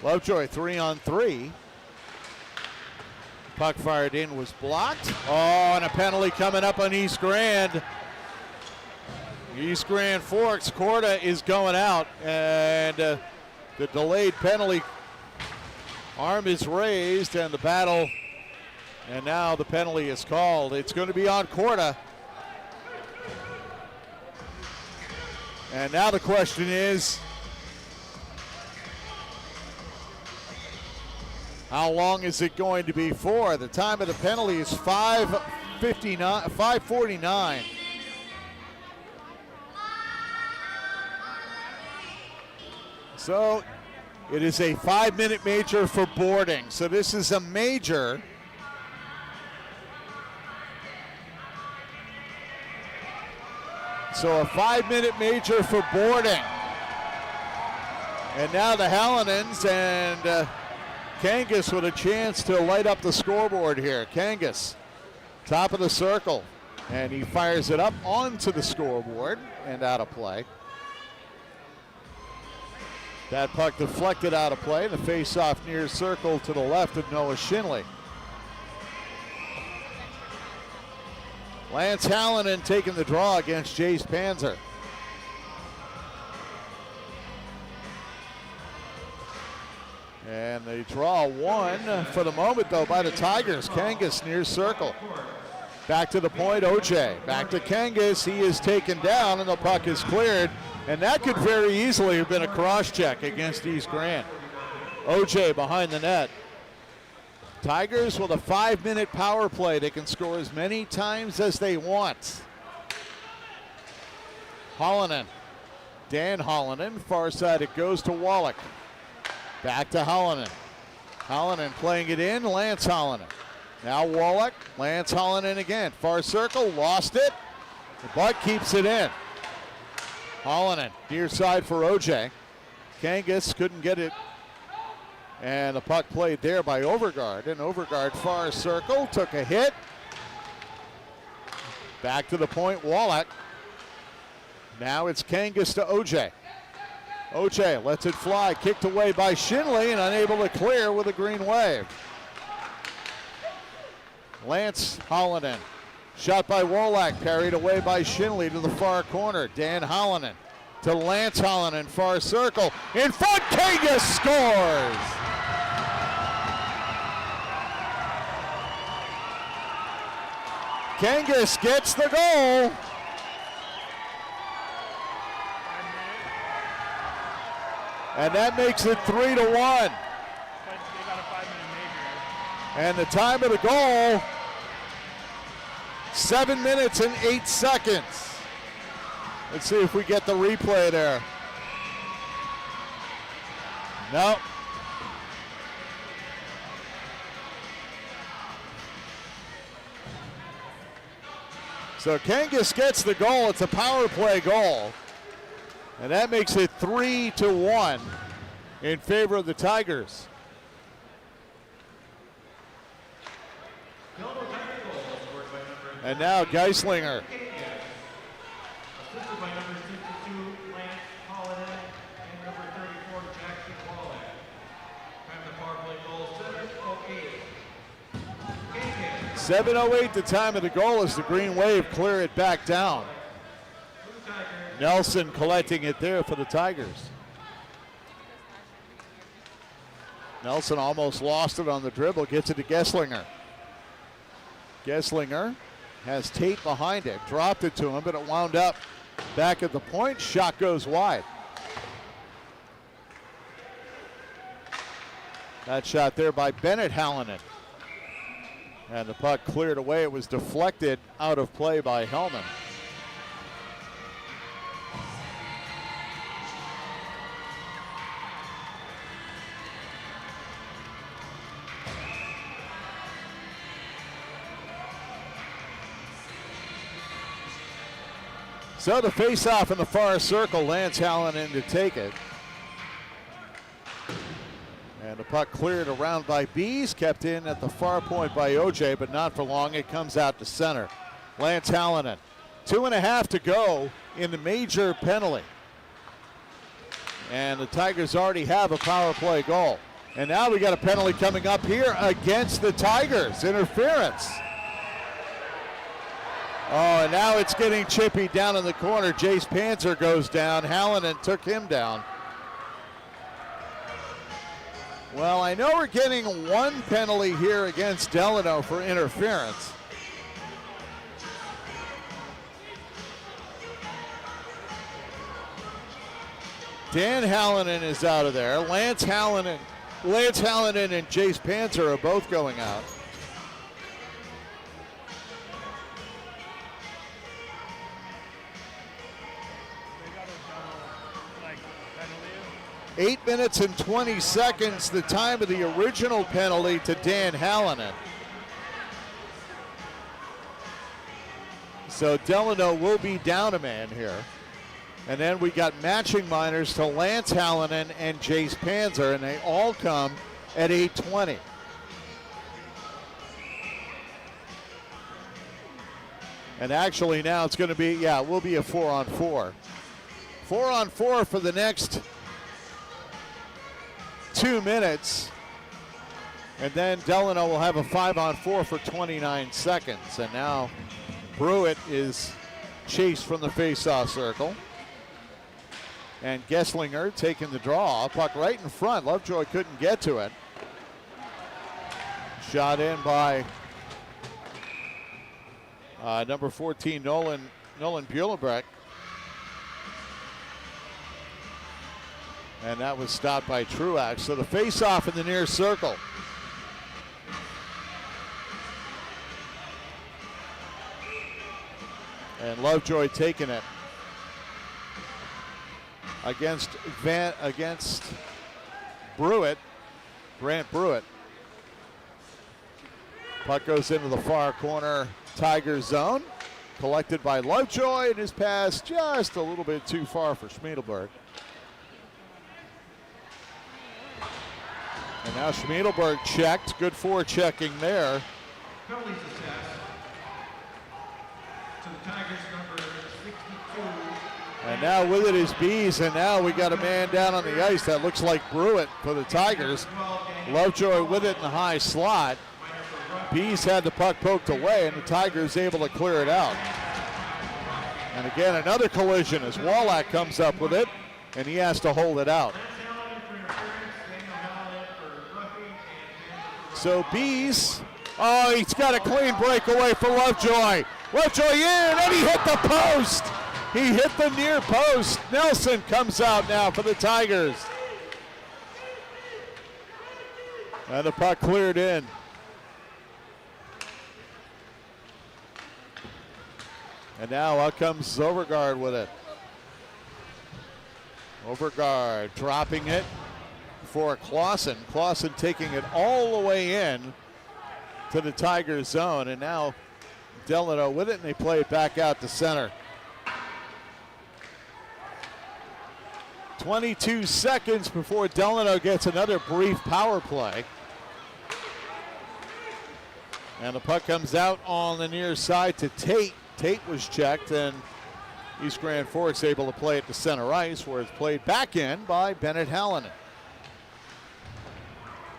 Lovejoy 3-on-3. Puck fired in was blocked. Oh, and a penalty coming up on East Grand. East Grand Forks, Corda is going out, and the delayed penalty arm is raised, and the battle, and now the penalty is called. It's going to be on Corda. And now the question is, how long is it going to be for? The time of the penalty is 5:49. So it is a 5-minute major for boarding. So this is a major. So a 5-minute major for boarding. And now the Hallinans and Kangas with a chance to light up the scoreboard here. Kangas, top of the circle. And he fires it up onto the scoreboard and out of play. That puck deflected out of play. The face-off near circle to the left of Noah Shinley. Lance Hallinan taking the draw against Jace Panzer. And they draw one for the moment, though, by the Tigers. Kangas near circle. Back to the point, OJ. Back to Kangas. He is taken down, and the puck is cleared. And that could very easily have been a cross-check against East Grand. OJ behind the net. Tigers with a 5-minute power play. They can score as many times as they want. Hallinan. Dan Hallinan. Far side it goes to Wallach. Back to Hallinan. Hallinan playing it in. Lance Hallinan. Now Wallach. Lance Hallinan again. Far circle. Lost it. But keeps it in. Hallinan, near side for OJ. Kangas couldn't get it. And the puck played there by Overgaard. And Overgaard far circle, took a hit. Back to the point, Wallach. Now it's Kangas to OJ. OJ lets it fly, kicked away by Shinley and unable to clear with a green wave. Lance Hallinan. Shot by Wallach, carried away by Shinley to the far corner. Dan Hallinan to Lance Hallinan, far circle. In front, Kangas scores! Kangas gets the goal. And that makes it 3-1. And the time of the goal, 7 minutes and 8 seconds. Let's see if we get the replay there. No. So Kangas gets the goal. It's a power play goal. And that makes it 3-1 in favor of the Tigers. And now Geislinger. Assisted by number 62, Lance Hallinan, and number 34, Jackson Wallach. Time the power play goal, 7:08. 7:08 the time of the goal as the Green Wave clear it back down. Nelson collecting it there for the Tigers. Nelson almost lost it on the dribble, gets it to Gesslinger. Gesslinger has Tate behind it. Dropped it to him, but it wound up back at the point. Shot goes wide. That shot there by Bennett Hallinan. And the puck cleared away. It was deflected out of play by Hellman. So the face-off in the far circle, Lance Hallinan to take it. And the puck cleared around by Bees, kept in at the far point by OJ, but not for long. It comes out to center. Lance Hallinan, 2.5 to go in the major penalty. And the Tigers already have a power play goal. And now we got a penalty coming up here against the Tigers. Interference. Oh, and now it's getting chippy down in the corner. Jace Panzer goes down. Hallinan took him down. Well, I know we're getting one penalty here against Delano for interference. Dan Hallinan is out of there. Lance Hallinan and Jace Panzer are both going out. Eight minutes and 20 seconds, the time of the original penalty to Dan Hallinan. So Delano will be down a man here. And then we got matching minors to Lance Hallinan and Jace Panzer, and they all come at 8:20. And actually now it's going to be, it will be a 4-on-4. 4-on-4 for the next 2 minutes, and then Delano will have a 5-on-4 for 29 seconds. And now Brewitt is chased from the face-off circle, and Gesslinger taking the draw. Puck right in front. Lovejoy couldn't get to it. Shot in by number 14, Nolan Buehlenbrecht. And that was stopped by Truax. So the face-off in the near circle. And Lovejoy taking it against Brewitt, Grant Brewitt. Puck goes into the far corner Tiger zone. Collected by Lovejoy, and his pass just a little bit too far for Schmiedelberg. And now Schmiedelberg checked. Good forechecking there. Penalties assessed to the Tigers, number 62. And now with it is Bees, and now we got a man down on the ice that looks like Brewitt for the Tigers. Lovejoy with it in the high slot. Bees had the puck poked away, and the Tigers able to clear it out. And again, another collision as Wallach comes up with it, and he has to hold it out. So Bees, he's got a clean breakaway for Lovejoy. Lovejoy in, and he hit the post. He hit the near post. Nelson comes out now for the Tigers. And the puck cleared in. And now out comes Overgaard with it. Overgaard dropping it for Clausen. Clausen taking it all the way in to the Tigers zone. And now Delano with it, and they play it back out to center. 22 seconds before Delano gets another brief power play. And the puck comes out on the near side to Tate. Tate was checked, and East Grand Forks able to play it to center ice, where it's played back in by Bennett Hallinan.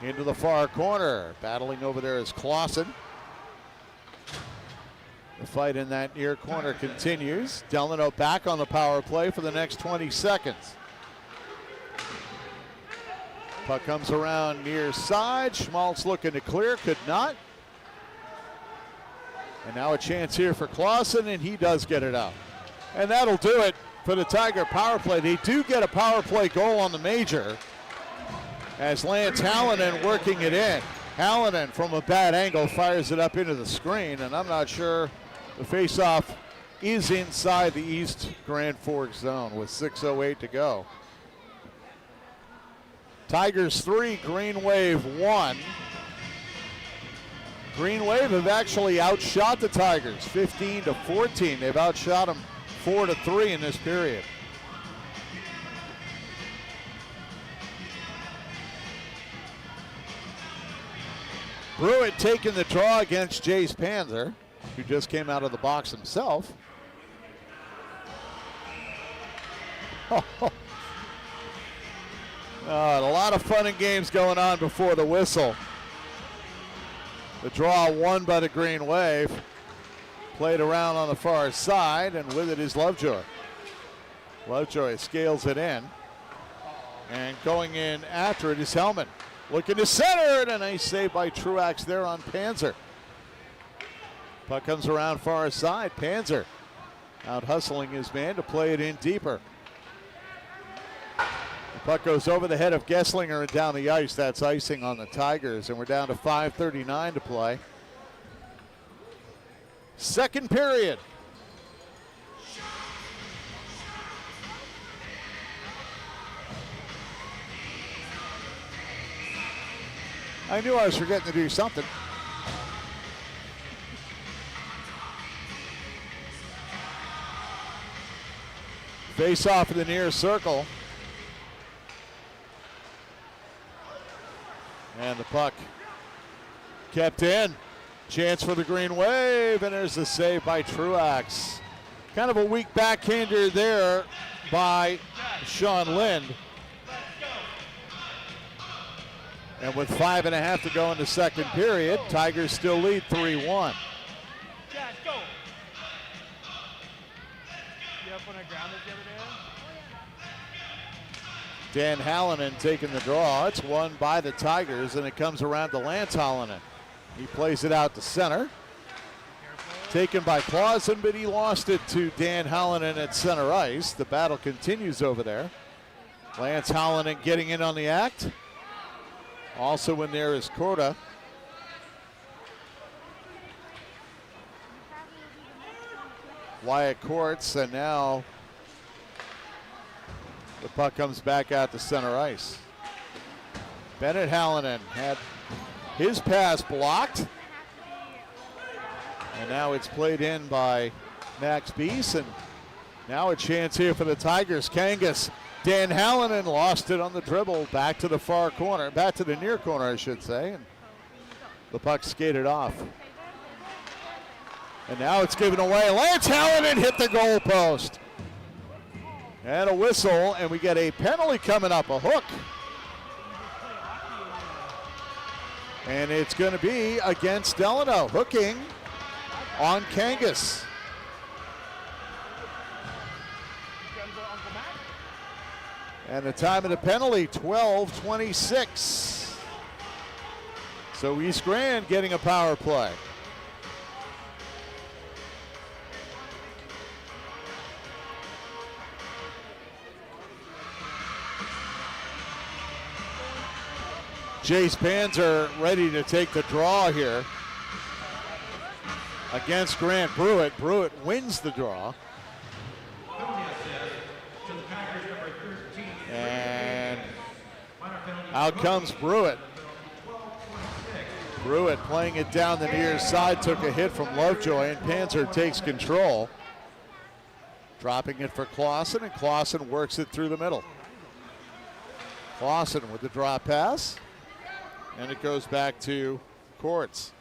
Into the far corner. Battling over there is Clausen. The fight in that near corner continues. Delano back on the power play for the next 20 seconds. Puck comes around near side. Schmaltz looking to clear, could not. And now a chance here for Clausen, and he does get it out. And that'll do it for the Tiger power play. They do get a power play goal on the major as Lance Hallinan working it in. Hallinan from a bad angle fires it up into the screen, and I'm not sure the faceoff is inside the East Grand Forks zone with 6:08 to go. Tigers 3, Green Wave 1. Green Wave have actually outshot the Tigers 15-14. They've outshot them 4-3 in this period. Brewitt taking the draw against Jace Panzer, who just came out of the box himself. A lot of fun and games going on before the whistle. The draw won by the Green Wave. Played around on the far side, and with it is Lovejoy. Lovejoy scales it in. And going in after it is Hellman. Looking to center, and a nice save by Truax there on Panzer. Puck comes around far side. Panzer out hustling his man to play it in deeper. The puck goes over the head of Gesslinger and down the ice. That's icing on the Tigers, and we're down to 5:39 to play. Second period. I knew I was forgetting to do something. Face off in the near circle. And the puck kept in. Chance for the Green Wave, and there's the save by Truax. Kind of a weak backhander there by Sean Lind. And with 5.5 to go in the second period, Tigers still lead 3-1. Dan Hallinan taking the draw. It's won by the Tigers, and it comes around to Lance Hallinan. He plays it out to center. Taken by Clausen, but he lost it to Dan Hallinan at center ice. The battle continues over there. Lance Hallinan getting in on the act. Also in there is Korda. Wyatt Courts, and now the puck comes back out to center ice. Bennett Hallinan had his pass blocked. And now it's played in by Max Beese, and now a chance here for the Tigers. Kangas, Dan Hallinan lost it on the dribble, back to the far corner, back to the near corner, I should say, and the puck skated off. And now it's given away. Lance Hallinan hit the goal post. And a whistle, and we get a penalty coming up, a hook. And it's going to be against Delano, hooking on Kangas. And the time of the penalty, 12:26. So East Grand getting a power play. Jace Panzer ready to take the draw here against Grant Brewitt. Brewitt wins the draw. And out comes Brewitt. Brewitt playing it down the near side, took a hit from Lovejoy, and Panzer takes control. Dropping it for Clausen, and Clausen works it through the middle. Clausen with the drop pass, and it goes back to Courts.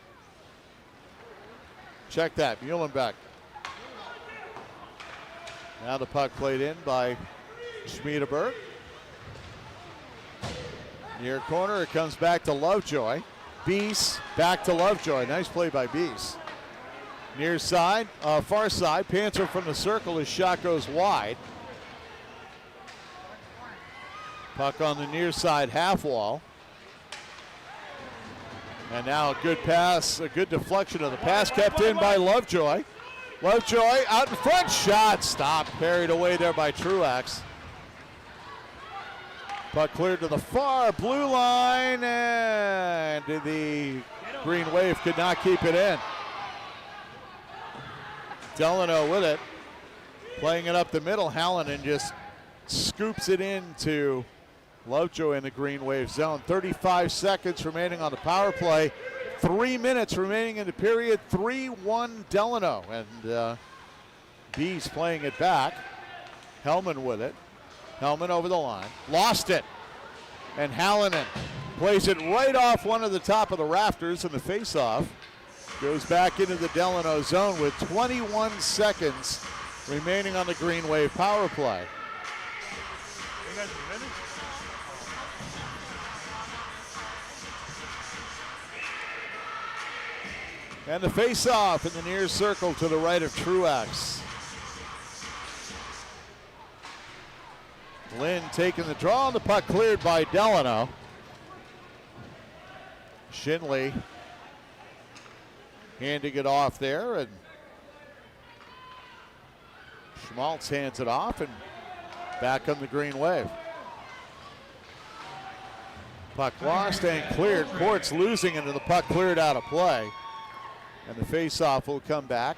Check that, Muhlenbeck. Now the puck played in by Schmiedeberg. Near corner, it comes back to Lovejoy. Beese back to Lovejoy. Nice play by Beese. Near side, far side, Panzer from the circle. His shot goes wide. Puck on the near side half wall. And now a good pass, a good deflection of the pass kept in by Lovejoy. Lovejoy out in front, shot stopped, parried away there by Truax. Puck cleared to the far blue line, and the Green Wave could not keep it in. Delano with it, playing it up the middle. Hallinan just scoops it into Lovejoy in the Green Wave zone. 35 seconds remaining on the power play. 3 minutes remaining in the period. 3-1 Delano, and Bees playing it back. Hellman with it. Hellman over the line, lost it, and Hallinan plays it right off one of the top of the rafters, and the faceoff goes back into the Delano zone with 21 seconds remaining on the Green Wave power play. And the faceoff in the near circle to the right of Truax. Lynn taking the draw, and the puck cleared by Delano. Shinley handing it off there, and Schmaltz hands it off, and back on the Green Wave. Puck lost and cleared. Courts losing it, and the puck cleared out of play. And the faceoff will come back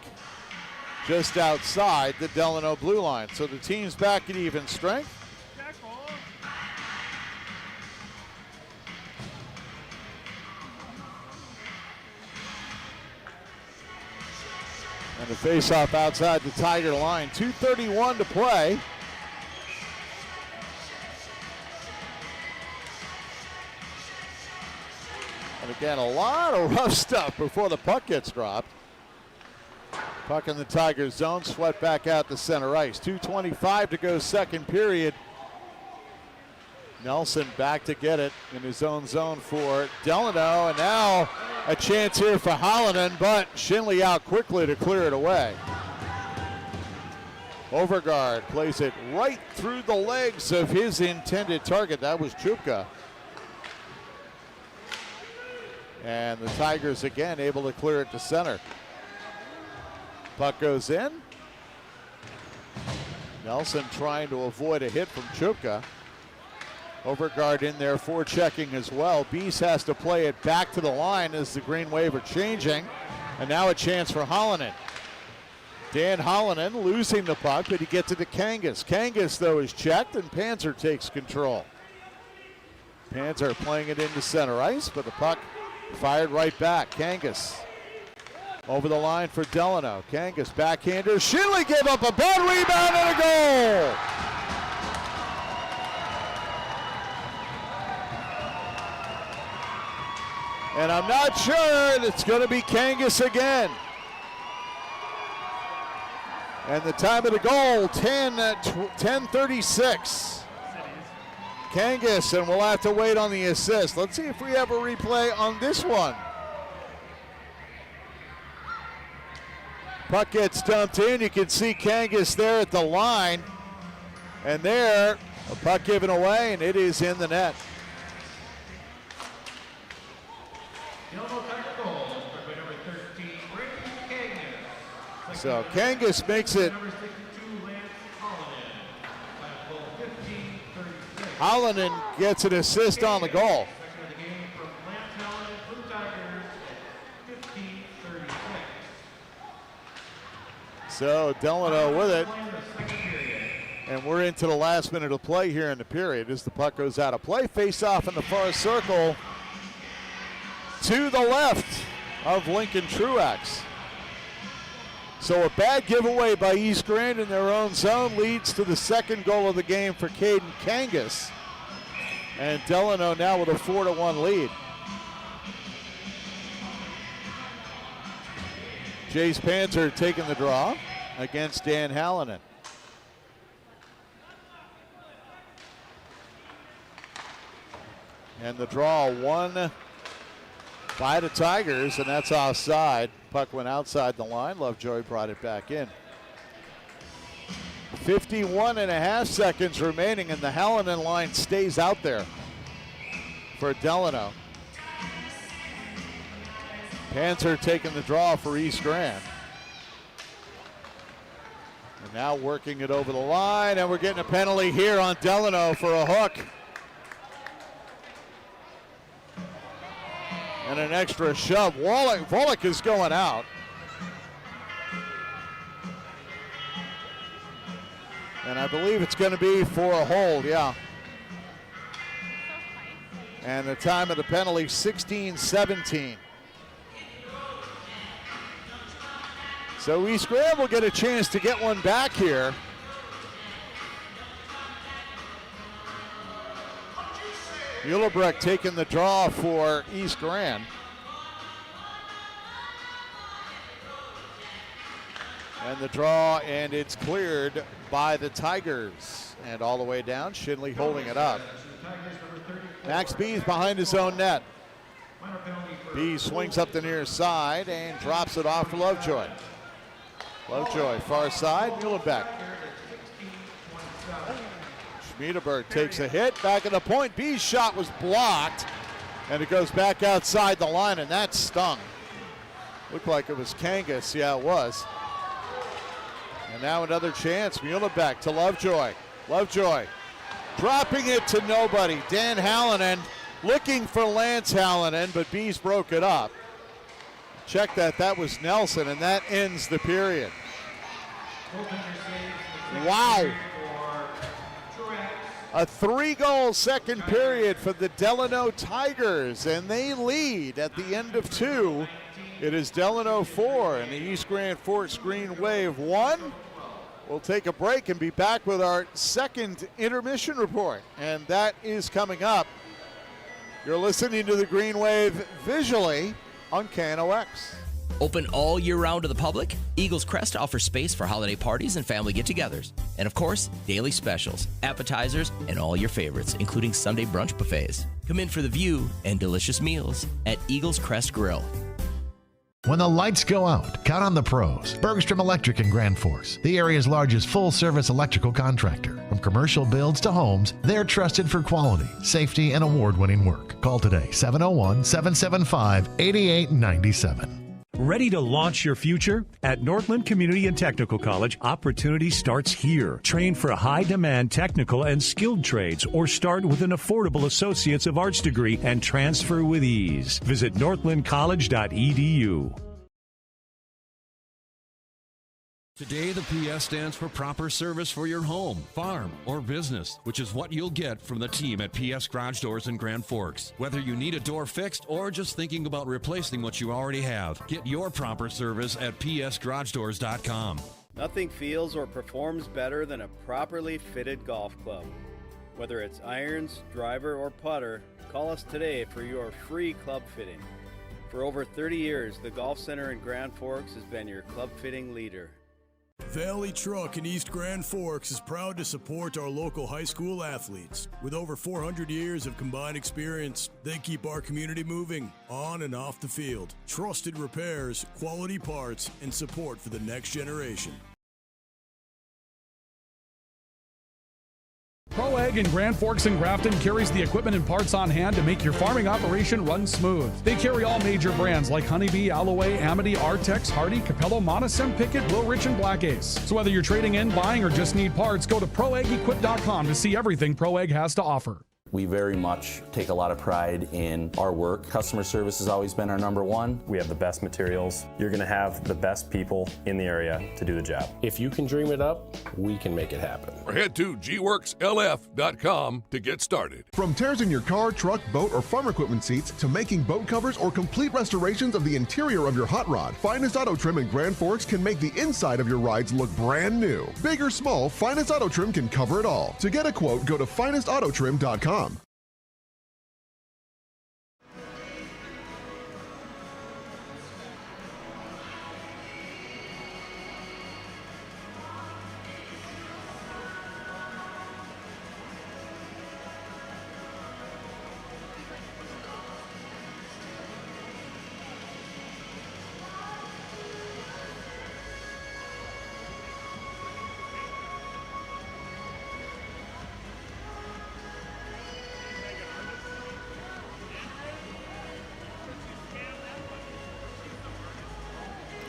just outside the Delano blue line. So the team's back at even strength. And the faceoff outside the Tiger line. 2:31 to play. And again, a lot of rough stuff before the puck gets dropped. Puck in the Tigers zone, swept back out to center ice. 2:25 to go, second period. Nelson back to get it in his own zone for Delano, and now a chance here for Hallinan, but Shinley out quickly to clear it away. Overgaard plays it right through the legs of his intended target. That was Chupka. And the Tigers again able to clear it to center. Puck goes in. Nelson trying to avoid a hit from Chupka. Overgaard in there for checking as well. Bees has to play it back to the line as the Green Wave are changing. And now a chance for Hallinan. Dan Hallinan losing the puck, but he gets it to Kangas. Kangas, though, is checked, and Panzer takes control. Panzer playing it into center ice, but the puck fired right back. Kangas over the line for Delano. Kangas backhander. Shinley gave up a bad rebound and a goal. And I'm not sure it's going to be Kangas again. And the time of the goal, 10:36. Kangas, and we'll have to wait on the assist. Let's see if we have a replay on this one. Puck gets dumped in. You can see Kangas there at the line. And there, a puck given away, and it is in the net. So Kangas makes it. Hallinan gets an assist on the goal. So Delano with it. And we're into the last minute of play here in the period as the puck goes out of play. Face off in the far circle to the left of Lincoln Truax. So a bad giveaway by East Grand in their own zone leads to the second goal of the game for Caden Kangas. And Delano now with a 4-1 lead. Jace Panzer taking the draw against Dan Hallinan. And the draw won by the Tigers, and that's offside. Puck went outside the line. Lovejoy brought it back in. 51.5 seconds remaining, and the Hallinan line stays out there for Delano. Panther taking the draw for East Grand. And now working it over the line, and we're getting a penalty here on Delano for a hook. And an extra shove. Wallach is going out. And I believe it's going to be for a hold, yeah. And the time of the penalty, 16-17. So East Grand will get a chance to get one back here. Muehlebrecht taking the draw for East Grand. And the draw, and it's cleared by the Tigers. And all the way down, Shinley holding it up. Max Bees behind his own net. Bees swings up the near side and drops it off for Lovejoy. Lovejoy, far side, Muhlenbeck. Schmiedeberg takes a hit, back at the point. Bees' shot was blocked, and it goes back outside the line, and that stung. Looked like it was Kangas, yeah, it was. And now another chance, Muhlenbeck to Lovejoy. Lovejoy dropping it to nobody. Dan Hallinan looking for Lance Hallinan, but Bees broke it up. Check that was Nelson, and that ends the period. Wow. A 3-goal second period for the Delano Tigers, and they lead at the end of 2. It is Delano 4 and the East Grand Forks Green Wave 1. We'll take a break and be back with our second intermission report, and that is coming up. You're listening to the Green Wave visually on KNOX. Open all year round to the public, Eagles Crest offers space for holiday parties and family get-togethers. And of course, daily specials, appetizers, and all your favorites, including Sunday brunch buffets. Come in for the view and delicious meals at Eagles Crest Grill. When the lights go out, count on the pros. Bergstrom Electric in Grand Forks, the area's largest full-service electrical contractor. From commercial builds to homes, they're trusted for quality, safety, and award-winning work. Call today, 701-775-8897. Ready to launch your future? At Northland Community and Technical College, opportunity starts here. Train for high-demand technical and skilled trades, or start with an affordable Associates of Arts degree and transfer with ease. Visit northlandcollege.edu. Today, the PS stands for proper service for your home, farm, or business, which is what you'll get from the team at PS Garage Doors in Grand Forks. Whether you need a door fixed or just thinking about replacing what you already have, get your proper service at psgaragedoors.com. Nothing feels or performs better than a properly fitted golf club. Whether it's irons, driver, or putter, call us today for your free club fitting. For over 30 years, the Golf Center in Grand Forks has been your club fitting leader. Valley Truck in East Grand Forks is proud to support our local high school athletes. With over 400 years of combined experience, they keep our community moving on and off the field. Trusted repairs, quality parts, and support for the next generation. Pro Ag in Grand Forks and Grafton carries the equipment and parts on hand to make your farming operation run smooth. They carry all major brands like Honeybee, Alloway, Amity, Artex, Hardy, Capello, Monosem, Pickett, Wilrich, and Black Ace. So whether you're trading in, buying, or just need parts, go to ProAgEquip.com to see everything Pro Ag has to offer. We very much take a lot of pride in our work. Customer service has always been our number one. We have the best materials. You're going to have the best people in the area to do the job. If you can dream it up, we can make it happen. Or head to gworkslf.com to get started. From tears in your car, truck, boat, or farm equipment seats to making boat covers or complete restorations of the interior of your hot rod, Finest Auto Trim in Grand Forks can make the inside of your rides look brand new. Big or small, Finest Auto Trim can cover it all. To get a quote, go to finestautotrim.com.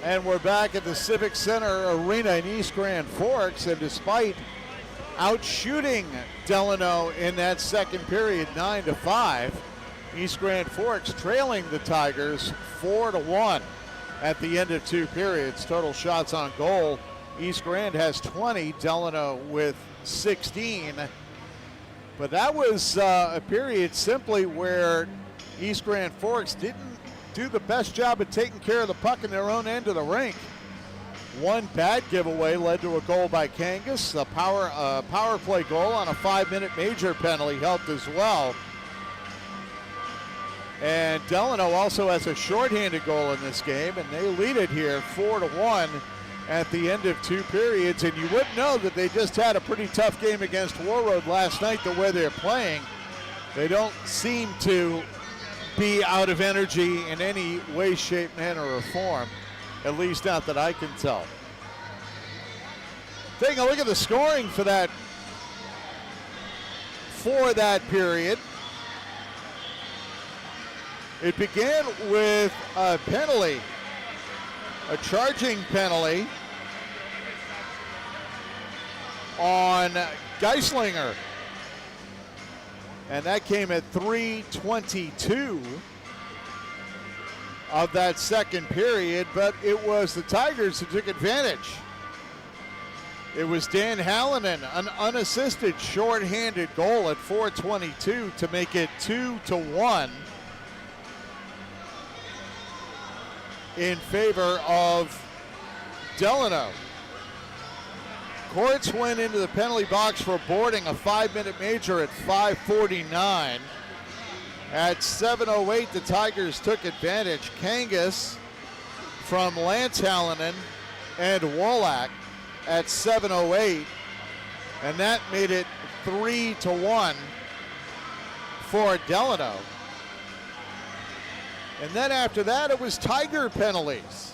And we're back at the Civic Center Arena in East Grand Forks, and despite outshooting Delano in that second period 9-5, East Grand Forks trailing the Tigers 4-1 at the end of 2 periods. Total shots on goal, East Grand has 20, Delano with 16. But that was a period simply where East Grand Forks didn't do the best job of taking care of the puck in their own end of the rink. One bad giveaway led to a goal by Kangas. A power play goal on a 5-minute major penalty helped as well. And Delano also has a shorthanded goal in this game, and they lead it here 4-1 at the end of 2 periods. And you wouldn't know that they just had a pretty tough game against Warroad last night the way they're playing. They don't seem to be out of energy in any way, shape, manner, or form, at least not that I can tell. Taking a look at the scoring for that period. It began with a penalty, a charging penalty on Geislinger. And that came at 3:22 of that second period, but it was the Tigers who took advantage. It was Dan Hallinan, an unassisted shorthanded goal at 4:22 to make it 2-1 in favor of Delano. Courts went into the penalty box for boarding a 5-minute major at 5:49. At 7:08, the Tigers took advantage. Kangas from Lance Hallinan and Wallach at 7:08, and that made it 3-1 for Delano. And then after that, it was Tiger penalties.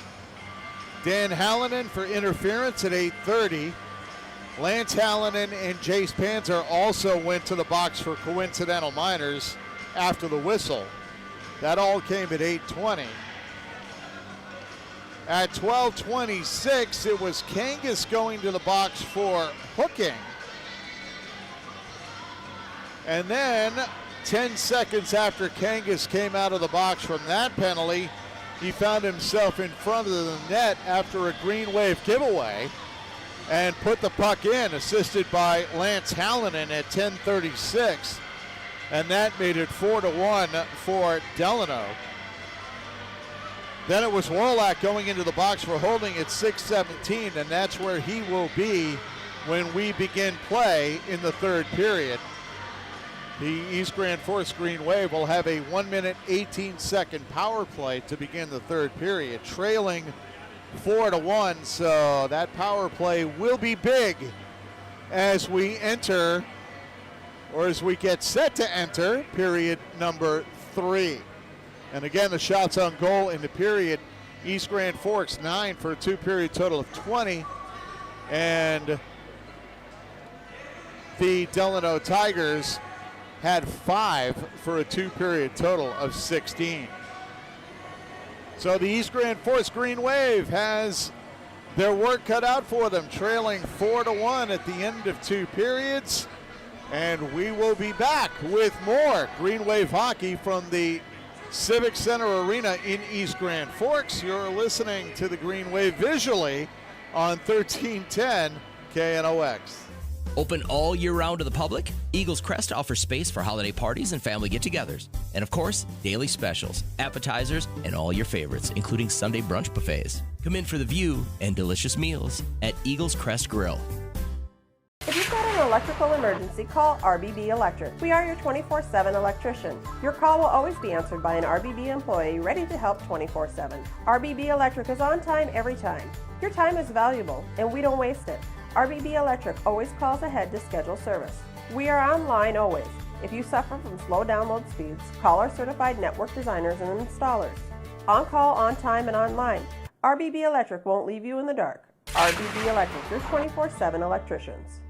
Dan Hallinan for interference at 8:30. Lance Hallinan and Jace Panzer also went to the box for coincidental minors after the whistle. That all came at 8:20. At 12:26, it was Kangas going to the box for hooking. And then 10 seconds after Kangas came out of the box from that penalty, he found himself in front of the net after a green wave giveaway and put the puck in, assisted by Lance Hallinan at 10:36. And that made it 4-1 for Delano. Then it was Warlock going into the box for holding at 6:17, and that's where he will be when we begin play in the third period. The East Grand Forks Green Wave will have a 1-minute, 18-second power play to begin the third period, trailing 4-1, so that power play will be big as we enter, or as we get set to enter, period number 3. And again, the shots on goal in the period, East Grand Forks 9 for a 2-period total of 20, and the Delano Tigers had 5 for a 2-period total of 16. So the East Grand Forks Green Wave has their work cut out for them, trailing 4-1 at the end of 2 periods. And we will be back with more Green Wave hockey from the Civic Center Arena in East Grand Forks. You're listening to the Green Wave visually on 1310 KNOX. Open all year round to the public, Eagles Crest offers space for holiday parties and family get-togethers. And of course, daily specials, appetizers, and all your favorites, including Sunday brunch buffets. Come in for the view and delicious meals at Eagles Crest Grill. If you've got an electrical emergency, call RBB Electric. We are your 24/7 electrician. Your call will always be answered by an RBB employee ready to help 24/7. RBB Electric is on time every time. Your time is valuable, and we don't waste it. RBB Electric always calls ahead to schedule service. We are online always. If you suffer from slow download speeds, call our certified network designers and installers. On call, on time, and online. RBB Electric won't leave you in the dark. RBB Electric, your 24/7 electricians.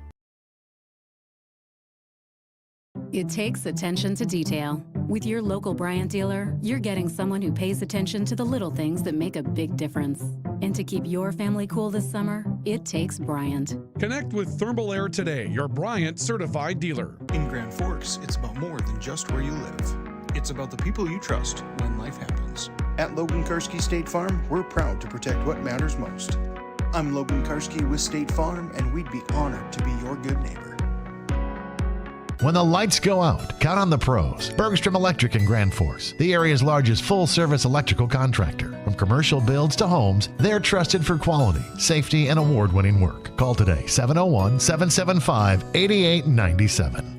It takes attention to detail. With your local Bryant dealer, you're getting someone who pays attention to the little things that make a big difference. And to keep your family cool this summer, it takes Bryant. Connect with Thermal Air today, your Bryant certified dealer. In Grand Forks, it's about more than just where you live. It's about the people you trust when life happens. At Logan Karski State Farm, we're proud to protect what matters most. I'm Logan Karski with State Farm, and we'd be honored to be your good neighbor. When the lights go out, count on the pros. Bergstrom Electric in Grand Forks, the area's largest full-service electrical contractor. From commercial builds to homes, they're trusted for quality, safety, and award-winning work. Call today, 701-775-8897.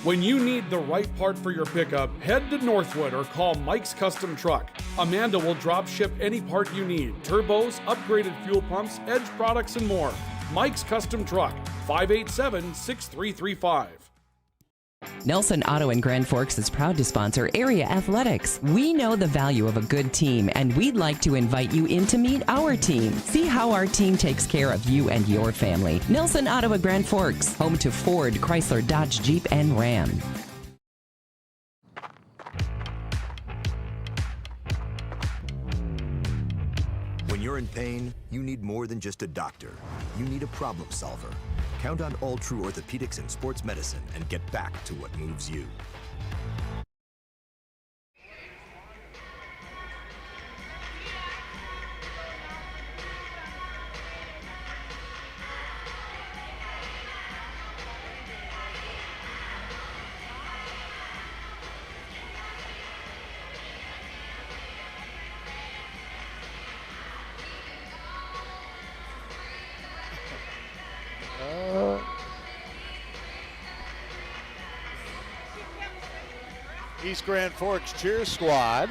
When you need the right part for your pickup, head to Northwood or call Mike's Custom Truck. Amanda will drop ship any part you need. Turbos, upgraded fuel pumps, Edge products, and more. Mike's Custom Truck, 587-6335. Nelson Auto in Grand Forks is proud to sponsor area athletics. We know the value of a good team, and we'd like to invite you in to meet our team. See how our team takes care of you and your family. Nelson Auto at Grand Forks, home to Ford, Chrysler, Dodge, Jeep, and Ram. When you're in pain, you need more than just a doctor. You need a problem solver. Count on All True Orthopedics and Sports Medicine and get back to what moves you. East Grand Forks cheer squad.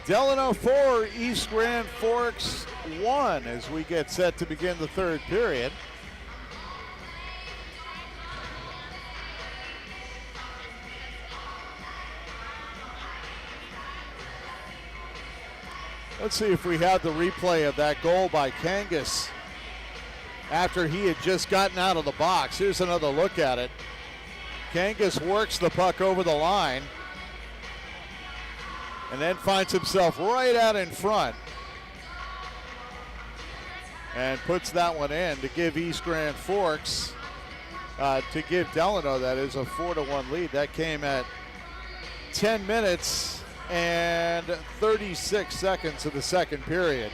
Delano 4, East Grand Forks 1 as we get set to begin the third period. Let's see if we have the replay of that goal by Kangas after he had just gotten out of the box. Here's another look at it. Kangas works the puck over the line and then finds himself right out in front and puts that one in to give East Grand Forks, to give Delano, that is, a 4-1 lead. That came at 10 minutes and 36 seconds of the second period.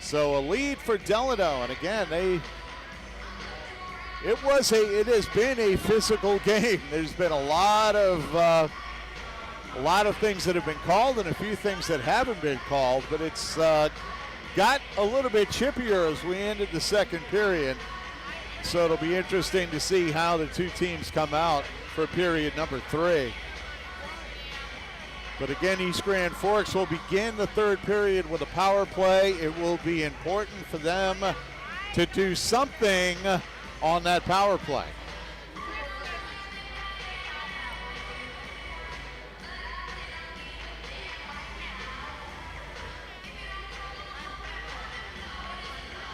So a lead for Delano, and again, it has been a physical game. There's been a lot of things that have been called and a few things that haven't been called, but it's got a little bit chippier as we ended the second period. So it'll be interesting to see how the two teams come out for period number 3. But again, East Grand Forks will begin the third period with a power play. It will be important for them to do something on that power play.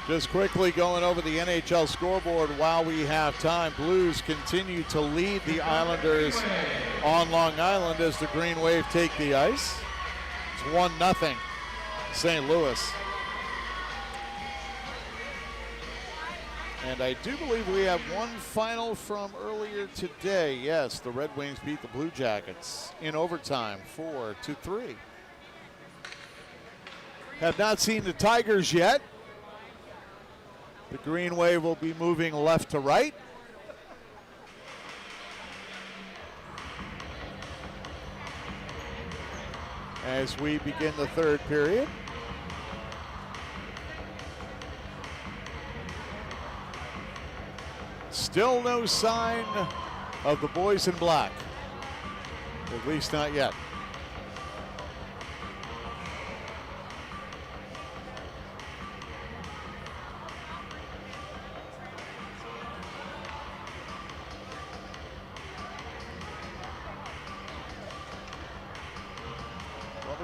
Just quickly going over the NHL scoreboard while we have time. Blues continue to lead the Islanders on Long Island as the Green Wave take the ice. It's 1-0 St. Louis. And I do believe we have one final from earlier today. Yes, the Red Wings beat the Blue Jackets in overtime, 4-3. Have not seen the Tigers yet. The Green Wave will be moving left to right. As we begin the third period. Still no sign of the boys in black. At least not yet.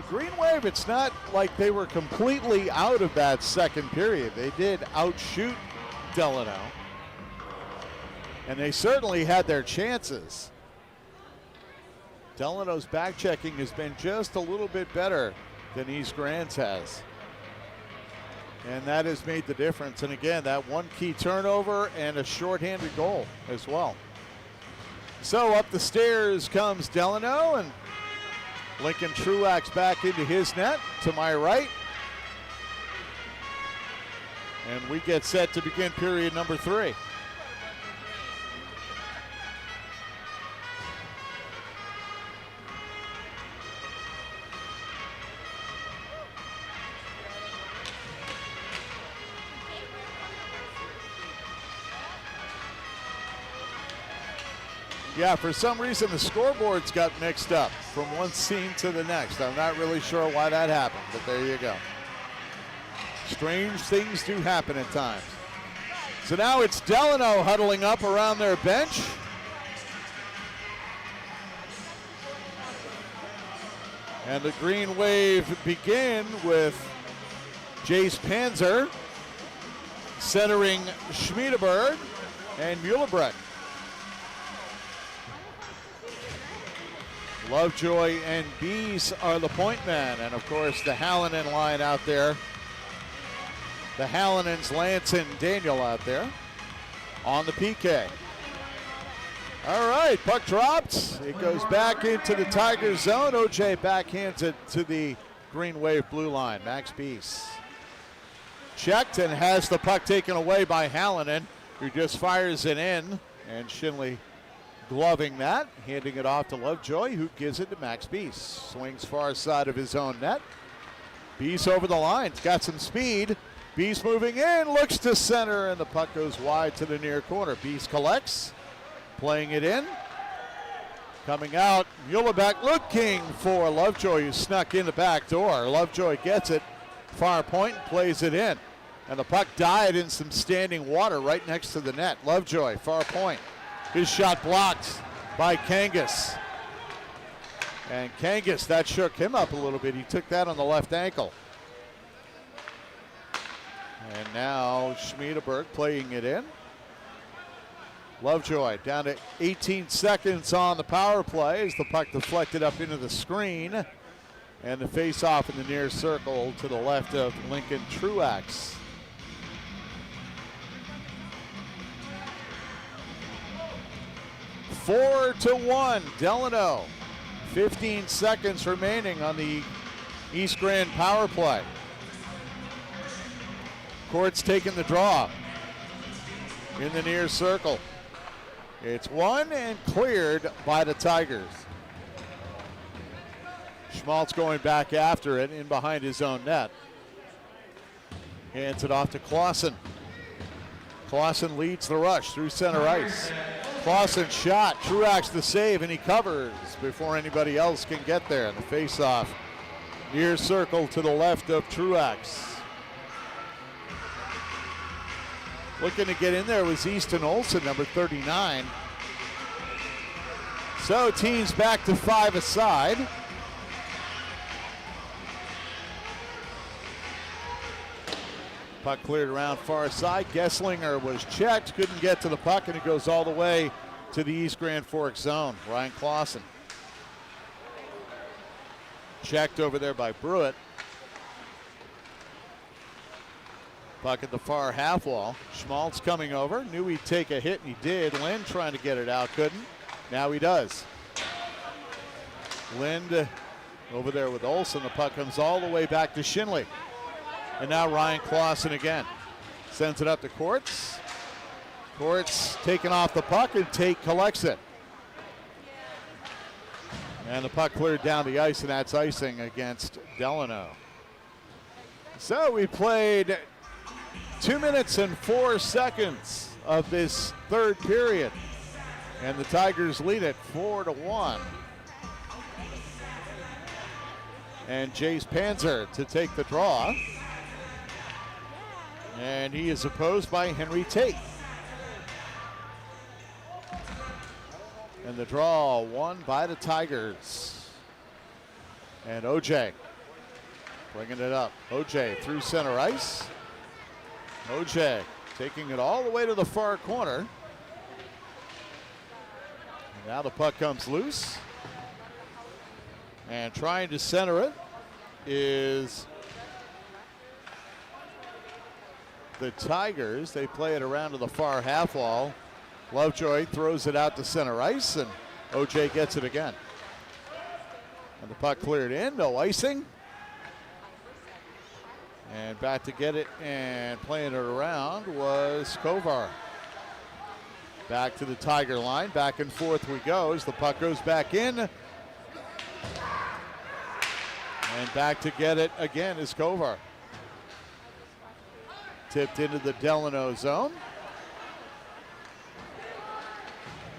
Green Wave, it's not like they were completely out of that second period. They did outshoot Delano. And they certainly had their chances. Delano's back checking has been just a little bit better than East Grand's has. And that has made the difference. And again, that one key turnover and a shorthanded goal as well. So up the stairs comes Delano, and Lincoln Truax back into his net to my right. And we get set to begin period number 3. Yeah, for some reason the scoreboards got mixed up from one scene to the next. I'm not really sure why that happened, but there you go. Strange things do happen at times. So now it's Delano huddling up around their bench. And the Green Wave begin with Jace Panzer centering Schmiedeberg and Muhlebrück. Lovejoy and Bees are the point men, and of course the Hallinan line out there. The Hallinans, Lance and Daniel out there on the PK. All right, puck dropped. It goes back into the Tigers zone. OJ backhands it to the Green Wave blue line. Max Bees checked and has the puck taken away by Hallinan, who just fires it in, and Shinley gloving that, handing it off to Lovejoy, who gives it to Max Bees. Swings far side of his own net. Bees over the line, he's got some speed. Bees moving in, looks to center, and the puck goes wide to the near corner. Bees collects, playing it in. Coming out, Muhlebrück looking for Lovejoy, who snuck in the back door. Lovejoy gets it, far point, plays it in. And the puck died in some standing water right next to the net. Lovejoy, far point. His shot blocked by Kangas. And Kangas, that shook him up a little bit. He took that on the left ankle. And now Schmiedeberg playing it in. Lovejoy down to 18 seconds on the power play as the puck deflected up into the screen. And the face-off in the near circle to the left of Lincoln Truax. Four to 1, Delano. 15 seconds remaining on the East Grand power play. Court's taking the draw in the near circle. It's won and cleared by the Tigers. Schmaltz going back after it in behind his own net. Hands it off to Clausen. Clausen leads the rush through center ice. Clausen shot, Truax the save, and he covers before anybody else can get there. And the face-off near circle to the left of Truax. Looking to get in there was Easton Olsen, number 39. So teams back to 5 aside. Puck cleared around far side. Gesslinger was checked, couldn't get to the puck, and it goes all the way to the East Grand Forks zone. Ryan Clausen. Checked over there by Brewitt. Puck at the far half wall. Schmaltz coming over. Knew he'd take a hit, and he did. Lind trying to get it out, couldn't. Now he does. Lind over there with Olsen. The puck comes all the way back to Shinley. And now Ryan Clausen again. Sends it up to Courts. Courts taking off the puck, and Tate collects it. And the puck cleared down the ice, and that's icing against Delano. So we played 2 minutes and 4 seconds of this third period. And the Tigers lead it 4-1. And Jace Panzer to take the draw. And he is opposed by Henry Tate. And the draw won by the Tigers. And OJ bringing it up. OJ through center ice. OJ taking it all the way to the far corner. And now the puck comes loose. And trying to center it is the Tigers. They play it around to the far half wall. Lovejoy throws it out to center ice, and OJ gets it again. And the puck cleared in, no icing. And back to get it and playing it around was Kovar. Back to the Tiger line, back and forth we go as the puck goes back in. And back to get it again is Kovar. Tipped into the Delano zone.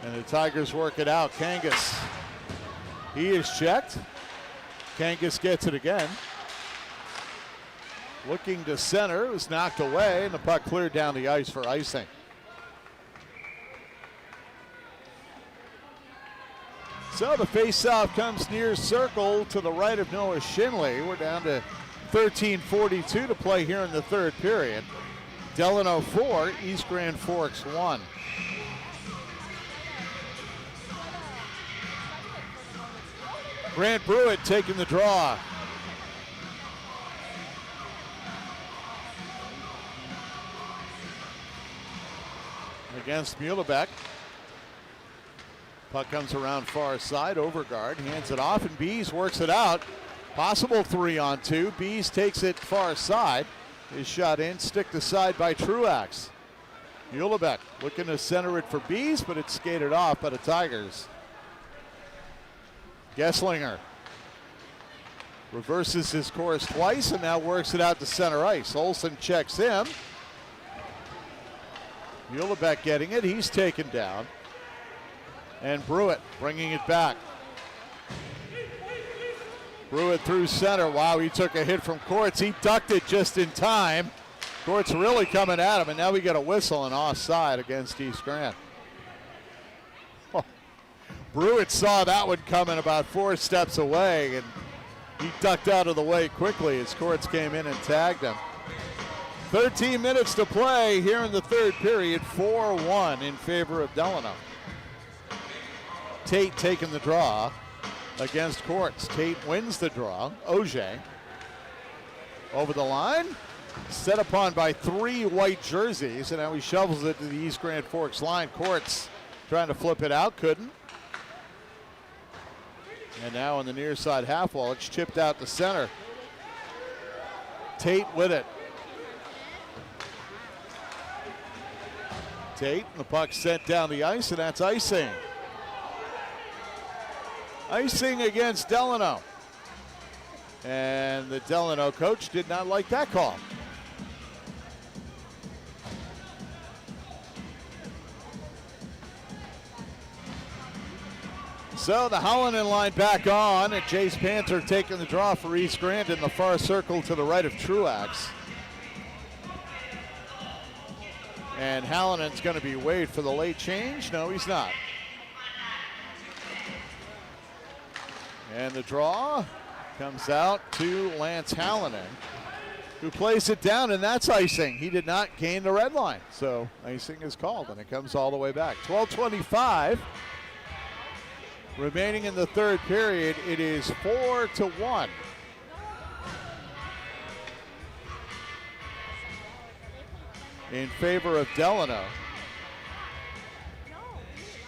And the Tigers work it out. Kangas, he is checked. Kangas gets it again. Looking to center, it was knocked away, and the puck cleared down the ice for icing. So the faceoff comes near circle to the right of Noah Shinley. We're down to 13:42 to play here in the third period. Delano 4, East Grand Forks 1. Grant Brewitt taking the draw. Against Muhlebeck. Puck comes around far side. Overgaard hands it off, and Bees works it out. Possible 3-on-2. Bees takes it far side. Is shot in, stick to side by Truax. Muhlebeck looking to center it for Bees, but it's skated off by the Tigers. Gesslinger reverses his course twice and now works it out to center ice. Olsen checks him. Muhlebeck getting it, he's taken down. And Brewitt bringing it back. Brewitt through center. Wow, he took a hit from Courts. He ducked it just in time. Courts really coming at him, and now we get a whistle and offside against East Grand. Brewitt saw that one coming about 4 steps away, and he ducked out of the way quickly as Courts came in and tagged him. 13 minutes to play here in the third period, 4-1 in favor of Delano. Tate taking the draw against Courts. Tate wins the draw. Auger over the line, set upon by 3 white jerseys, and now he shovels it to the East Grand Forks line. Courts trying to flip it out, couldn't. And now on the near side half wall, it's chipped out to center. Tate with it. Tate, and the puck sent down the ice, and that's icing. Icing against Delano. And the Delano coach did not like that call. So the Hallinan line back on, and Jace Panther taking the draw for East Grand in the far circle to the right of Truax. And Hallinan's going to be waived for the late change. No, he's not. And the draw comes out to Lance Hallinan, who plays it down, and that's icing. He did not gain the red line, so icing is called, and it comes all the way back. 12:25 remaining in the third period. It is 4-1. In favor of Delano.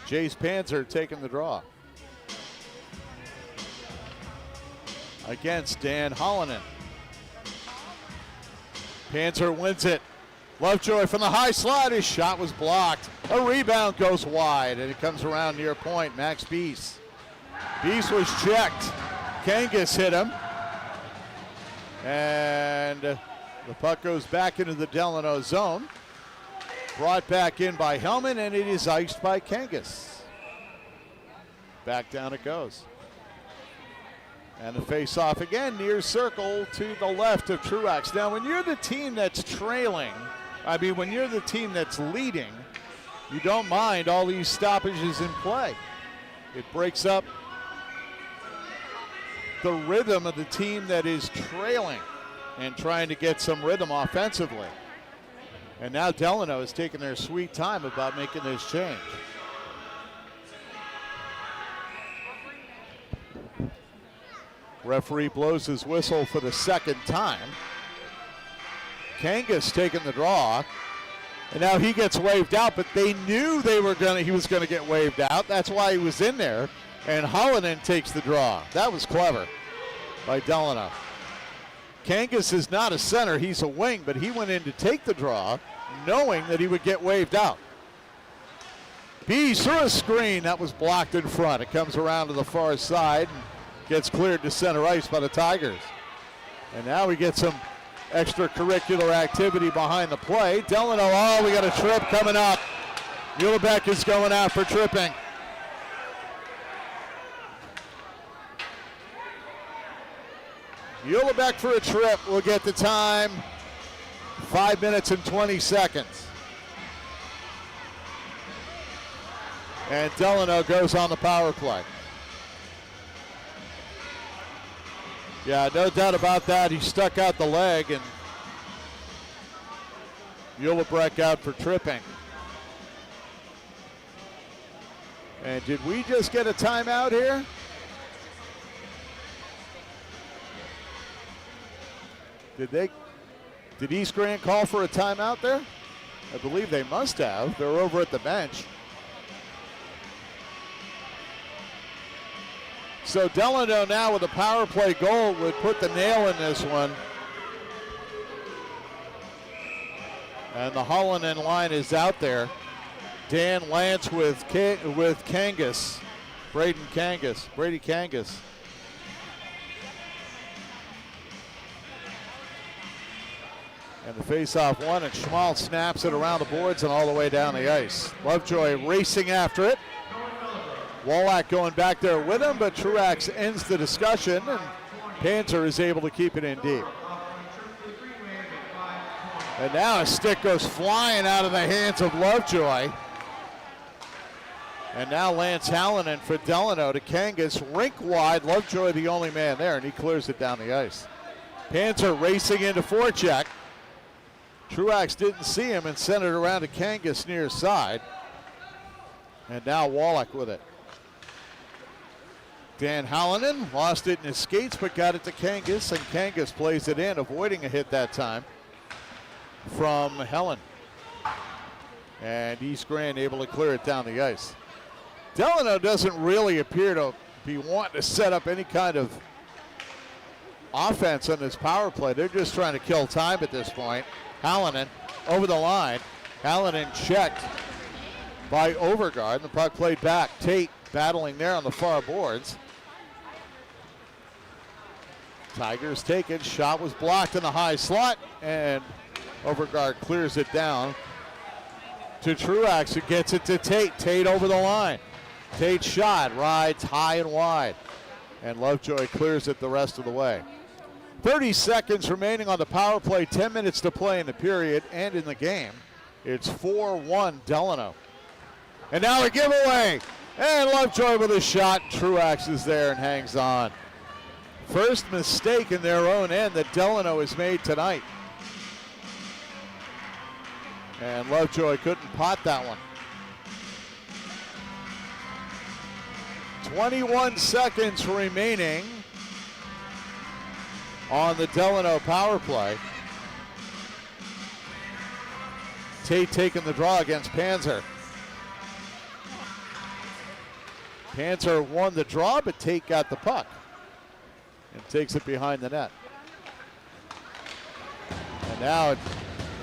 Jace Panzer taking the draw. Against Dan Hallinan. Panzer wins it. Lovejoy from the high slide. His shot was blocked. A rebound goes wide, and it comes around near point. Max Beese. Beese was checked. Kangas hit him. And the puck goes back into the Delano zone. Brought back in by Hellman, and it is iced by Kangas. Back down it goes. And the face-off again, near circle to the left of Truax. Now, when you're the team that's trailing, when you're the team that's leading, you don't mind all these stoppages in play. It breaks up the rhythm of the team that is trailing. and trying to get some rhythm offensively. And now Delano is taking their sweet time about making this change. Referee blows his whistle for the second time. Kangas taking the draw. And now he gets waved out, but they knew he was gonna get waved out. That's why he was in there. And Hallinan takes the draw. That was clever by Delano. Kangas is not a center, he's a wing, but he went in to take the draw, knowing that he would get waved out. Bees through a screen, that was blocked in front. It comes around to the far side and gets cleared to center ice by the Tigers. And now we get some extracurricular activity behind the play. Delano, we got a trip coming up. Muhlebeck is going out for tripping. Muhlebeck for a trip. We'll get the time. 5 minutes and 20 seconds. And Delano goes on the power play. Yeah, no doubt about that. He stuck out the leg, and Muhlebeck out for tripping. And did we just get a timeout here? Did East Grand call for a timeout there? I believe they must have. They're over at the bench. So Delano now with a power play goal would put the nail in this one. And the Hallinan line is out there. Dan Lance with Kangas, Brady Kangas. And the face-off one, and Schmal snaps it around the boards and all the way down the ice. Lovejoy racing after it. Wallach going back there with him, but Truax ends the discussion, and Panzer is able to keep it in deep. And now a stick goes flying out of the hands of Lovejoy. And now Lance Hallinan for Delano to Kangas, rink wide. Lovejoy the only man there, and he clears it down the ice. Panzer racing into forecheck. Truax didn't see him and sent it around to Kangas near side. And now Wallach with it. Dan Hallinan lost it in his skates, but got it to Kangas, and Kangas plays it in, avoiding a hit that time from Helen. And East Grand able to clear it down the ice. Delano doesn't really appear to be wanting to set up any kind of offense on this power play. They're just trying to kill time at this point. Hallinan over the line. Hallinan checked by Overgaard. The puck played back. Tate battling there on the far boards. Tigers take it. Shot was blocked in the high slot, and Overgaard clears it down to Truax, who gets it to Tate. Tate over the line. Tate shot rides high and wide, and Lovejoy clears it the rest of the way. 30 seconds remaining on the power play, 10 minutes to play in the period and in the game. It's 4-1 Delano. And now a giveaway. And Lovejoy with a shot. Truax is there and hangs on. First mistake in their own end that Delano has made tonight. And Lovejoy couldn't pot that one. 21 seconds remaining on the Delano power play. Tate taking the draw against Panzer. Panzer won the draw, but Tate got the puck and takes it behind the net. And now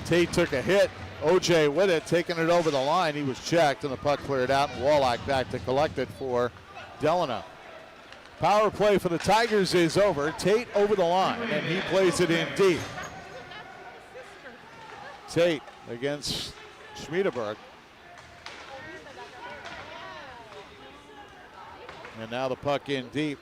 Tate took a hit. OJ with it, taking it over the line. He was checked, and the puck cleared out, and Wallach back to collect it for Delano. Power play for the Tigers is over. Tate over the line, and he plays it in deep. Tate against Schmiedeberg. And now the puck in deep.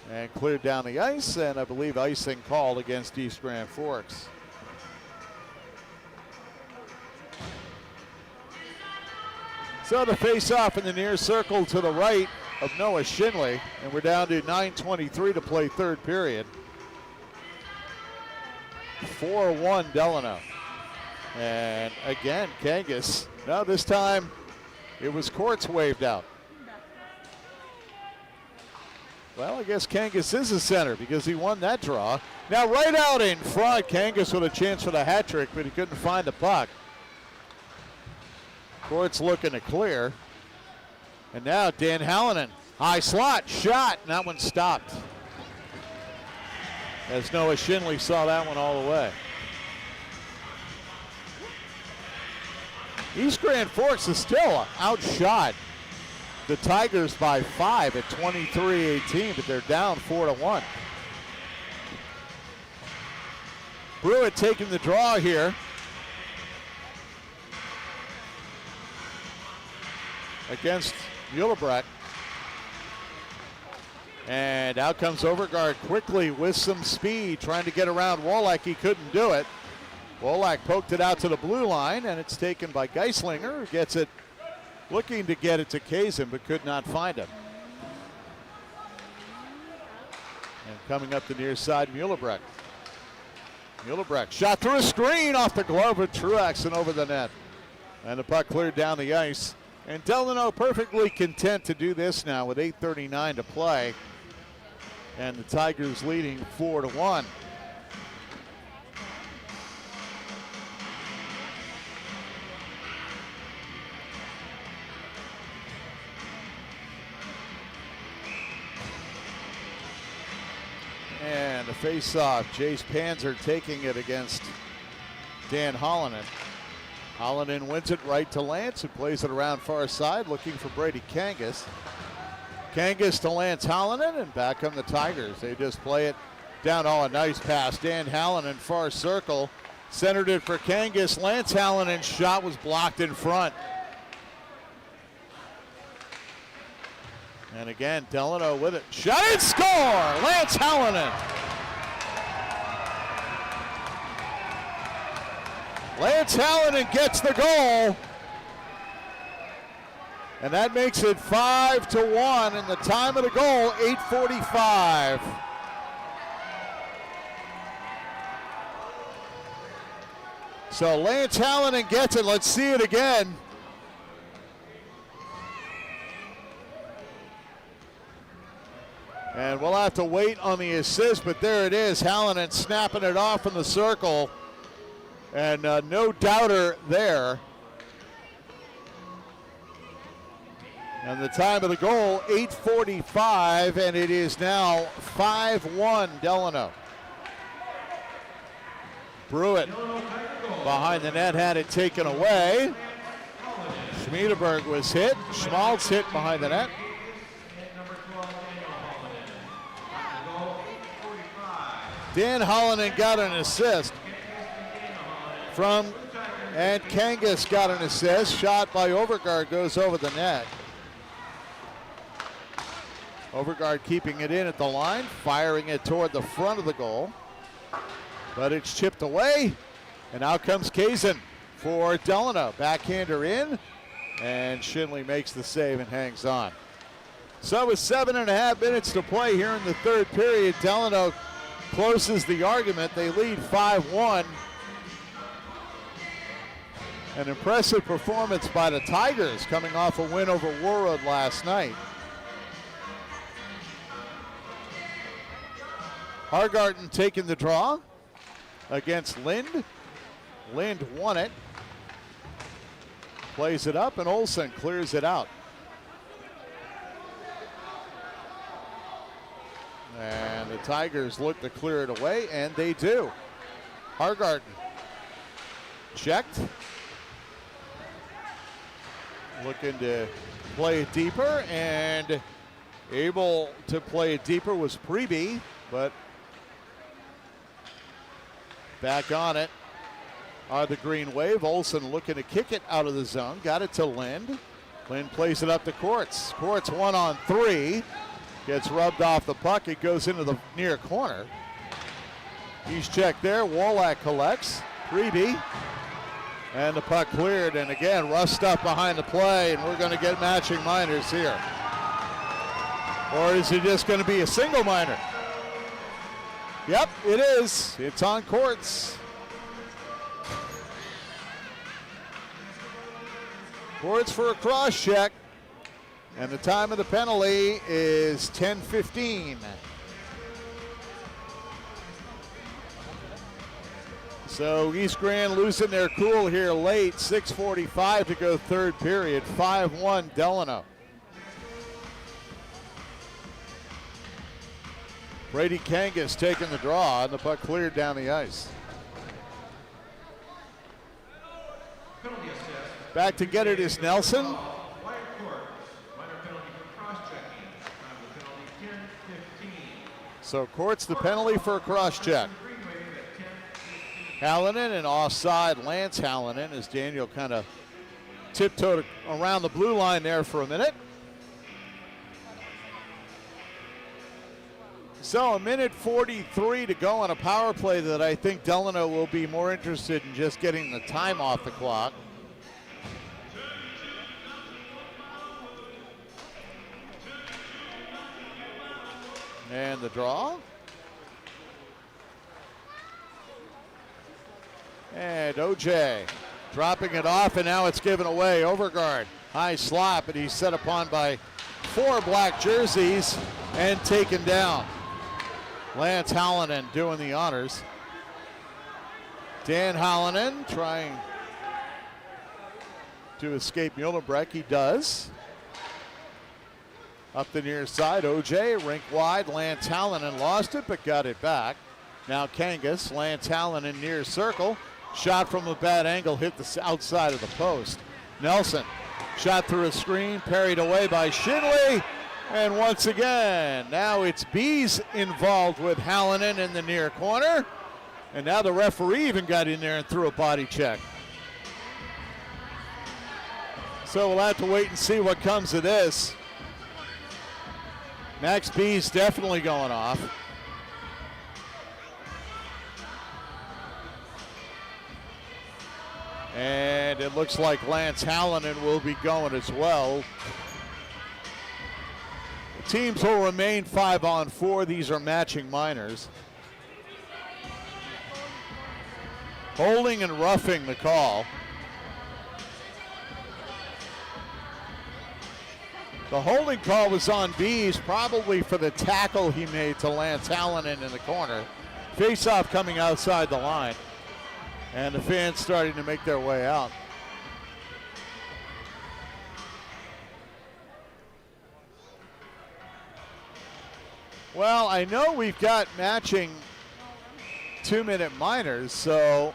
And cleared down the ice, and I believe icing called against East Grand Forks. So the face-off in the near circle to the right of Noah Shinley, and we're down to 9:23 to play third period. 4-1 Delano. And again, Kangas. Now this time it was courts waved out. Well, I guess Kangas is a center because he won that draw. Now right out in front, Kangas with a chance for the hat trick, but he couldn't find the puck. Courts looking to clear. And now Dan Hallinan, high slot, shot, and that one stopped. As Noah Shinley saw that one all the way. East Grand Forks is still outshot the Tigers by 5 at 23-18, but they're down 4-1. Brewitt taking the draw here. Against Muehlebrecht. And out comes Overgaard quickly with some speed, trying to get around Wallach. He couldn't do it. Wallach poked it out to the blue line, and it's taken by Geislinger, who gets it, looking to get it to Kazin, but could not find him. And coming up the near side, Muehlebrecht. Muehlebrecht shot through a screen off the glove of Truax and over the net. And the puck cleared down the ice. And Delano perfectly content to do this now with 8:39 to play. And the Tigers leading 4-1. And a face-off, Jace Panzer taking it against Dan Hallinan. Hallinan wins it right to Lance, who plays it around far side, looking for Brady Kangas. Kangas to Lance Hallinan, and back on the Tigers. They just play it down. Oh, a nice pass. Dan Hallinan, far circle, centered it for Kangas. Lance Hallinan's shot was blocked in front. And again, Delano with it. Shot and score! Lance Hallinan. Lance Hallinan gets the goal. And that makes it 5-1. And the time of the goal, 8:45. So Lance Hallinan gets it. Let's see it again. And we'll have to wait on the assist, but there it is. Hallinan snapping it off in the circle. And no doubter there. And the time of the goal, 8:45, and it is now 5-1 Delano. Brewitt behind the net had it taken away. Schmiedeberg was hit. Schmaltz hit behind the net. Dan Hallinan got an assist from, and Kangas got an assist. Shot by Overgaard goes over the net. Overgaard keeping it in at the line, firing it toward the front of the goal. But it's chipped away, and out comes Kazin for Delano. Backhander in, and Shinley makes the save and hangs on. So with 7.5 minutes to play here in the third period, Delano closes the argument. They lead 5-1. An impressive performance by the Tigers, coming off a win over Warroad last night. Hargarten taking the draw against Lind. Lind won it. Plays it up, and Olsen clears it out. And the Tigers look to clear it away, and they do. Hargarten checked. Looking to play it deeper, and able to play it deeper was Preby, but back on it are the Green Wave. Olsen looking to kick it out of the zone. Got it to Lind. Lind plays it up to Courts. Courts 1-on-3. Gets rubbed off the puck. It goes into the near corner. He's checked there. Wallach collects. Preby. And the puck cleared. And again, rough stuff behind the play. And we're going to get matching minors here. Or is it just going to be a single minor? Yep, it is. It's on Courts. Courts for a cross check. And the time of the penalty is 10:15. So East Grand losing their cool here late. 6:45 to go third period. 5-1 Delano. Brady Kangas taking the draw, and the puck cleared down the ice. Back to get it is Nelson. So Courts the penalty for a cross check. Hallinan and offside Lance Hallinan as Daniel kind of tiptoed around the blue line there for a minute. So 1:43 to go on a power play that I think Delano will be more interested in just getting the time off the clock. And the draw. And OJ dropping it off, and now it's given away. Overguard, high slap, and he's set upon by 4 black jerseys and taken down. Lance Hallinan doing the honors. Dan Hallinan trying to escape Muhlenbreck. He does. Up the near side, OJ, rink wide. Lance Hallinan lost it, but got it back. Now Kangas, Lance Hallinan near circle. Shot from a bad angle, hit the outside of the post. Nelson, shot through a screen, parried away by Shinley. And once again, now it's Bees involved with Hallinan in the near corner. And now the referee even got in there and threw a body check. So we'll have to wait and see what comes of this. Max Bees definitely going off. And it looks like Lance Hallinan will be going as well. The teams will remain 5-on-4. These are matching minors. Holding and roughing the call. The holding call was on Bees, probably for the tackle he made to Lance Hallinan in the corner. Face-off coming outside the line. And the fans starting to make their way out. Well, I know we've got matching 2-minute minors, so,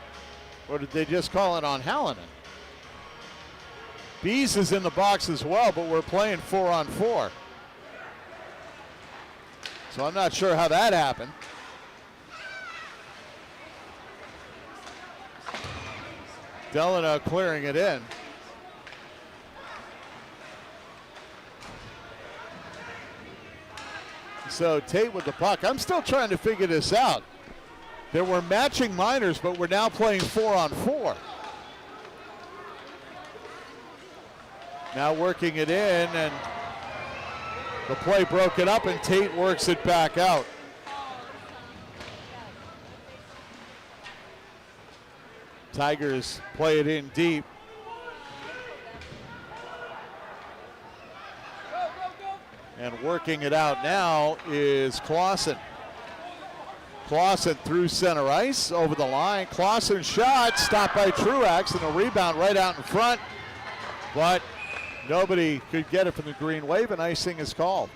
or did they just call it on Hallinan? Bees is in the box as well, but we're playing 4-on-4. So I'm not sure how that happened. Delano clearing it in. So Tate with the puck. I'm still trying to figure this out. There were matching minors, but we're now playing 4-on-4. Now working it in, and the play broke it up, and Tate works it back out. Tigers play it in deep. And working it out now is Clausen. Clausen through center ice, over the line. Clausen shot, stopped by Truax, and a rebound right out in front. But nobody could get it from the green wave, and icing is called.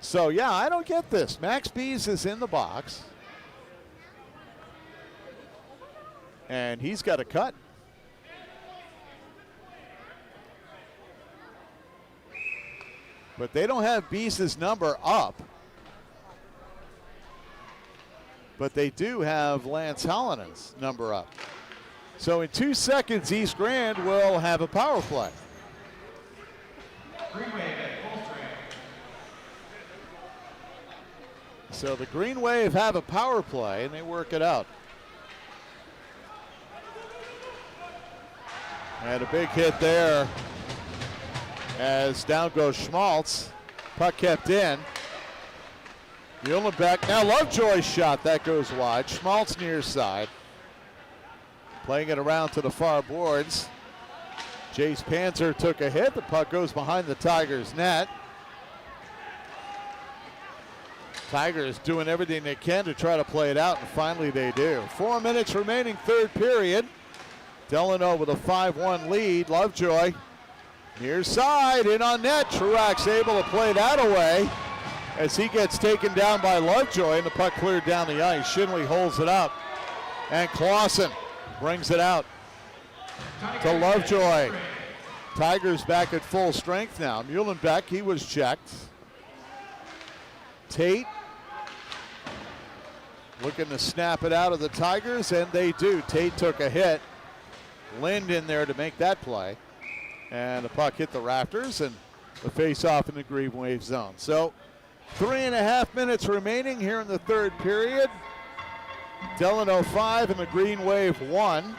So yeah, I don't get this. Max Bees is in the box. And he's got a cut. But they don't have Bees' number up. But they do have Lance Hallinan's number up. So in 2 seconds, East Grand will have a power play. So the Green Wave have a power play, and they work it out. And a big hit there. As down goes Schmaltz. Puck kept in. Muhlenbeck, now Lovejoy's shot, that goes wide. Schmaltz near side. Playing it around to the far boards. Jace Panzer took a hit. The puck goes behind the Tigers' net. Tigers doing everything they can to try to play it out, and finally they do. 4 minutes remaining, third period. Delano with a 5-1 lead. Lovejoy near side, in on net. Truax able to play that away as he gets taken down by Lovejoy, and the puck cleared down the ice. Schinley holds it up, and Clausen brings it out to Lovejoy. Tigers back at full strength now. Muhlenbeck, he was checked. Tate looking to snap it out of the Tigers, and they do. Tate took a hit. Lind in there to make that play. And the puck hit the rafters, and the face-off in the Green Wave zone. So 3.5 minutes remaining here in the third period. Delano 5 and the Green Wave 1.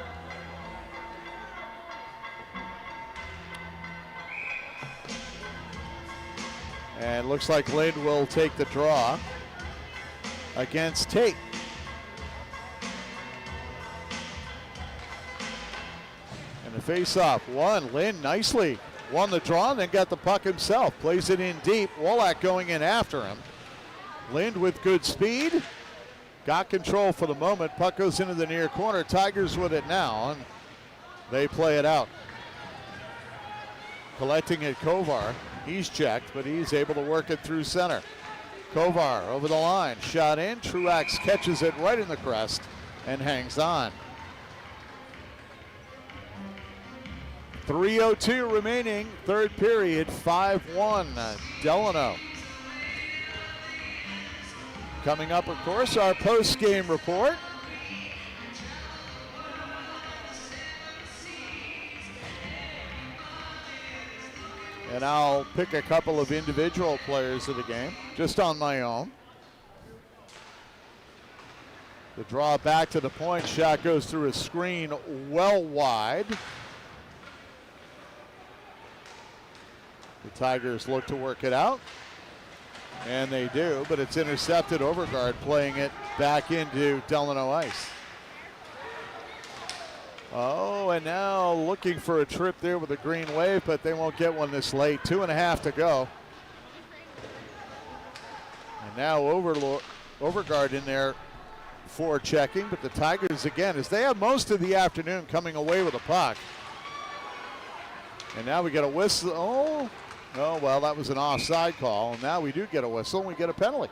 And looks like Lind will take the draw against Tate. And the face-off won. Lind nicely won the draw and then got the puck himself. Plays it in deep. Wolak going in after him. Lind with good speed. Got control for the moment. Puck goes into the near corner. Tigers with it now, and they play it out. Collecting it, Kovar. He's checked, but he's able to work it through center. Kovar over the line. Shot in. Truax catches it right in the crest and hangs on. 3:02 remaining, third period, 5-1, Delano. Coming up, of course, our post-game report. And I'll pick a couple of individual players of the game, just on my own. The draw back to the point, shot goes through a screen well wide. The Tigers look to work it out, and they do, but it's intercepted. Overgaard playing it back into Delano ice. Oh, and now looking for a trip there with the Green Wave, but they won't get one this late. 2.5 to go. And now Overgaard in there for checking, but the Tigers again, as they have most of the afternoon coming away with a puck. And now we get a whistle. Oh, well, that was an offside call. And now we do get a whistle, and we get a penalty.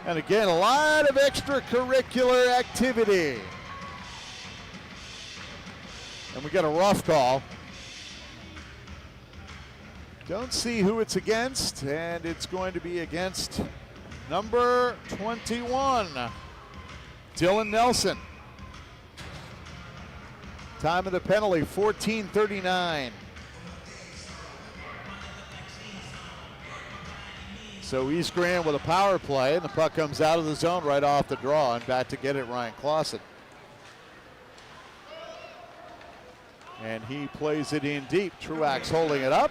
And again, a lot of extracurricular activity. And we get a rough call. Don't see who it's against, and it's going to be against number 21, Dylan Nelson. Time of the penalty, 14:39. So East Grand with a power play, and the puck comes out of the zone right off the draw, and back to get it, Ryan Clausen. And he plays it in deep. Truax holding it up,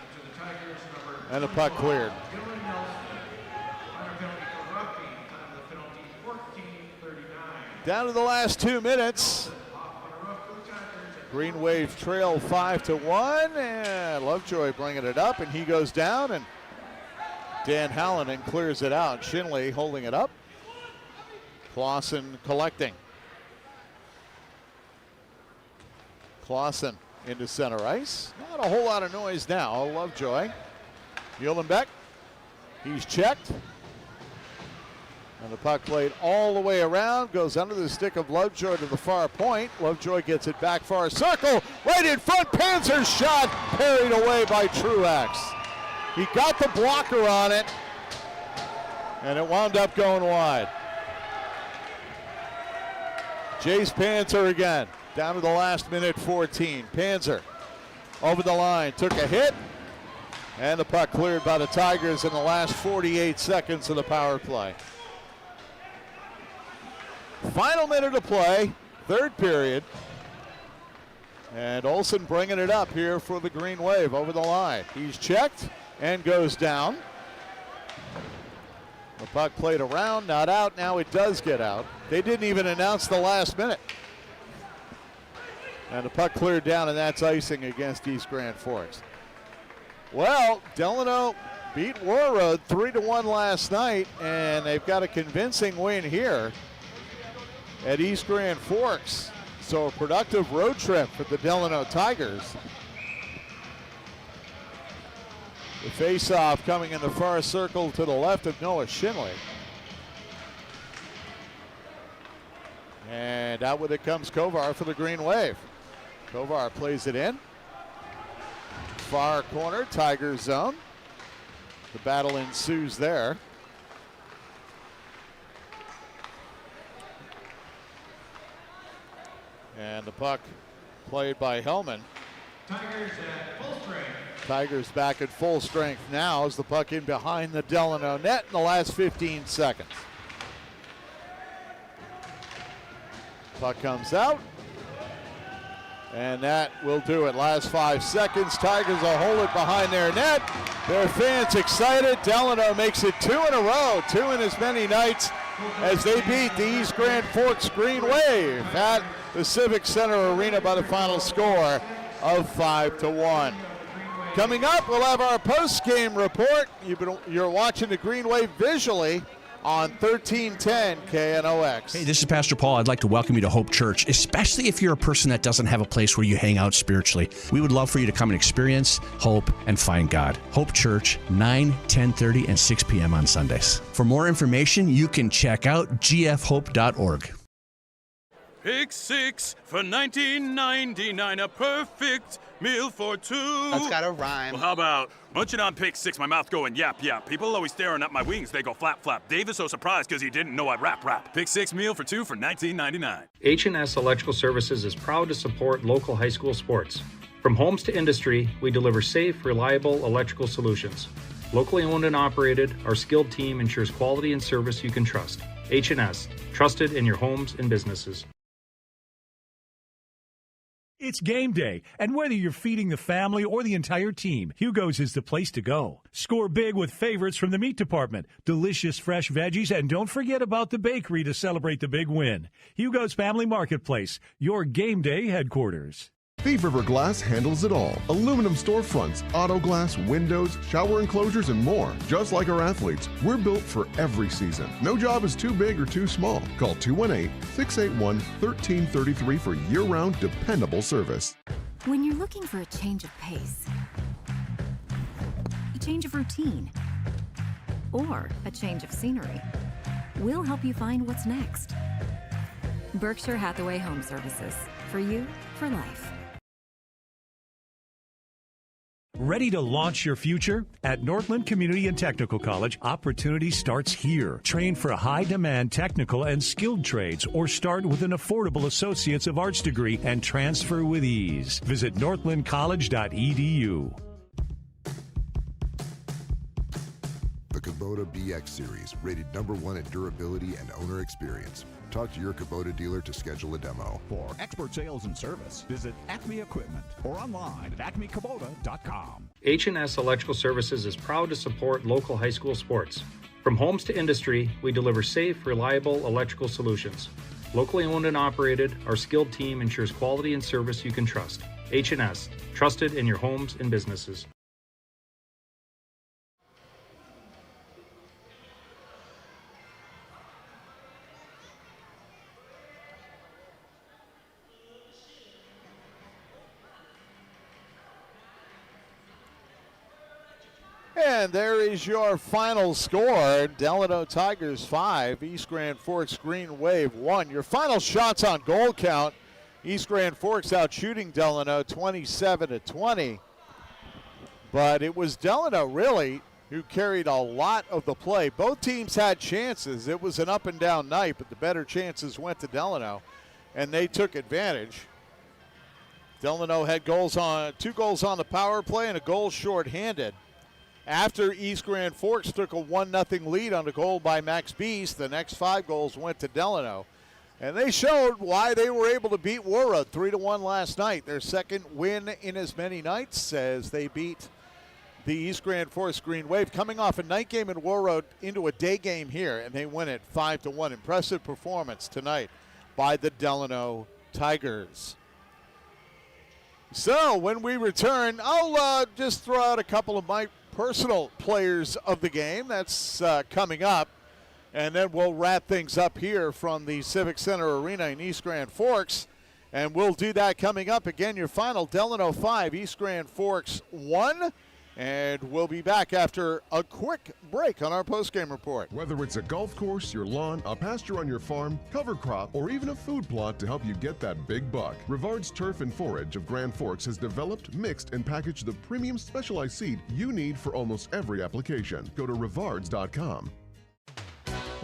and the puck cleared. Down to the last 2 minutes. Green Wave trail 5-1, and Lovejoy bringing it up, and he goes down, and Dan Hallinan clears it out. Schinley holding it up. Clausen collecting. Clausen into center ice. Not a whole lot of noise now. Lovejoy. Muhlenbeck. He's checked. And the puck played all the way around. Goes under the stick of Lovejoy to the far point. Lovejoy gets it back far circle. Right in front. Panzer's shot parried away by Truax. He got the blocker on it, and it wound up going wide. Jace Panzer again, down to the last minute 14. Panzer over the line, took a hit, and the puck cleared by the Tigers in the last 48 seconds of the power play. Final minute of play, third period. And Olsen bringing it up here for the Green Wave over the line. He's checked and goes down. The puck played around, not out. Now it does get out. They didn't even announce the last minute. And the puck cleared down, and that's icing against East Grand Forks. Well, Delano beat Warroad 3-1 last night, and they've got a convincing win here at East Grand Forks. So a productive road trip for the Delano Tigers. The face-off coming in the far circle to the left of Noah Shinley. And out with it comes Kovar for the Green Wave. Kovar plays it in. Far corner, Tigers zone. The battle ensues there. And the puck played by Hellman. Tigers at full strength. Tigers back at full strength now as the puck in behind the Delano net in the last 15 seconds. Puck comes out. And that will do it. Last 5 seconds. Tigers will hold it behind their net. Their fans excited. Delano makes it 2 in a row. 2 in as many nights as they beat the East Grand Forks Green Wave at the Civic Center Arena by the final score of 5-1. Coming up, we'll have our post-game report. You're watching the Green Wave visually on 1310 KNOX. Hey, this is Pastor Paul. I'd like to welcome you to Hope Church, especially if you're a person that doesn't have a place where you hang out spiritually. We would love for you to come and experience hope and find God. Hope Church, 9, 10:30, and 6 p.m. on Sundays. For more information, you can check out gfhope.org. Pick 6 for $19.99, a perfect meal for two. That's got a rhyme. Well, how about munching on Pick 6, my mouth going yap, yap. People always staring at my wings, they go flap, flap. Dave is so surprised because he didn't know I'd rap. Pick 6 meal for two for $19.99. H&S Electrical Services is proud to support local high school sports. From homes to industry, we deliver safe, reliable electrical solutions. Locally owned and operated, our skilled team ensures quality and service you can trust. H&S, trusted in your homes and businesses. It's game day, and whether you're feeding the family or the entire team, Hugo's is the place to go. Score big with favorites from the meat department, delicious fresh veggies, and don't forget about the bakery to celebrate the big win. Hugo's Family Marketplace, your game day headquarters. Thief River Glass handles it all. Aluminum storefronts, auto glass, windows, shower enclosures, and more. Just like our athletes, we're built for every season. No job is too big or too small. Call 218-681-1333 for year-round dependable service. When you're looking for a change of pace, a change of routine, or a change of scenery, we'll help you find what's next. Berkshire Hathaway Home Services. For you, for life. Ready to launch your future? At Northland Community and Technical College, opportunity starts here. Train for high-demand technical and skilled trades or start with an affordable Associates of Arts degree and transfer with ease. Visit northlandcollege.edu. The Kubota BX Series, rated #1 in durability and owner experience. Talk to your Kubota dealer to schedule a demo. For expert sales and service, visit Acme Equipment or online at acmekubota.com. H&S Electrical Services is proud to support local high school sports. From homes to industry, we deliver safe, reliable electrical solutions. Locally owned and operated, our skilled team ensures quality and service you can trust. H&S, trusted in your homes and businesses. And there is your final score. Delano Tigers 5, East Grand Forks Green Wave 1. Your final shots on goal count. East Grand Forks out shooting Delano 27-20. But it was Delano really who carried a lot of the play. Both teams had chances. It was an up and down night, but the better chances went to Delano, and they took advantage. Delano had 2 goals on the power play and a goal shorthanded. After East Grand Forks took a 1-0 lead on a goal by Max Beast, the next 5 goals went to Delano. And they showed why they were able to beat Warroad 3-1 last night. Their second win in as many nights as they beat the East Grand Forks Green Wave, coming off a night game in Warroad into a day game here, and they win it 5-1. Impressive performance tonight by the Delano Tigers. So when we return, I'll just throw out a couple of my personal players of the game. That's coming up. And then we'll wrap things up here from the Civic Center Arena in East Grand Forks. And we'll do that coming up. Again, your final, Delano 5, East Grand Forks 1. And we'll be back after a quick break on our postgame report. Whether it's a golf course, your lawn, a pasture on your farm, cover crop, or even a food plot to help you get that big buck, Rivard's Turf and Forage of Grand Forks has developed, mixed, and packaged the premium specialized seed you need for almost every application. Go to rivards.com.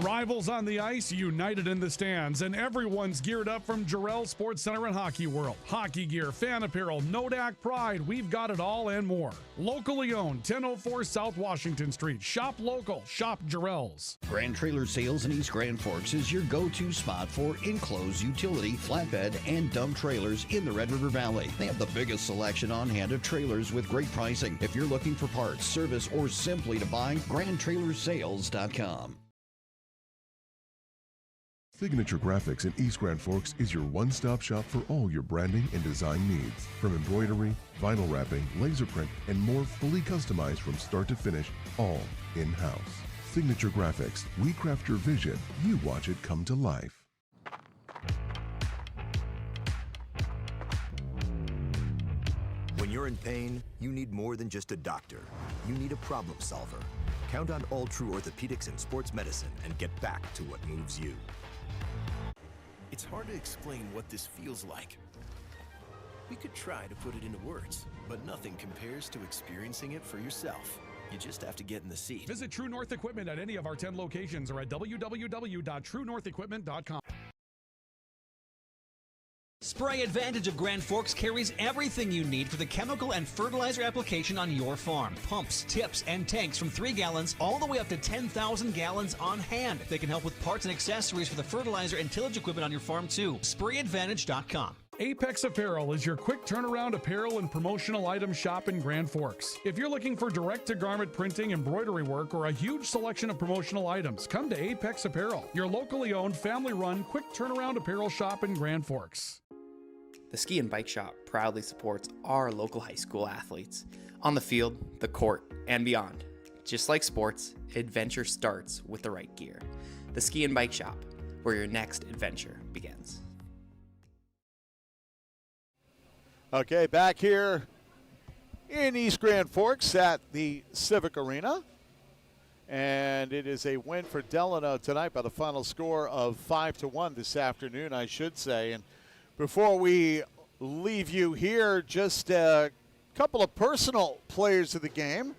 Rivals on the ice, united in the stands, and everyone's geared up from Jarrell Sports Center and Hockey World. Hockey gear, fan apparel, Nodak Pride, we've got it all and more. Locally owned, 1004 South Washington Street. Shop local, shop Jarrell's. Grand Trailer Sales in East Grand Forks is your go-to spot for enclosed utility, flatbed, and dump trailers in the Red River Valley. They have the biggest selection on hand of trailers with great pricing. If you're looking for parts, service, or simply to buy, GrandTrailersSales.com. Signature Graphics in East Grand Forks is your one-stop shop for all your branding and design needs. From embroidery, vinyl wrapping, laser print, and more fully customized from start to finish, all in-house. Signature Graphics. We craft your vision. You watch it come to life. When you're in pain, you need more than just a doctor. You need a problem solver. Count on All True Orthopedics and Sports Medicine and get back to what moves you. It's hard to explain what this feels like. We could try to put it into words, but nothing compares to experiencing it for yourself. You just have to get in the seat. Visit True North Equipment at any of our 10 locations or at www.truenorthequipment.com. Spray Advantage of Grand Forks carries everything you need for the chemical and fertilizer application on your farm. Pumps, tips, and tanks from 3 gallons all the way up to 10,000 gallons on hand. They can help with parts and accessories for the fertilizer and tillage equipment on your farm too. SprayAdvantage.com. Apex Apparel is your quick turnaround apparel and promotional item shop in Grand Forks. If you're looking for direct-to-garment printing, embroidery work, or a huge selection of promotional items, come to Apex Apparel, your locally owned, family-run, quick turnaround apparel shop in Grand Forks. The Ski and Bike Shop proudly supports our local high school athletes on the field, the court, and beyond. Just like sports, adventure starts with the right gear. The Ski and Bike Shop, where your next adventure begins. Okay, back here in East Grand Forks at the Civic Arena. And it is a win for Delano tonight by the final score of 5-1 this afternoon, I should say. And before we leave you here, just a couple of personal players of the game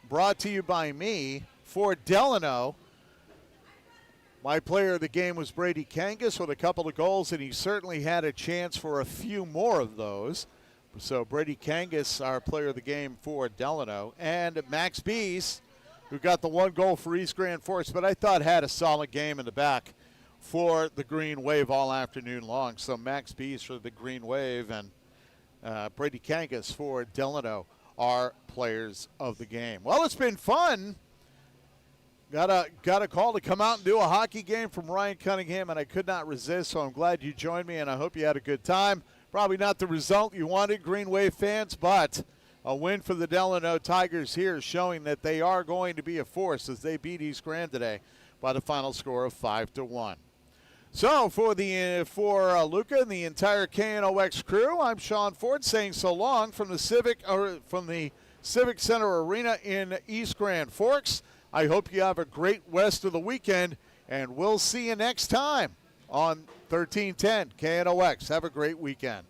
brought to you by me. For Delano, my player of the game was Brady Kangas with a couple of goals, and he certainly had a chance for a few more of those. So Brady Kangas, our player of the game for Delano, and Max Bees, who got the 1 goal for East Grand Forks, but I thought had a solid game in the back for the Green Wave all afternoon long. So Max Bees for the Green Wave and Brady Kangas for Delano are players of the game. Well, it's been fun. Got a call to come out and do a hockey game from Ryan Cunningham, and I could not resist, so I'm glad you joined me, and I hope you had a good time. Probably not the result you wanted, Green Wave fans, but a win for the Delano Tigers here, showing that they are going to be a force as they beat East Grand today by the final score of 5-1. So for Luca and the entire KNOX crew, I'm Sean Ford saying so long from the Civic Center Arena in East Grand Forks. I hope you have a great rest of the weekend, and we'll see you next time on 1310 KNOX. Have a great weekend.